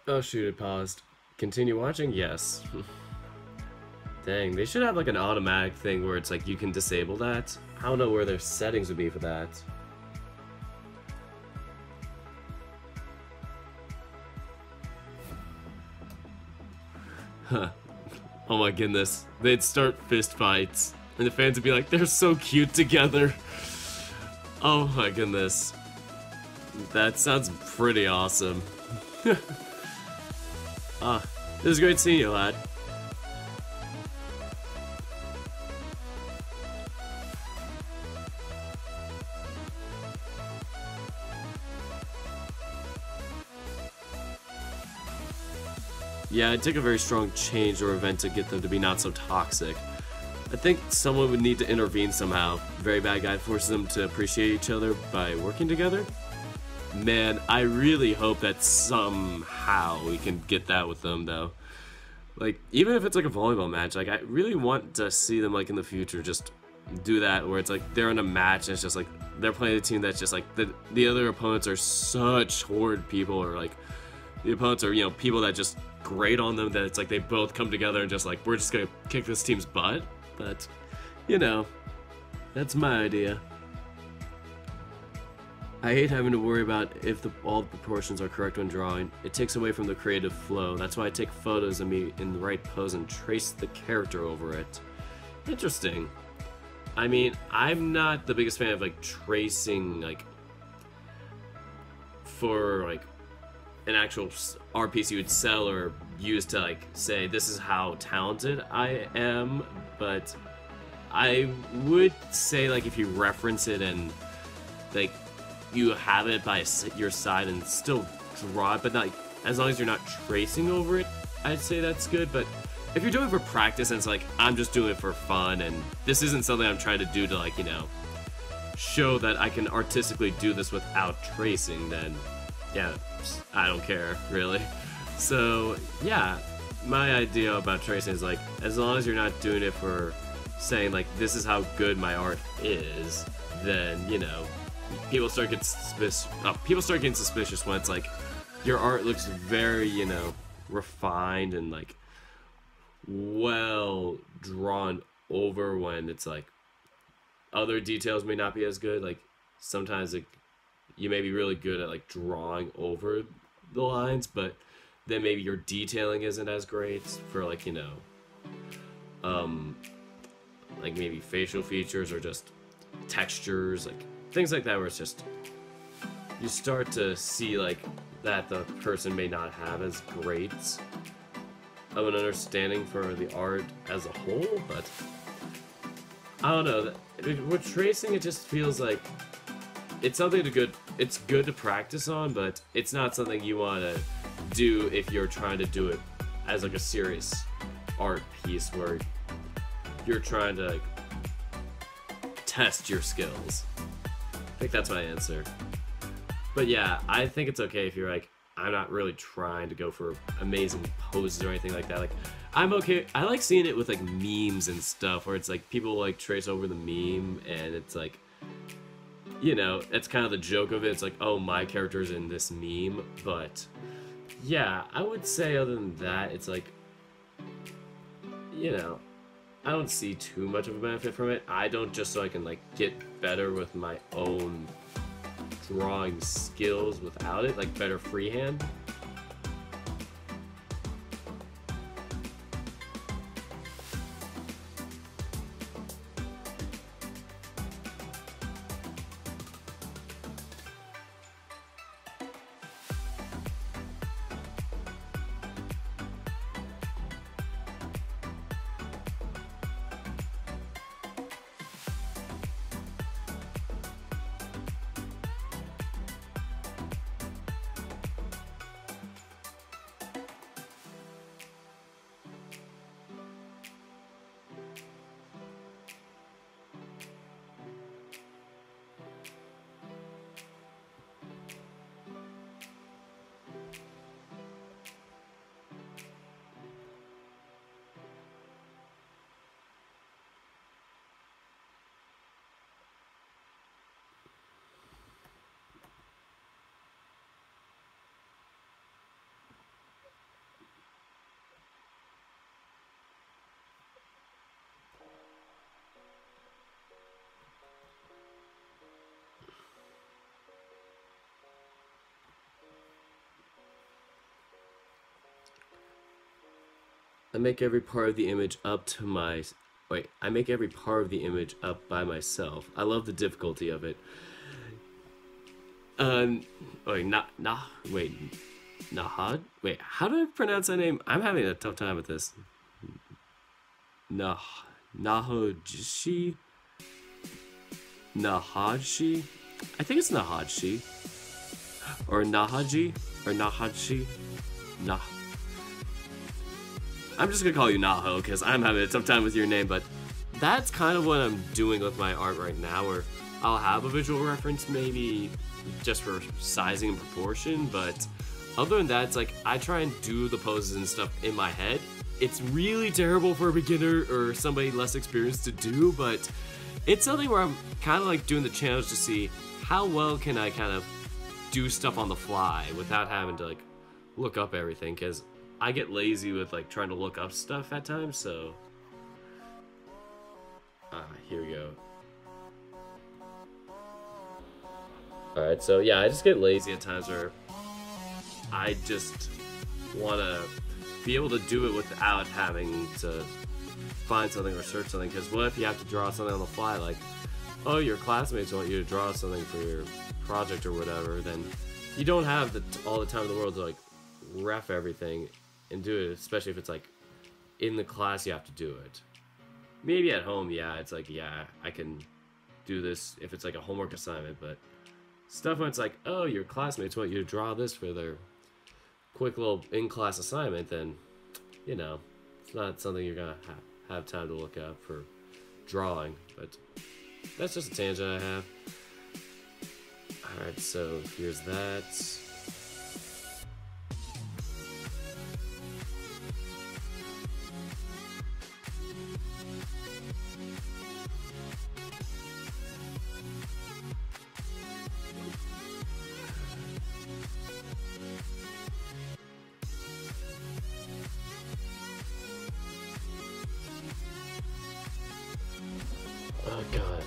Speaker 1: Oh shoot, it paused. Continue watching? Yes. Dang, they should have like an automatic thing where it's like you can disable that. I don't know where their settings would be for that. Huh. Oh my goodness. They'd start fist fights, and the fans would be like, they're so cute together. Oh my goodness. That sounds pretty awesome. Ah, it was great seeing you, lad. Yeah, it'd take a very strong change or event to get them to be not so toxic. I think someone would need to intervene somehow. Very bad guy forces them to appreciate each other by working together. Man, I really hope that somehow we can get that with them, though. Like, even if it's like a volleyball match, like, I really want to see them, like, in the future just do that, where it's like they're in a match and it's just like they're playing a team that's just like the other opponents are such horrid people, or like the opponents are, you know, people that just great on them, that it's like they both come together and just like, we're just gonna kick this team's butt. But, you know, that's my idea. I hate having to worry about if all the proportions are correct when drawing. It takes away from the creative flow. That's why I take photos of me in the right pose and trace the character over it. Interesting. I mean, I'm not the biggest fan of like tracing like for like an actual art piece you would sell or use to like say this is how talented I am, but I would say like if you reference it and like you have it by your side and still draw it, but not as long as you're not tracing over it, I'd say that's good. But if you're doing it for practice and it's like I'm just doing it for fun and this isn't something I'm trying to do to like, you know, show that I can artistically do this without tracing, then yeah, I don't care, really. So, yeah, my idea about tracing is like, as long as you're not doing it for saying like, this is how good my art is, then, you know, people start getting suspicious when it's like, your art looks very, you know, refined and like, well drawn over, when it's like, other details may not be as good. Like, sometimes it, you may be really good at like drawing over the lines, but then maybe your detailing isn't as great for like, you know, like maybe facial features or just textures, like things like that, where it's just, you start to see like that the person may not have as great of an understanding for the art as a whole. But I don't know, with tracing it just feels like it's something it's good to practice on, but it's not something you want to do if you're trying to do it as like a serious art piece where you're trying to like, test your skills. I think that's my answer. But yeah, I think it's okay if you're like, I'm not really trying to go for amazing poses or anything like that. Like, I'm okay. I like seeing it with like memes and stuff where it's like people like trace over the meme and it's like, you know, it's kind of the joke of it. It's like, oh, my character's in this meme. But yeah, I would say other than that, it's like, you know, I don't see too much of a benefit from it. I don't, just so I can like get better with my own drawing skills without it, like better freehand. I make every part of the image up to my... Wait, I make every part of the image up by myself. I love the difficulty of it. Wait, wait, Nahad? Wait, how do I pronounce that name? I'm having a tough time with this. Nahojishi? Nahaji? I think it's Nahaji. Or Nahaji? Or Nahaji? Nah. I'm just gonna call you Naho, because I'm having a tough time with your name, but that's kind of what I'm doing with my art right now, where I'll have a visual reference maybe just for sizing and proportion, but other than that, it's like I try and do the poses and stuff in my head. It's really terrible for a beginner or somebody less experienced to do, but it's something where I'm kind of like doing the challenge to see how well can I kind of do stuff on the fly without having to like look up everything, because I get lazy with like trying to look up stuff at times, so here we go. Alright, so yeah, I just get lazy at times where I just want to be able to do it without having to find something or search something, because what if you have to draw something on the fly, like, oh, your classmates want you to draw something for your project or whatever, then you don't have all the time in the world to like ref everything and do it, especially if it's like in the class you have to do it. Maybe at home, yeah, it's like, yeah, I can do this if it's like a homework assignment, but stuff when it's like, oh, your classmates want you to draw this for their quick little in-class assignment, then, you know, it's not something you're gonna have time to look up for drawing, but that's just a tangent I have. Alright, so here's that. Oh god.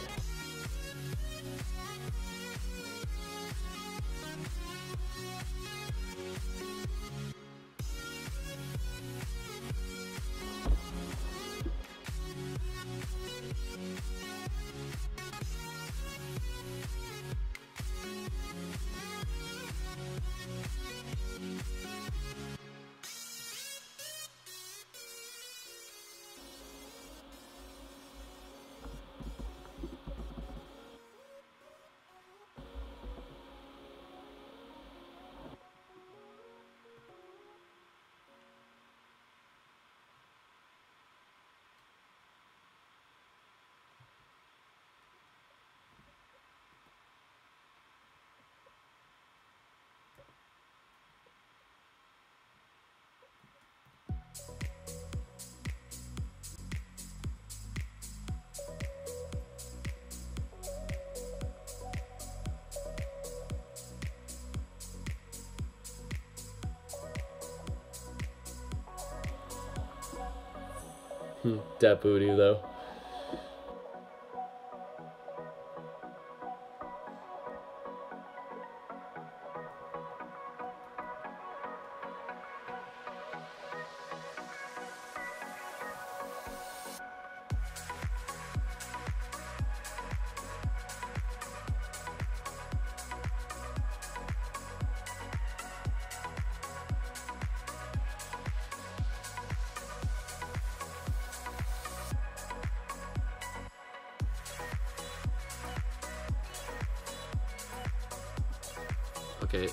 Speaker 1: That booty though. Okay.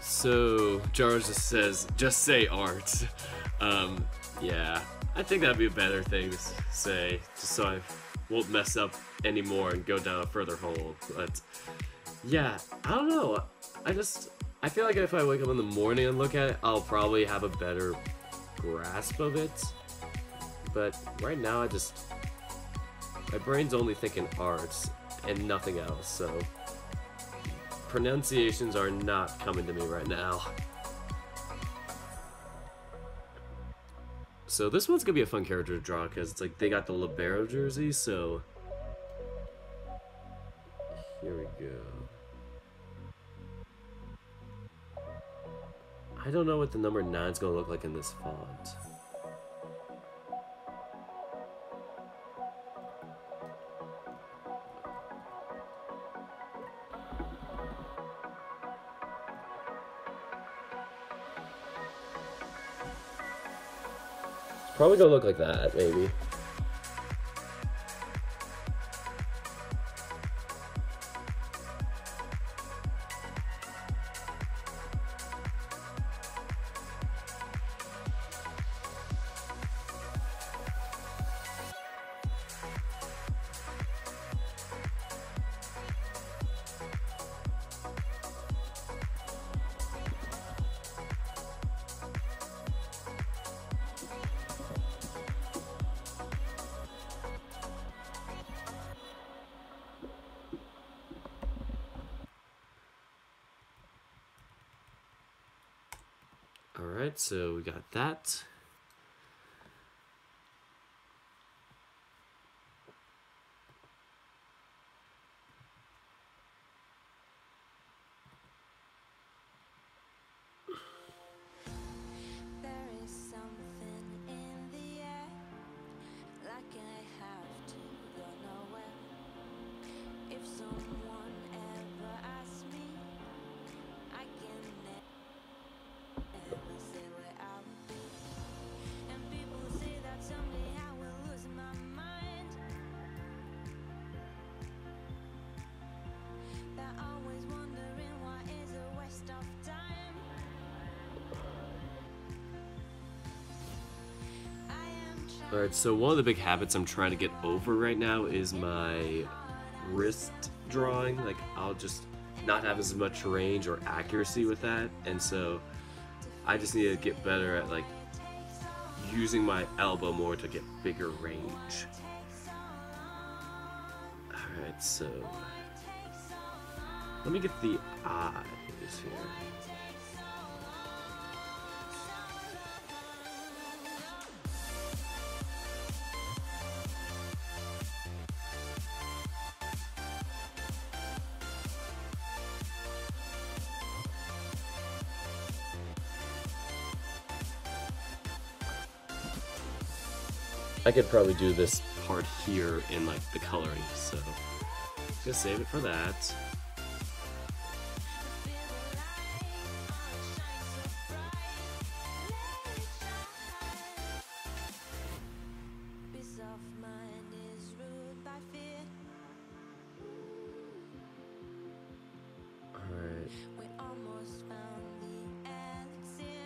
Speaker 1: So Jarvis just says, just say art. Yeah, I think that'd be a better thing to say, just so I won't mess up anymore and go down a further hole. But yeah, I don't know. I feel like if I wake up in the morning and look at it, I'll probably have a better grasp of it. But right now, my brain's only thinking arts and nothing else, so pronunciations are not coming to me right now. So this one's gonna be a fun character to draw because it's like they got the libero jersey, so here we go. I don't know what the number 9 is gonna look like in this font. It's probably gonna look like that, maybe. Alright, so we got that.
Speaker 3: There is something in the air, like I have to go nowhere. If someone ever asks me, I can never say where I'll be. And people say that someday I will lose my mind. They're always wondering why is a waste of time.
Speaker 1: Alright, so one of the big habits I'm trying to get over right now is my wrist drawing. Like, I'll just not have as much range or accuracy with that, and so I just need to get better at, like, using my elbow more to get bigger range. Alright, so let me get the eyes here. I could probably do this part here in like the coloring, so just save it for that.
Speaker 3: Peace of mind is ruled by fear.
Speaker 1: Alright.
Speaker 3: We almost found the elixir.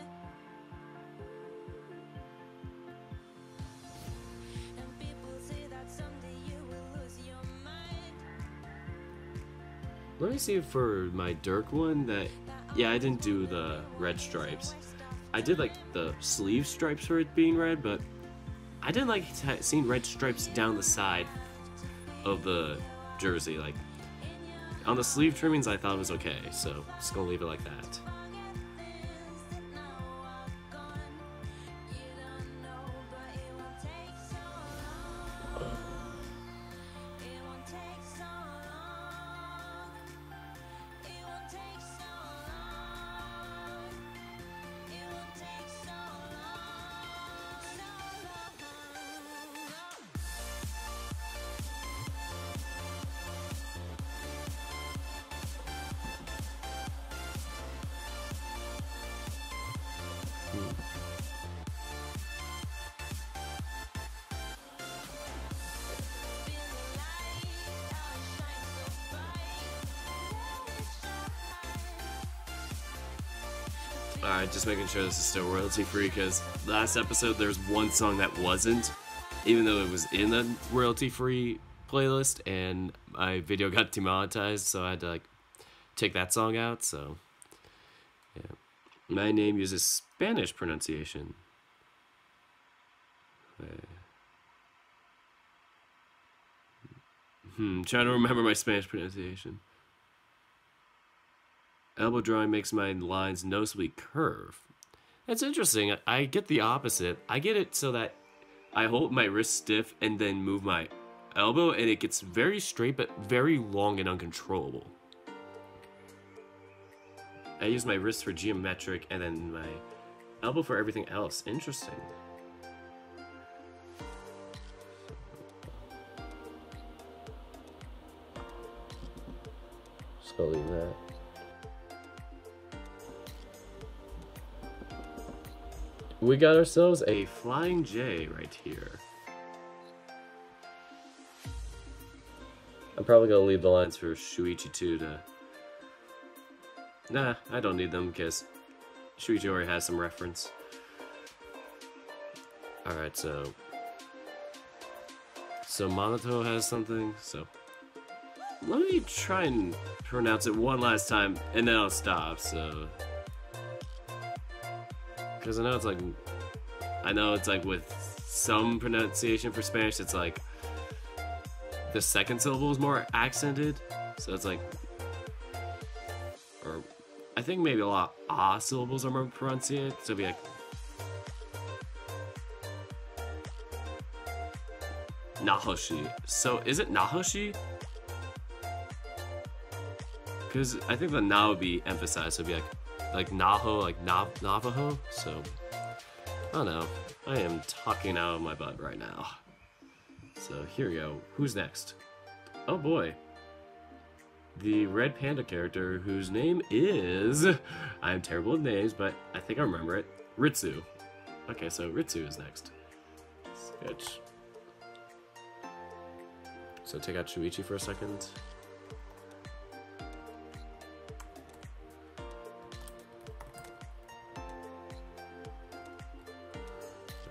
Speaker 3: And people say that someday you will lose your mind.
Speaker 1: Let me see for my Dirk one that, yeah, I didn't do the red stripes. I did like the sleeve stripes for it being red, but I didn't like seeing red stripes down the side of the jersey. Like, on the sleeve trimmings, I thought it was okay, so just gonna leave it like that. Alright, just making sure this is still royalty free, because last episode there's one song that wasn't, even though it was in the royalty free playlist, and my video got demonetized, so I had to like take that song out. So yeah, my name uses Spanish pronunciation. Trying to remember my Spanish pronunciation. Elbow drawing makes my lines noticeably curve. That's interesting. I get the opposite. I get it so that I hold my wrist stiff and then move my elbow, and it gets very straight but very long and uncontrollable. I use my wrist for geometric and then my elbow for everything else. Interesting. Just gonna leave that. We got ourselves a Flying J right here. I'm probably gonna leave the lines for Shoichi too to... Nah, I don't need them because Shoichi already has some reference. Alright, so Monato has something, so let me try and pronounce it one last time and then I'll stop, so... Because I know it's like with some pronunciation for Spanish, it's like the second syllable is more accented, so it's like, or I think maybe a lot of ah syllables are more pronunciated, so it'd be like Nahoshi. So is it Nahoshi? Because I think the na would be emphasized, so it'd be like Naho, like Navajo. So I don't know. I am talking out of my butt right now. So here we go. Who's next? Oh boy. The red panda character whose name is... I'm terrible with names, but I think I remember it. Ritsu. Okay, so Ritsu is next. Sketch. So take out Shoichi for a second.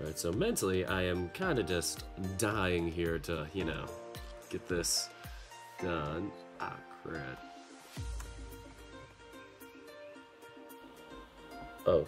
Speaker 1: Alright, so mentally, I am kind of just dying here to, you know, get this done. Ah, crap. Oh.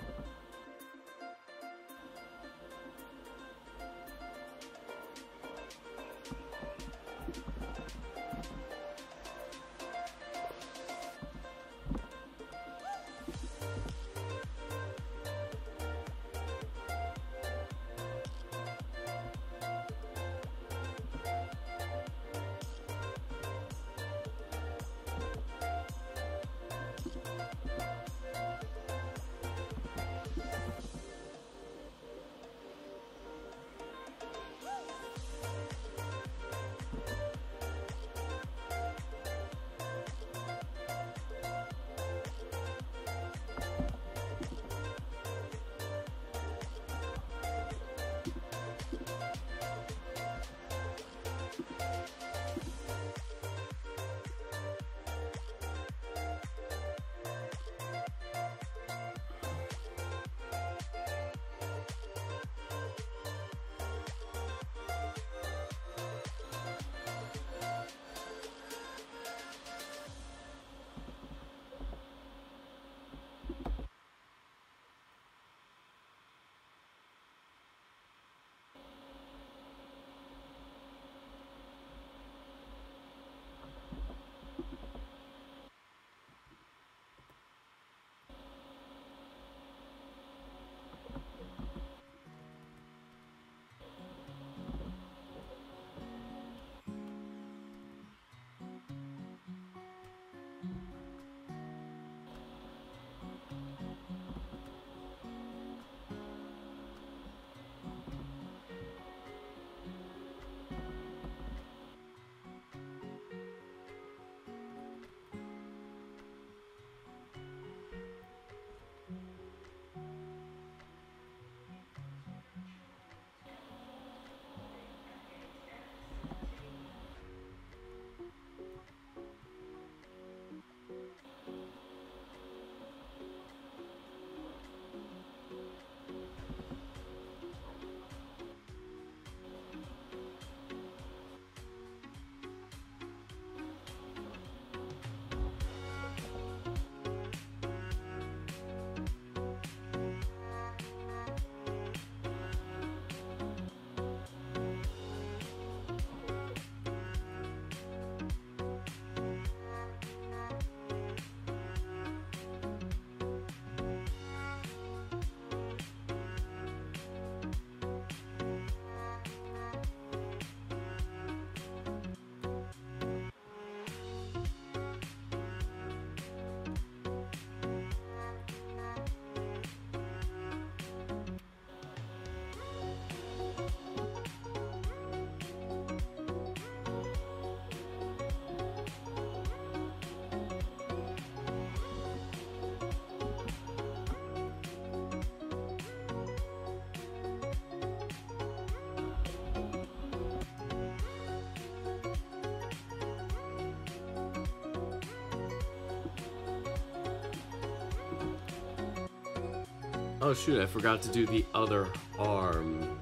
Speaker 1: Oh shoot, I forgot to do the other arm.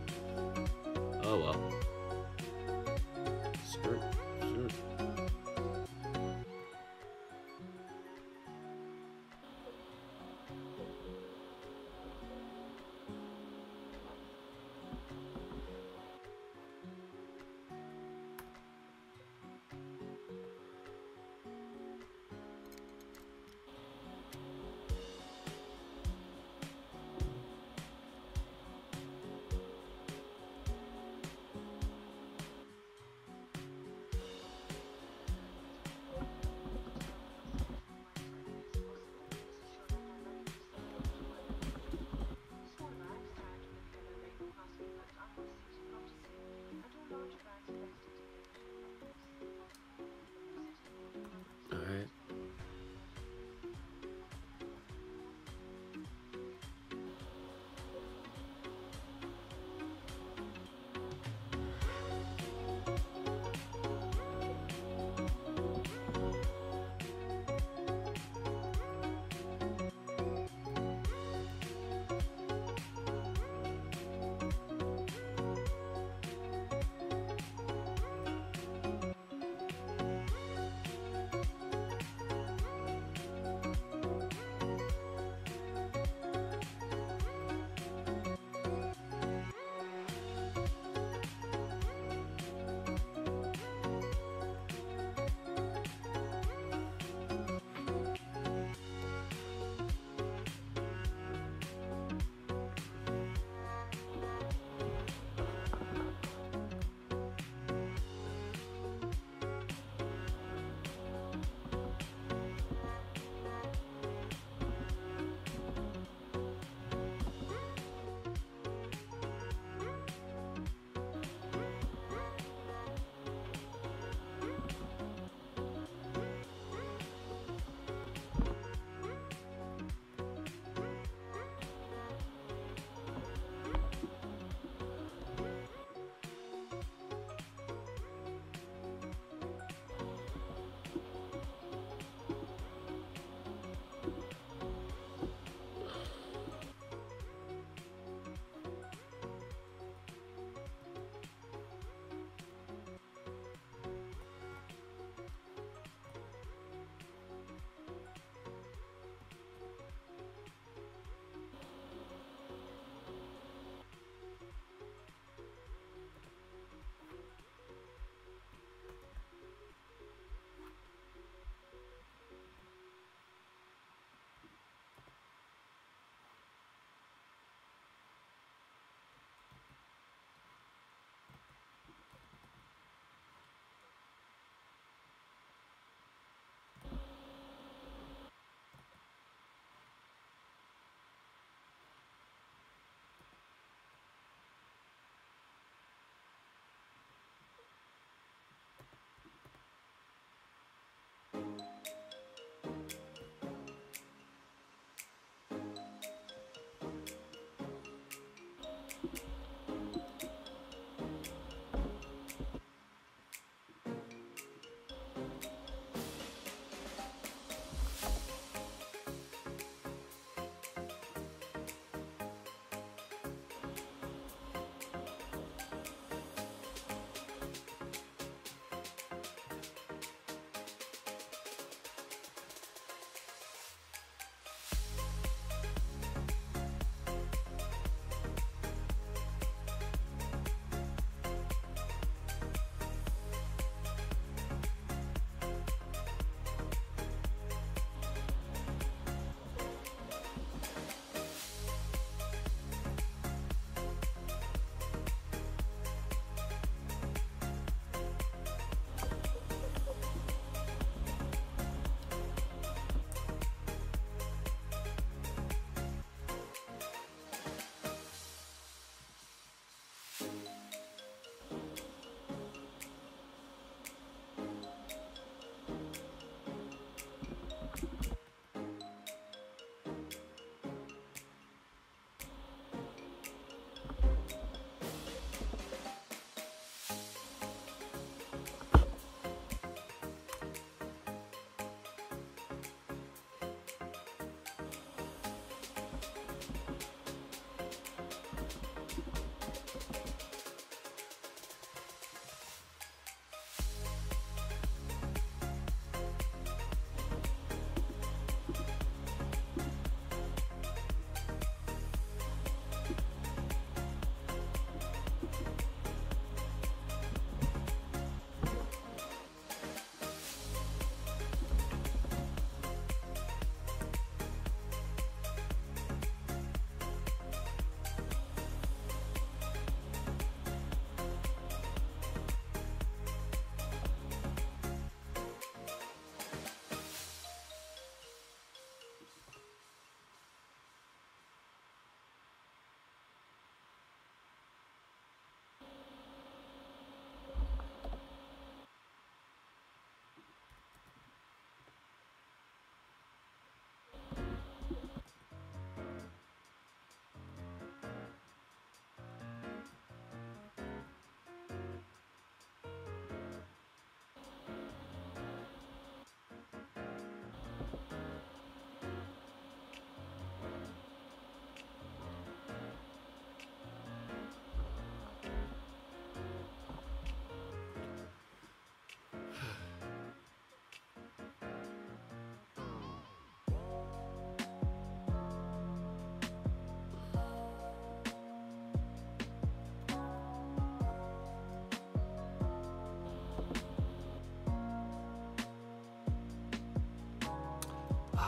Speaker 1: Oh well. Skirt, skirt.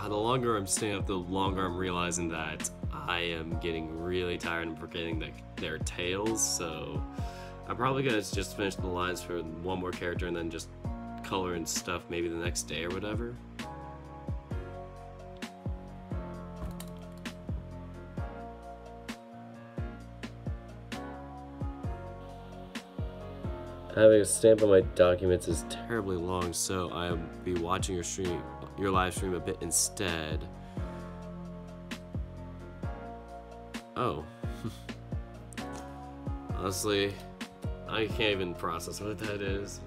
Speaker 1: The longer I'm staying up, the longer I'm realizing that I am getting really tired and forgetting their tails, so I'm probably gonna just finish the lines for one more character and then just color and stuff maybe the next day or whatever. Having a stamp on my documents is terribly long, so I'll be watching your live stream a bit instead. Oh. Honestly, I can't even process what that is.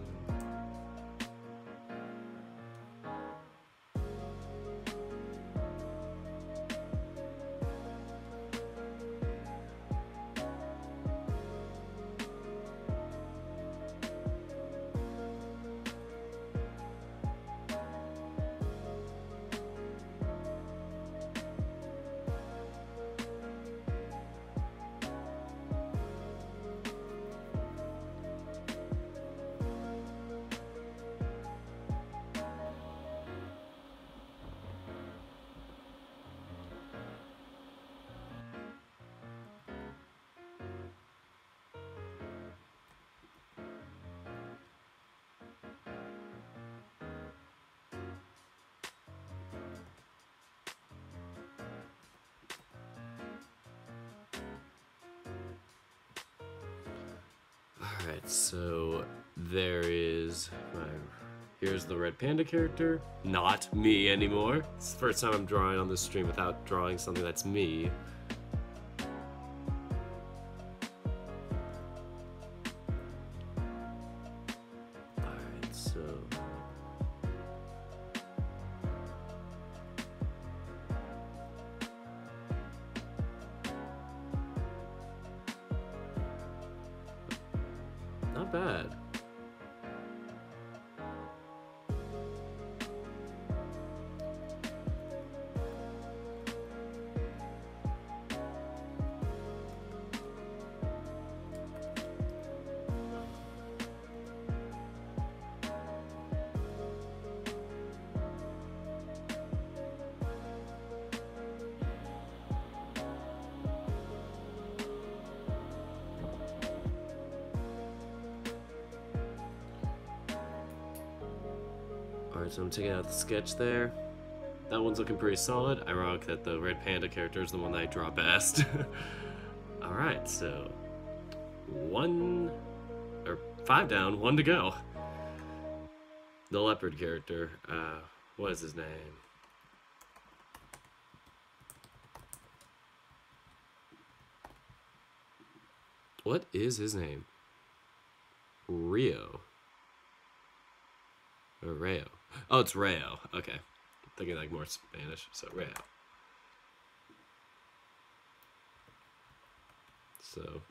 Speaker 1: Alright, so here's the red panda character. Not me anymore. It's the first time I'm drawing on this stream without drawing something that's me. Alright, so... not bad. Alright, so I'm taking out the sketch there. That one's looking pretty solid. Ironic that the red panda character is the one that I draw best. Alright, so 5 down, 1 to go. The leopard character. What is his name? What is his name? Rio. Or Rayo. Oh, it's Rayo. Okay. I'm thinking like more Spanish, so Rayo. So.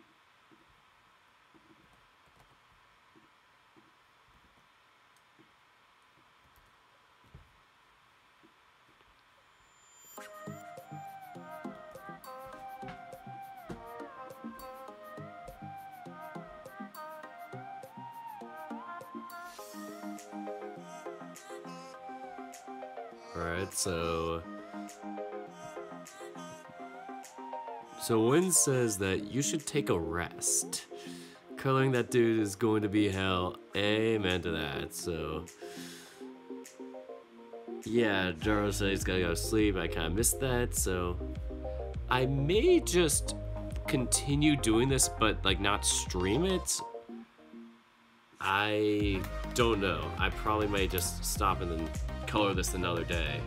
Speaker 1: Alright, so Win says that you should take a rest. Coloring that dude is going to be hell. Amen to that. So yeah, Jaro said he's gotta go to sleep. I kinda missed that, so I may just continue doing this but like not stream it. I don't know. I probably may just stop and then color this another day.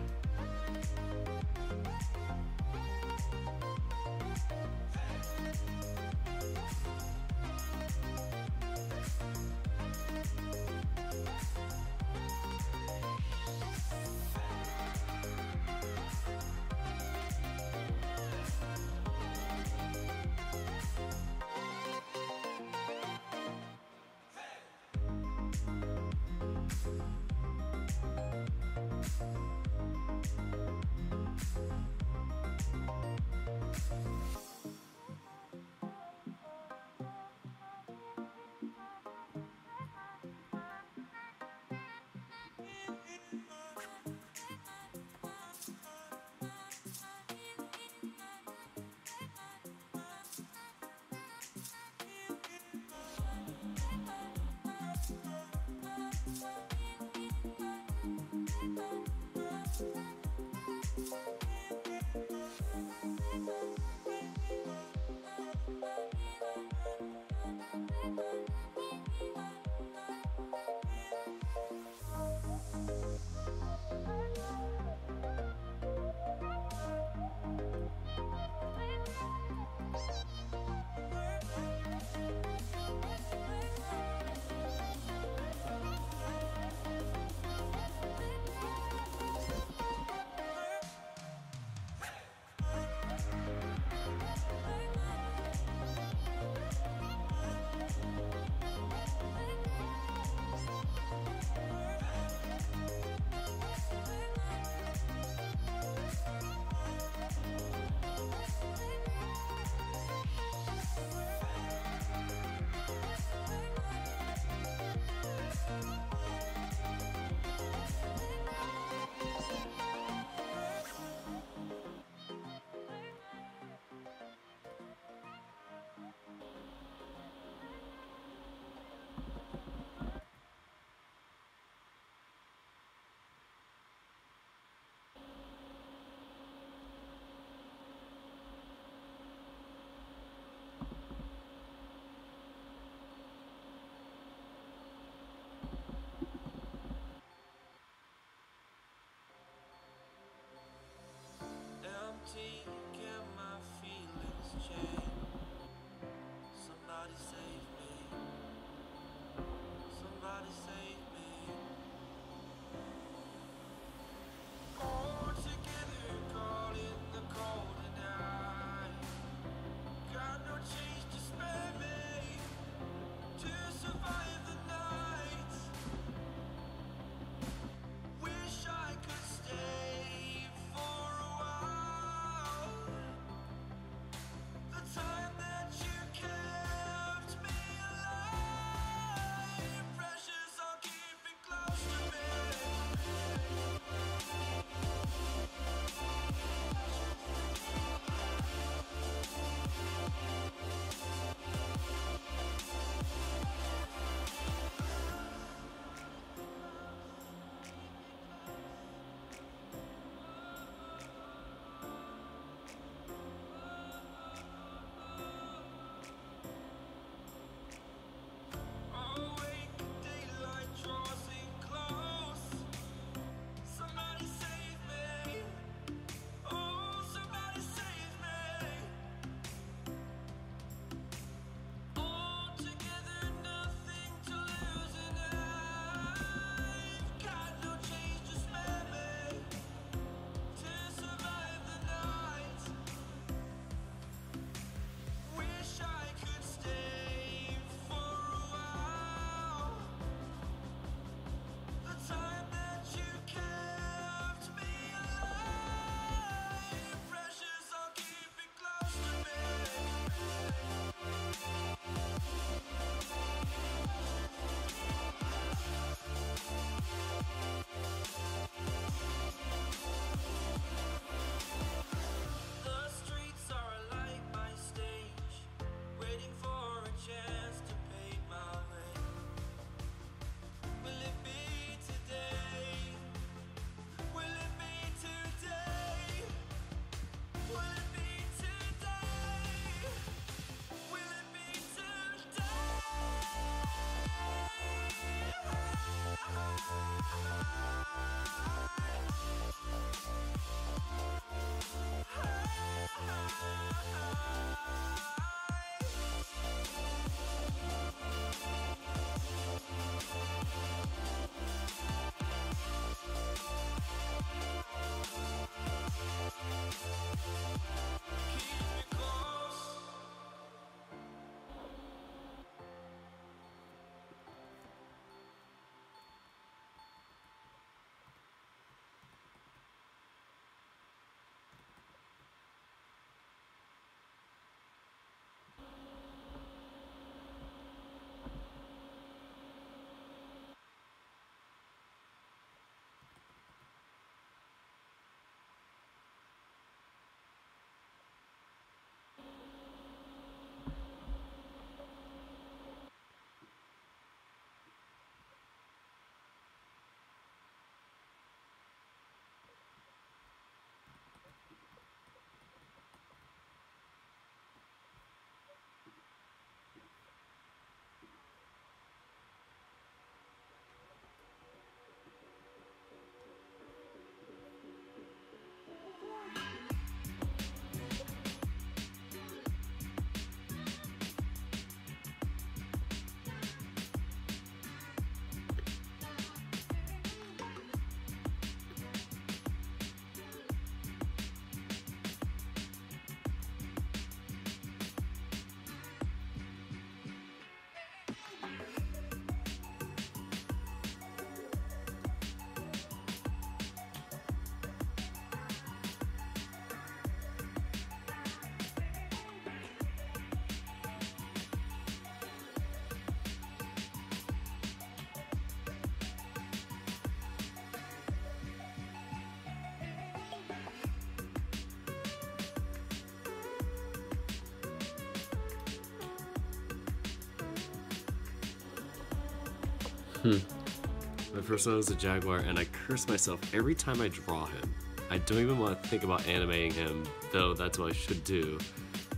Speaker 1: My first one was a jaguar, and I curse myself every time I draw him. I don't even want to think about animating him, though that's what I should do,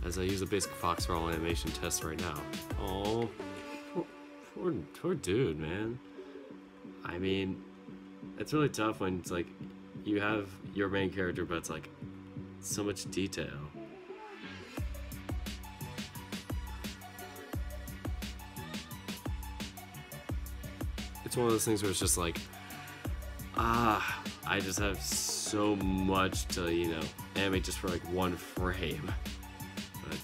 Speaker 1: as I use a basic fox for all animation tests right now. Oh, poor dude, man. I mean, it's really tough when it's like, you have your main character, but it's like, so much detail. It's one of those things where it's just like, I just have so much to, you know, animate just for like one frame. But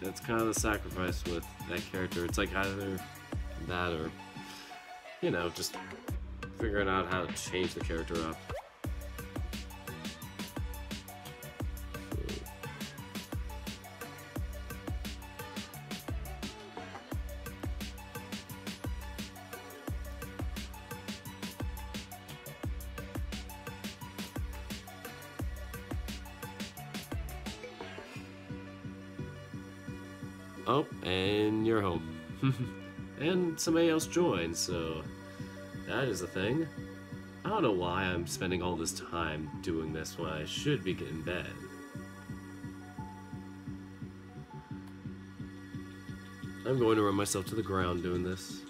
Speaker 1: that's kind of the sacrifice with that character. It's like either that or, you know, just figuring out how to change the character up. Oh, and you're home. And somebody else joined, so that is a thing. I don't know why I'm spending all this time doing this when I should be getting in bed. I'm going to run myself to the ground doing this.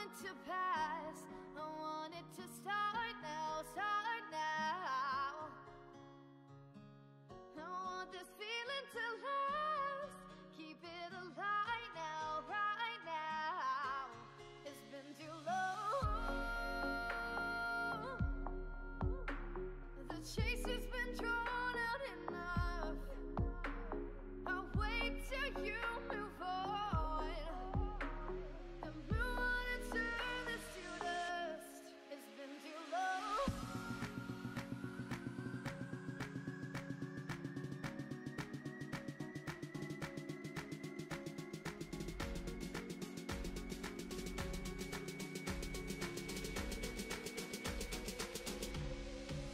Speaker 3: want to pass. I want it to start now, start now. I want this feeling to last. Keep it alive now, right now. It's been too long. The chase has been drawn out enough. I'll wait till you move on. And move on and turn this to dust. It's been too long.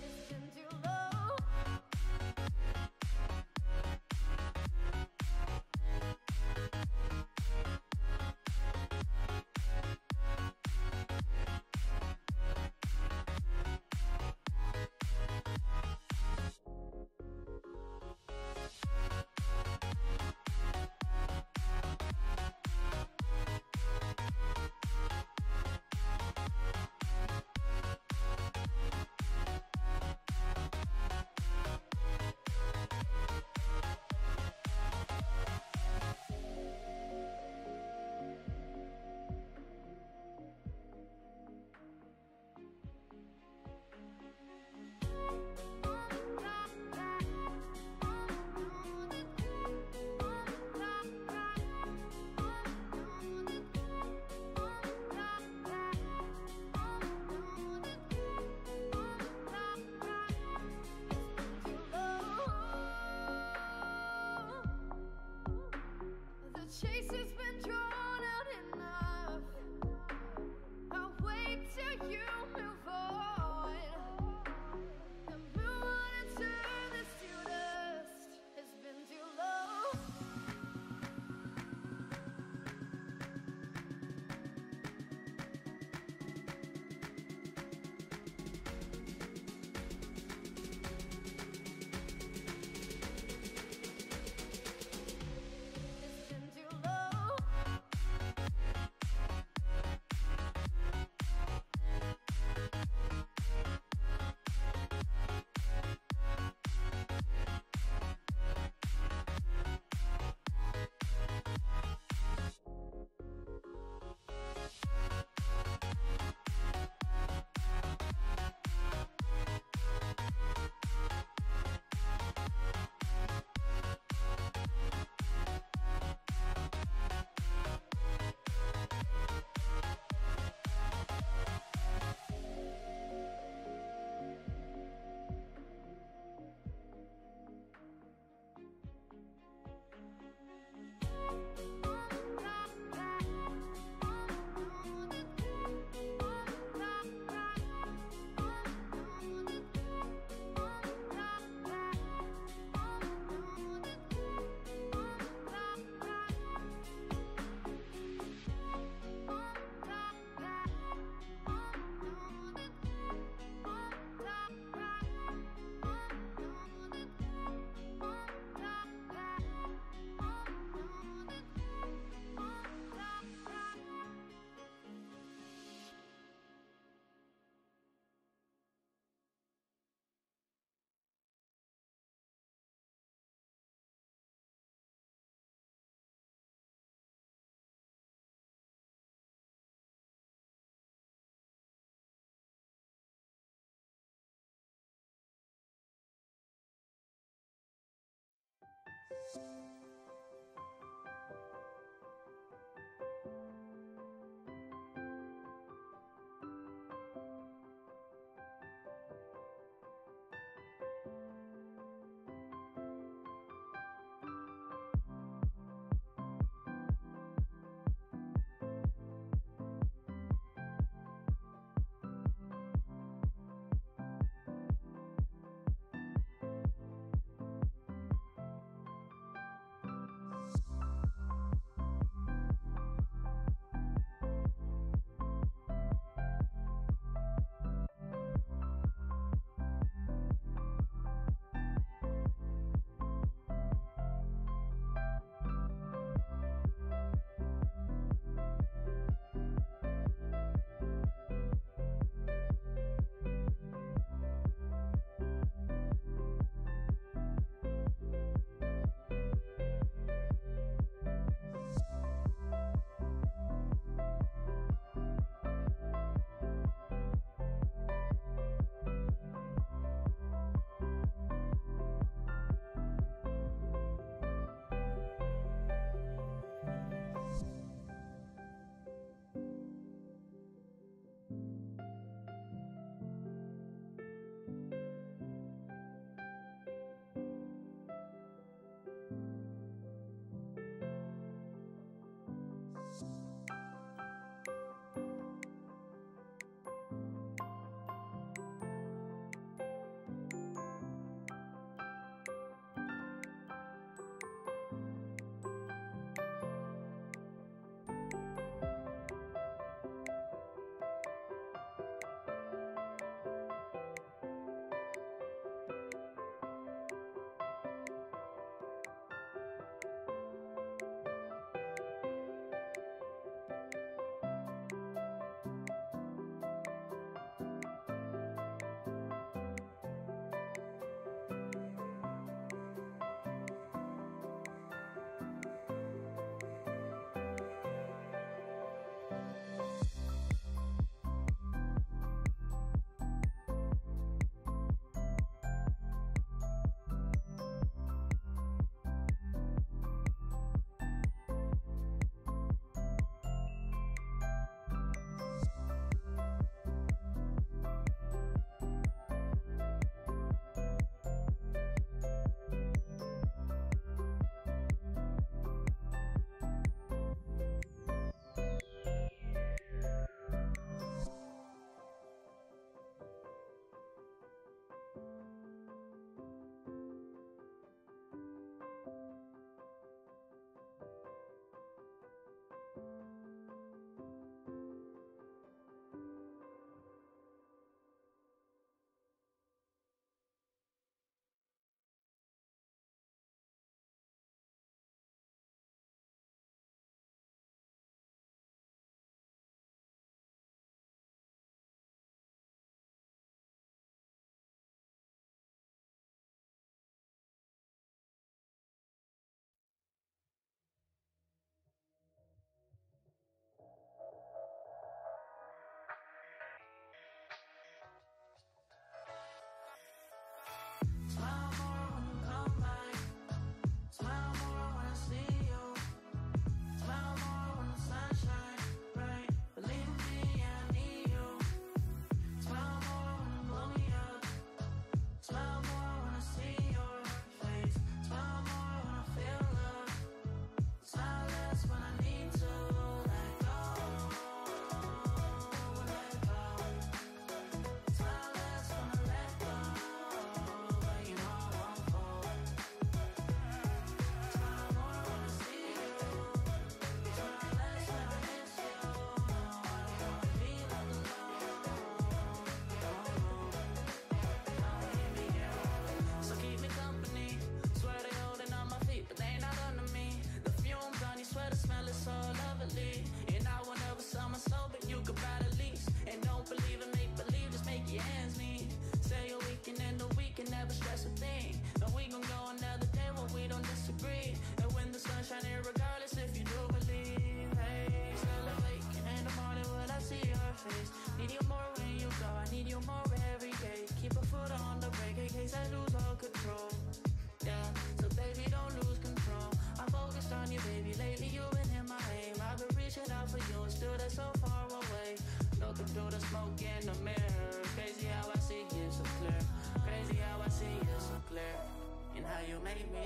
Speaker 3: It's been too long. The chase has been drawn out enough. I'll wait till you move on. And move on and turn this to dust. It's been too long. It's been too long.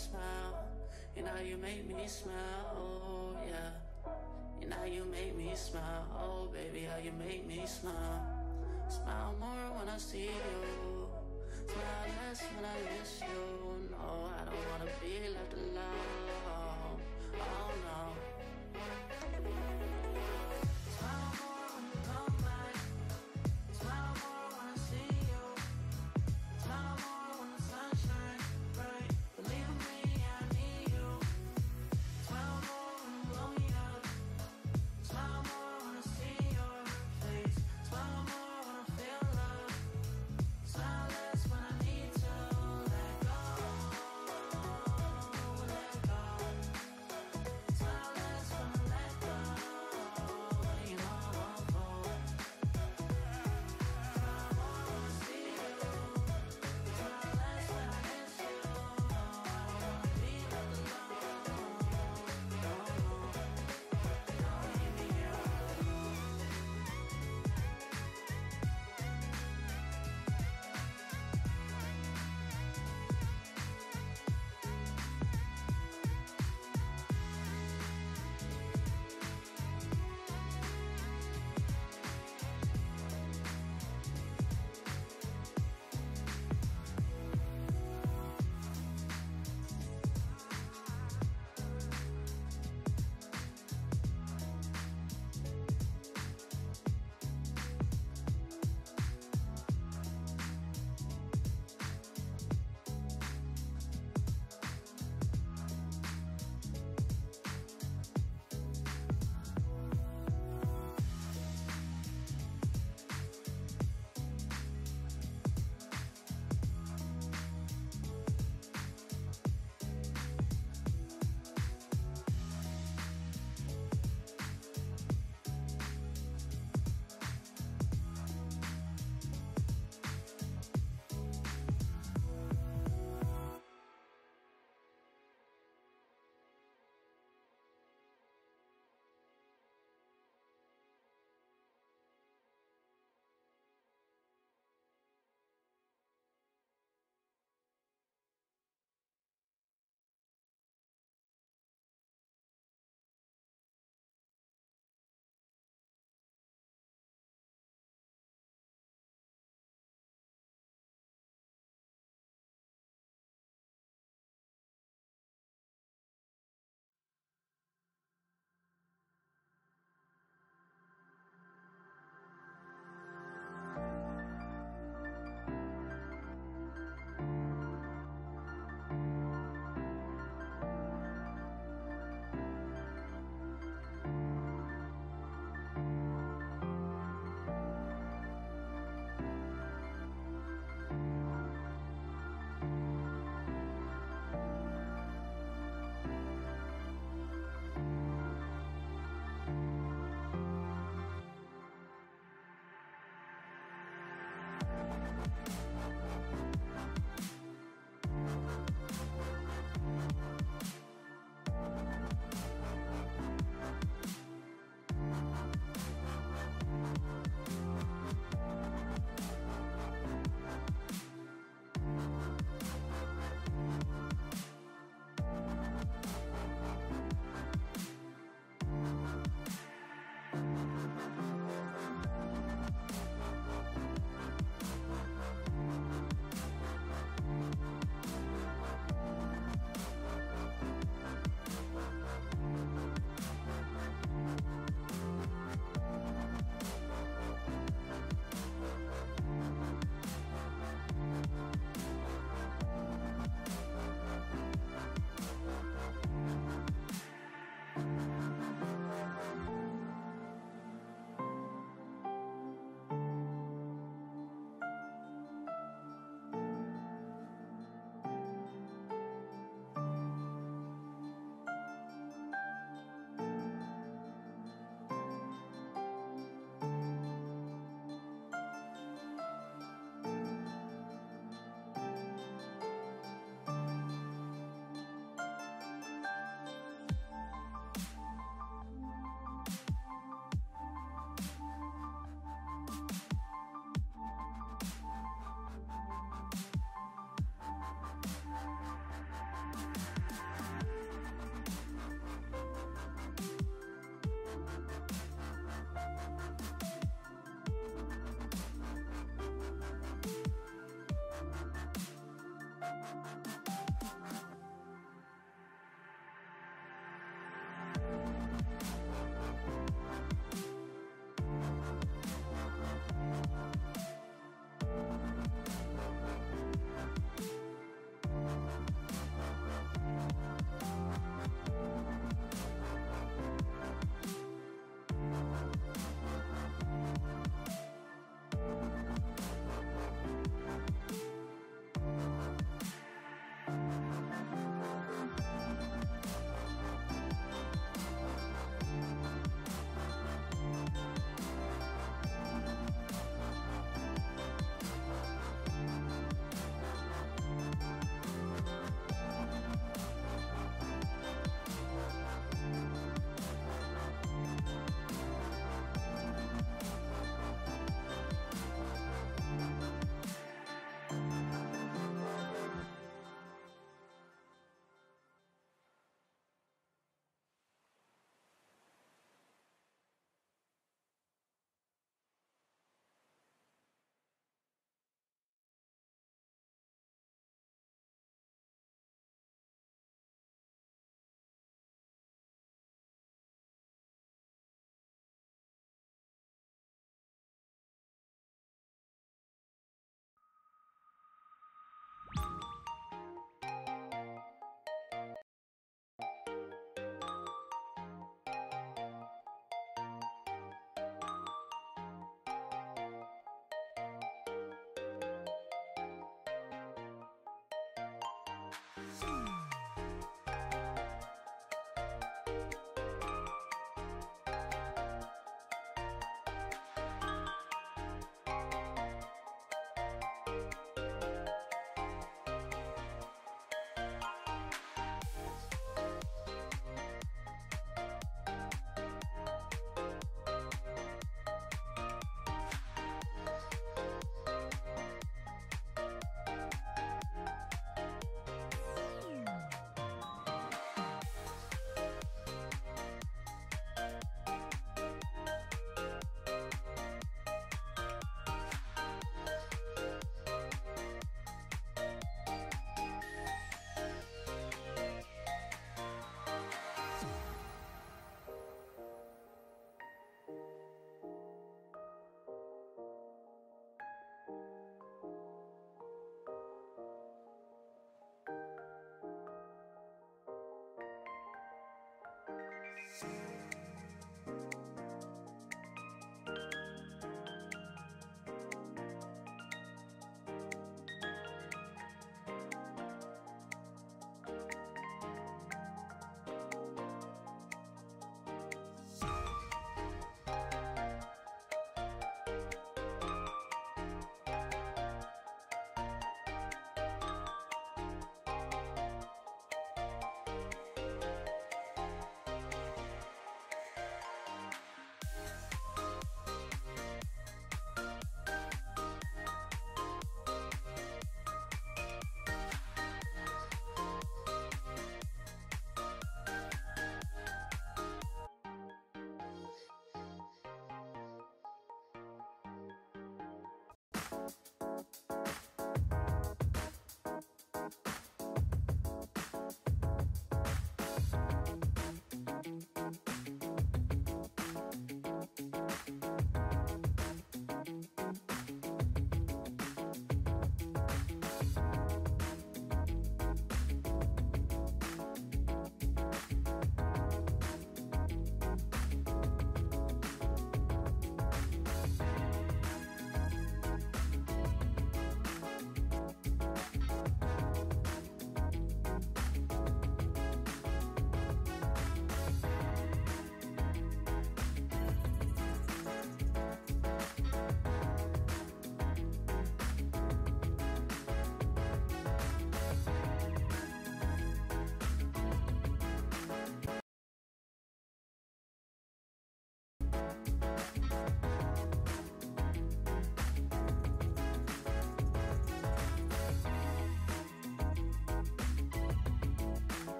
Speaker 4: smile. And how you make me smile, oh yeah. And how you make me smile, oh baby, how you make me smile. Smile more when I see you. Smile less when I miss you. No, I don't wanna be left alone. Oh no. Smile more when you come back. Smile more when I see you. Smile more when the sun shines bright. Believe me, I need you. Smile more when you blow me up. Smile more when I see your face. Smile more when I feel love. Smile less when I need to let go. Let go. Smile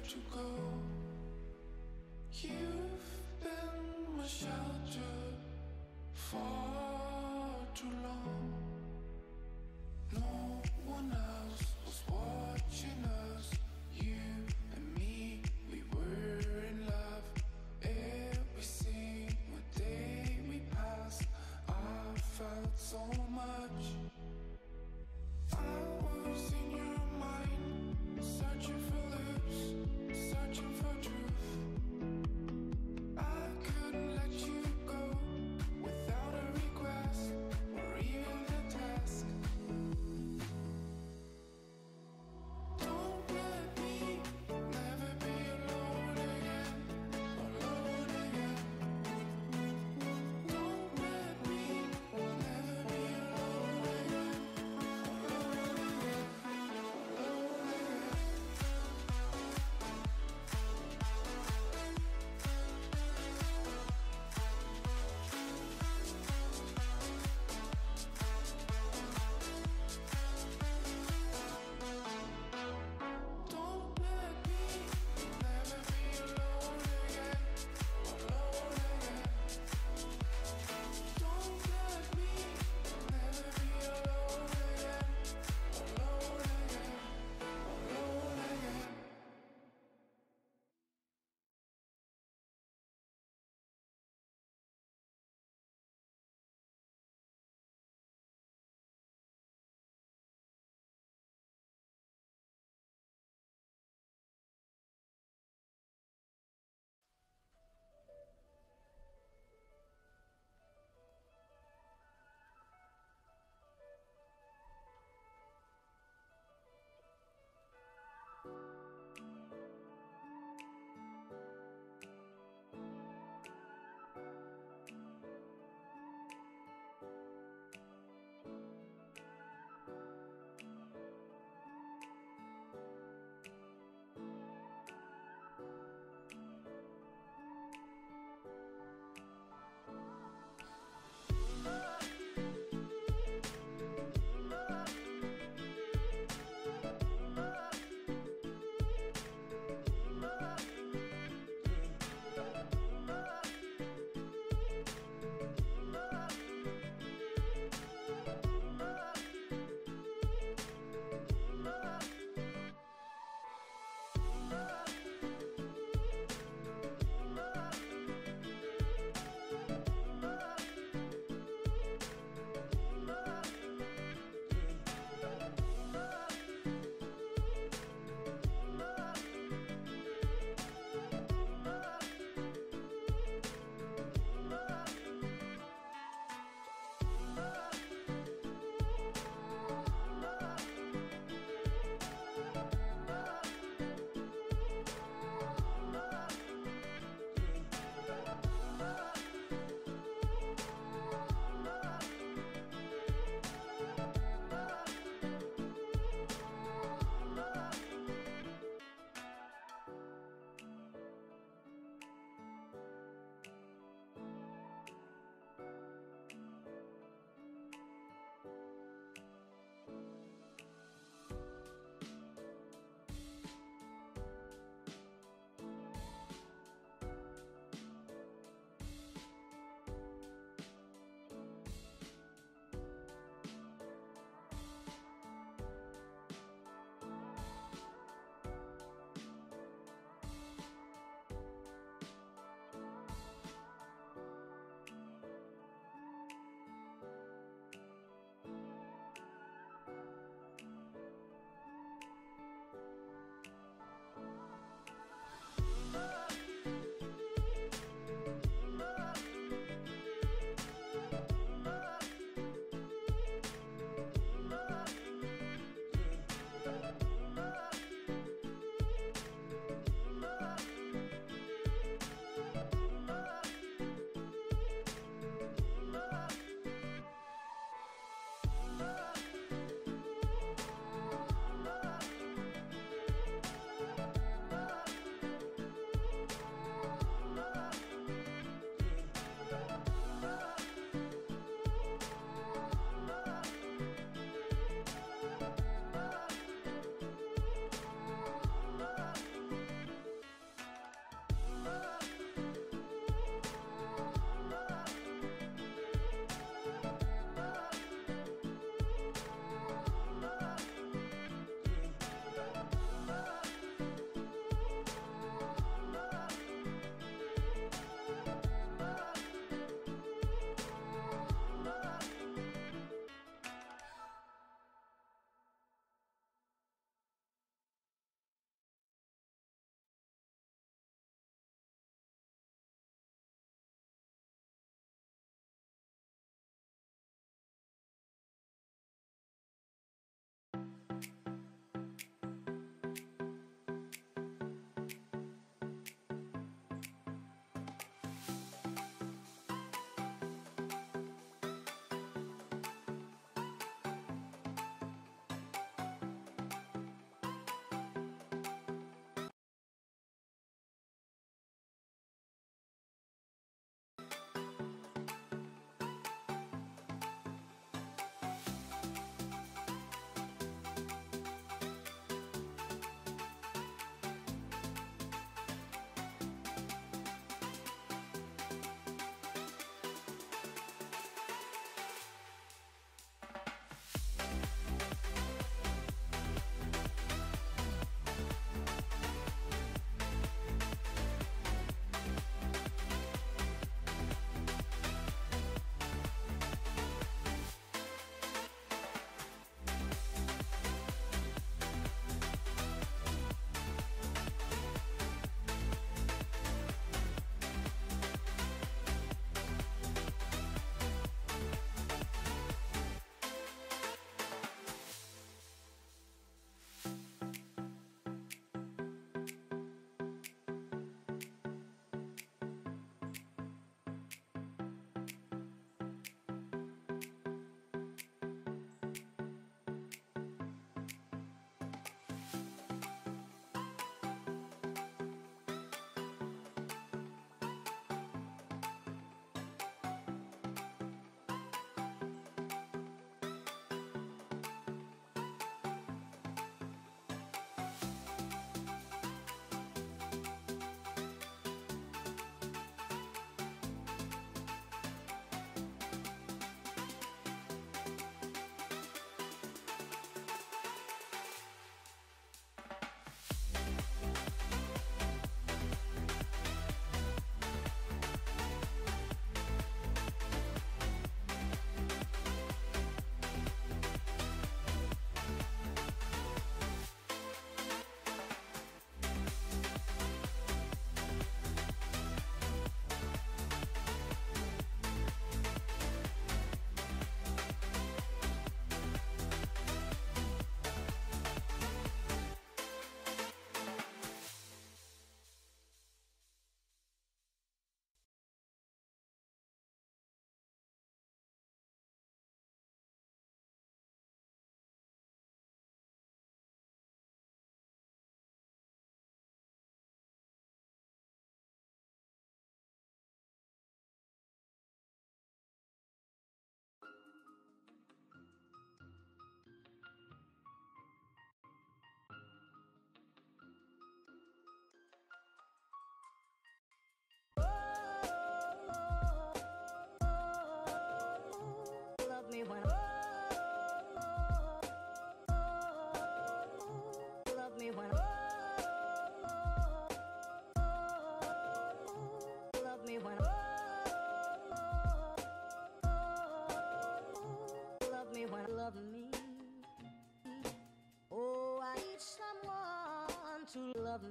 Speaker 4: let you go. You've been my shelter for too long. No one else was watching us. You and me, we were in love. Every single day we passed, I felt so much. I was in your mind, searching for lips, searching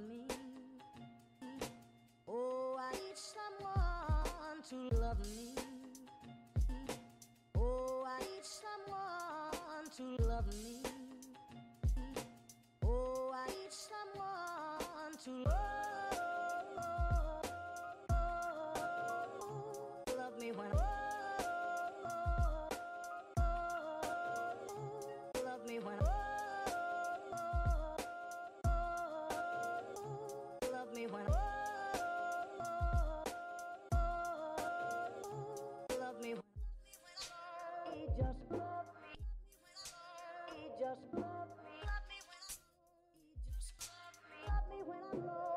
Speaker 5: me. Oh, I need someone to love me. Oh, I need someone to love me. Oh, I need someone to love me when love me when love me when love me when he just love me. He just love me. Love me when I'm low.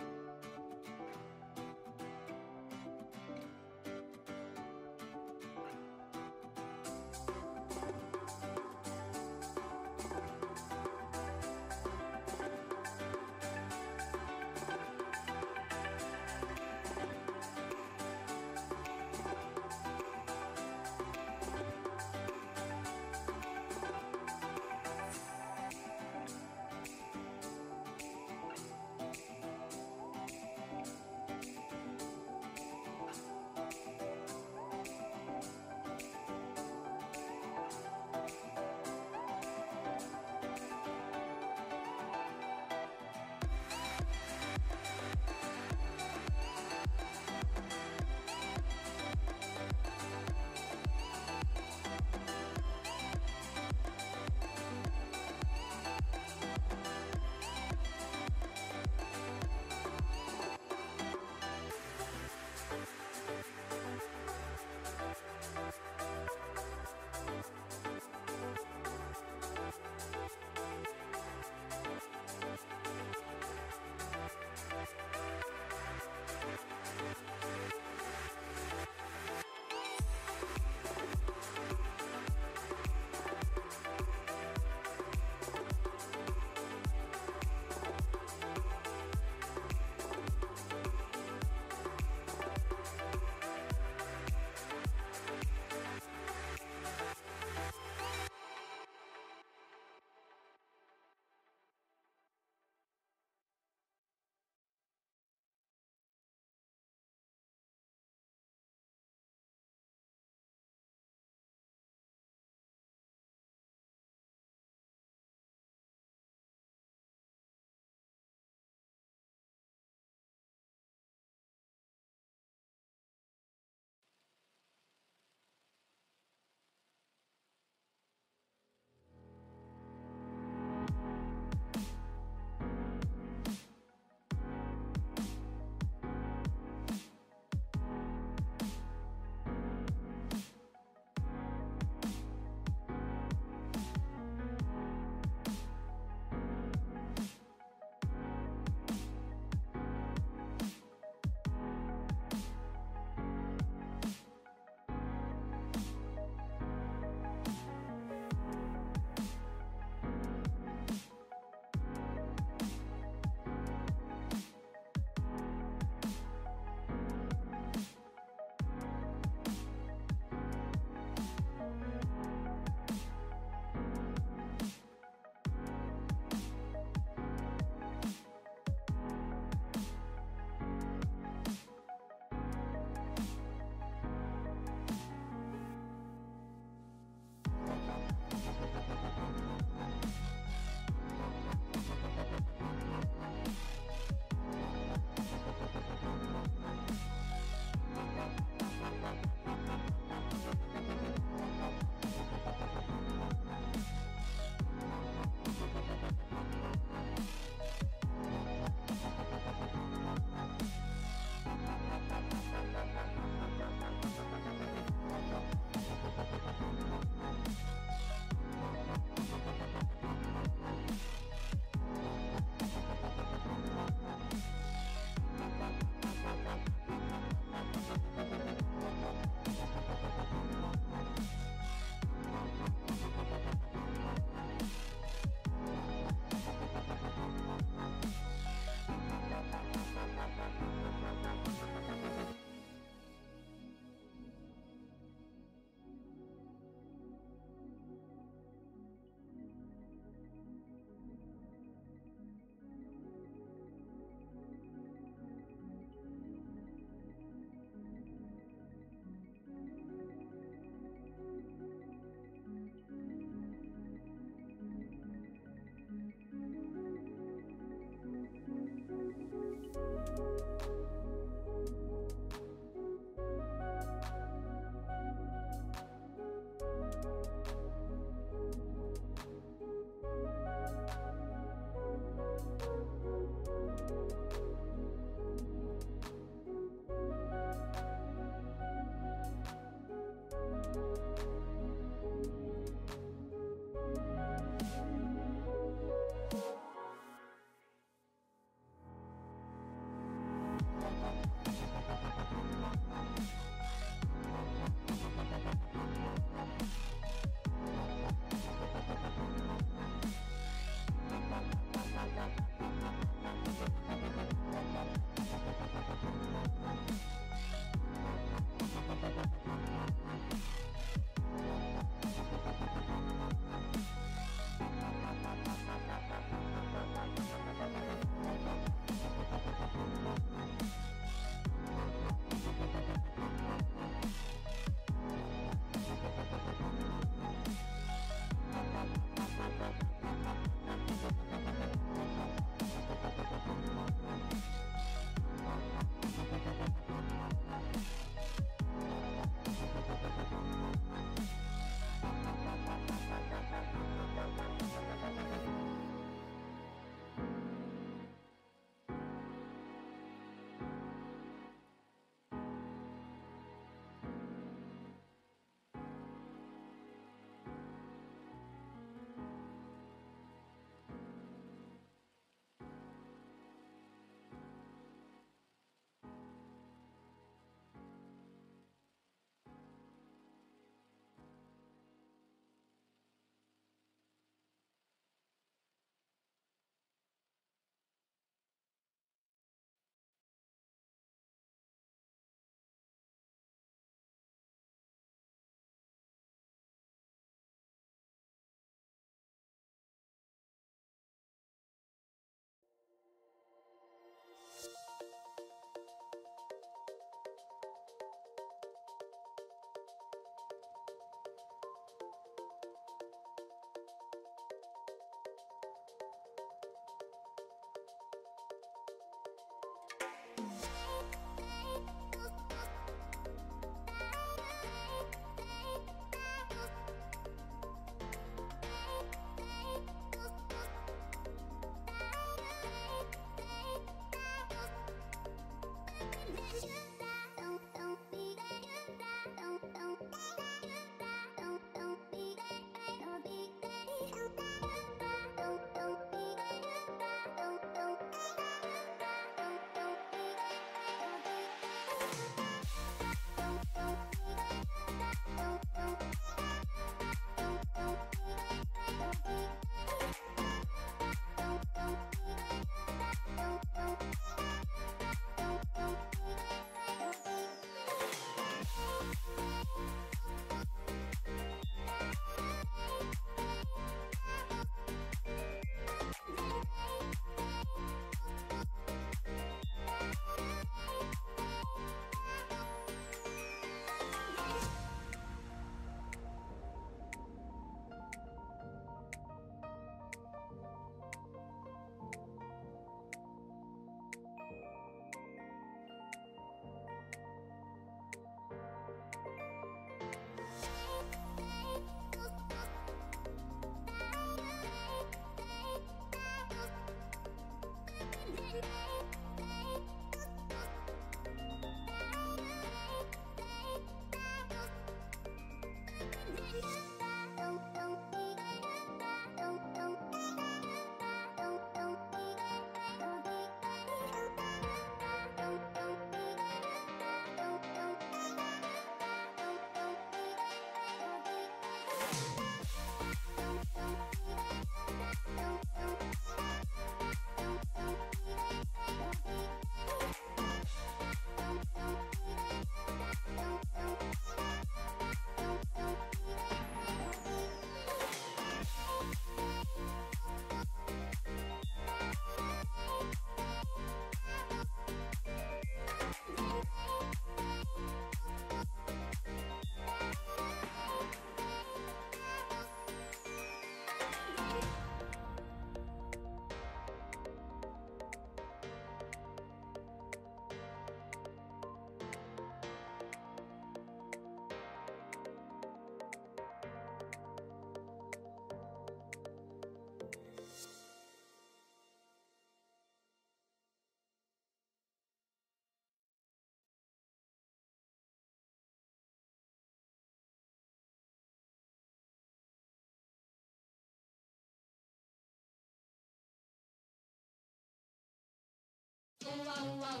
Speaker 4: Baby,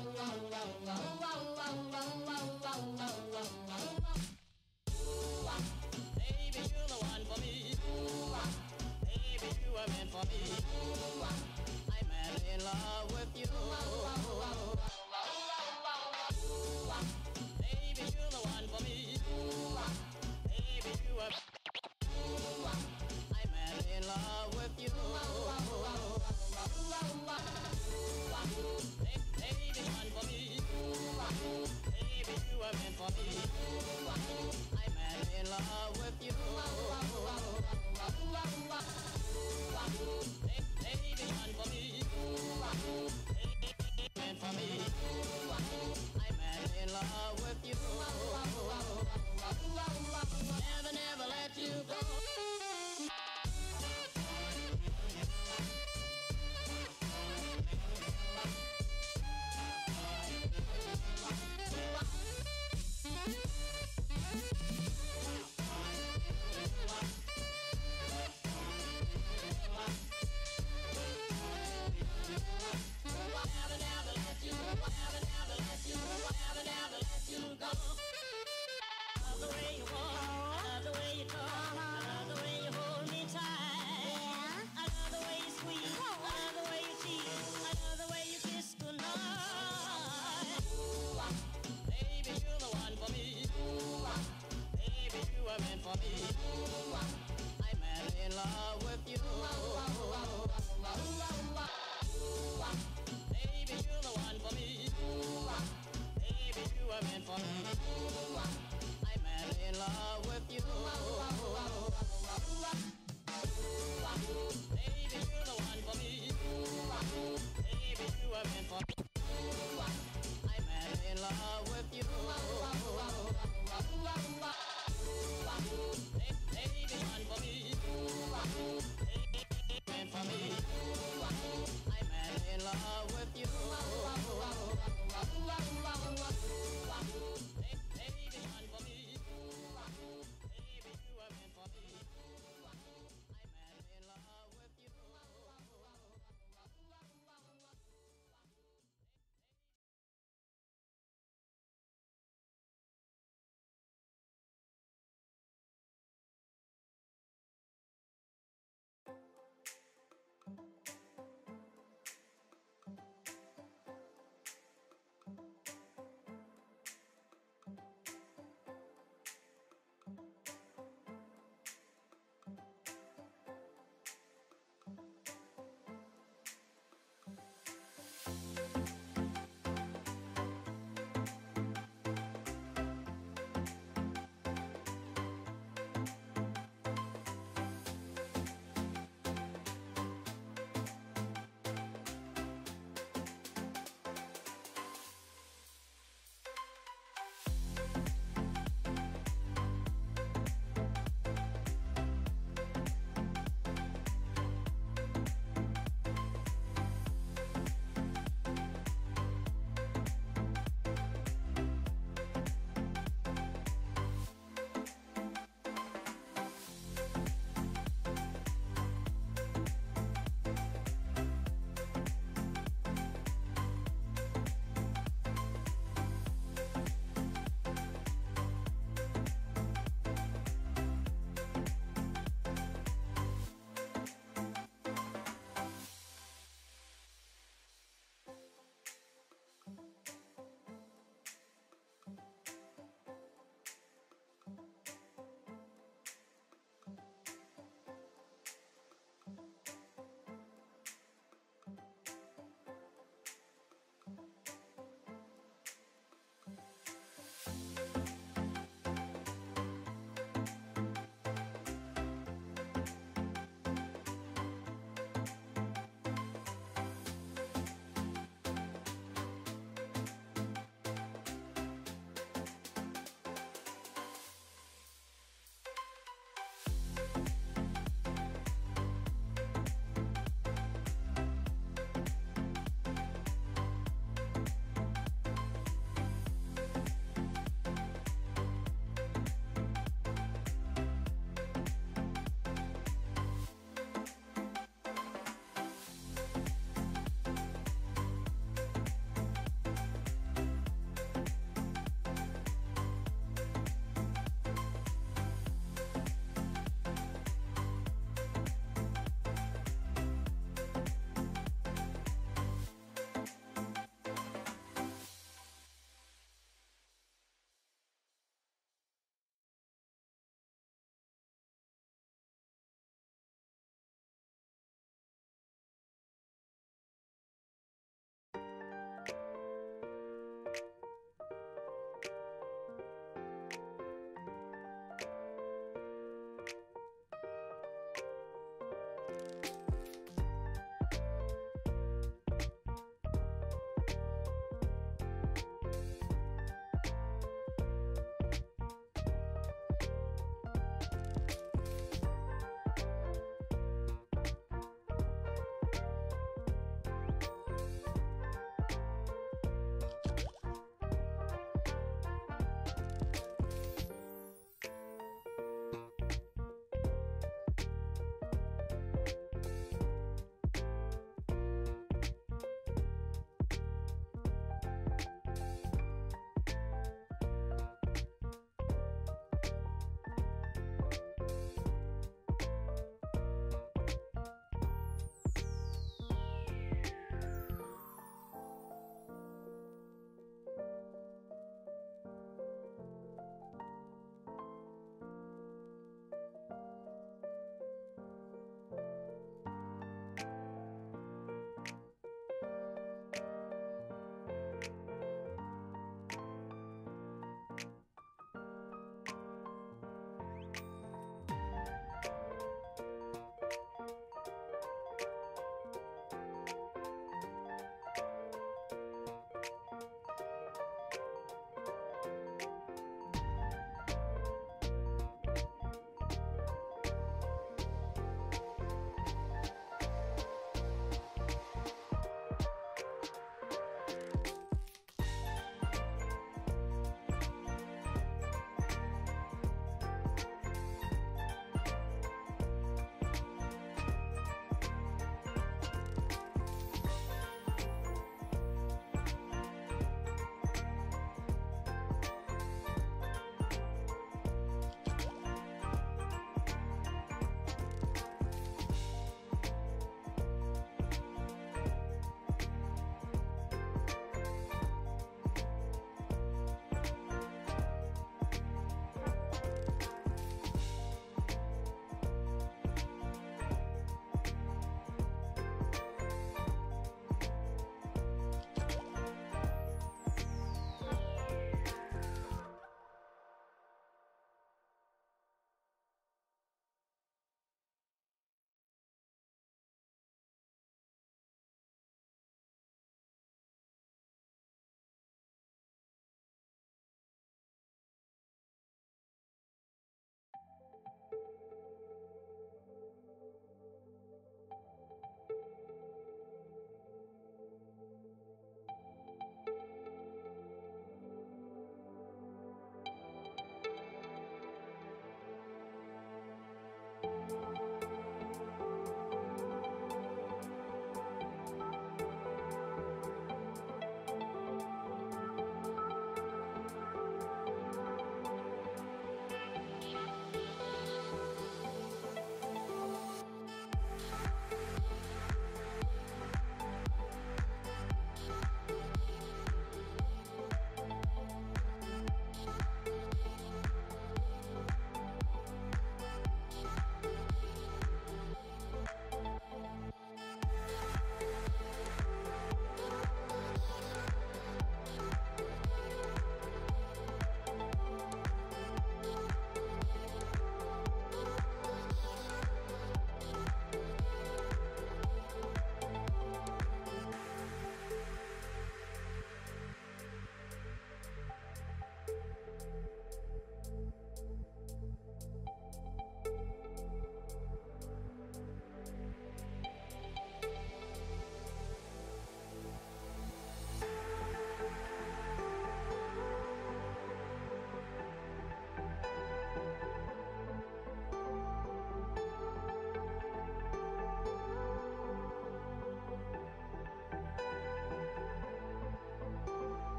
Speaker 4: you're the one for me. Baby, you are meant for me. I'm madly in love with you. Baby, you're the one for me. Baby, you are. I'm madly in love with you. Baby, one for me. Baby, you are meant for me. I'm madly in love with you. Baby, one for me. Baby, meant for me. I'm madly in love with you. Never, never let you go. I'm madly in love with you. Baby, you're the one for me. Baby, you are meant for me. I'm madly in love with you. Baby, you're the one for me. Baby, you are meant for me. I'm madly in love with you. Baby, one for me. Baby, for me. I'm madly in love with you. Baby, one for me. Baby, you are meant for me. I'm madly in love with you.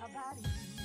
Speaker 5: about you.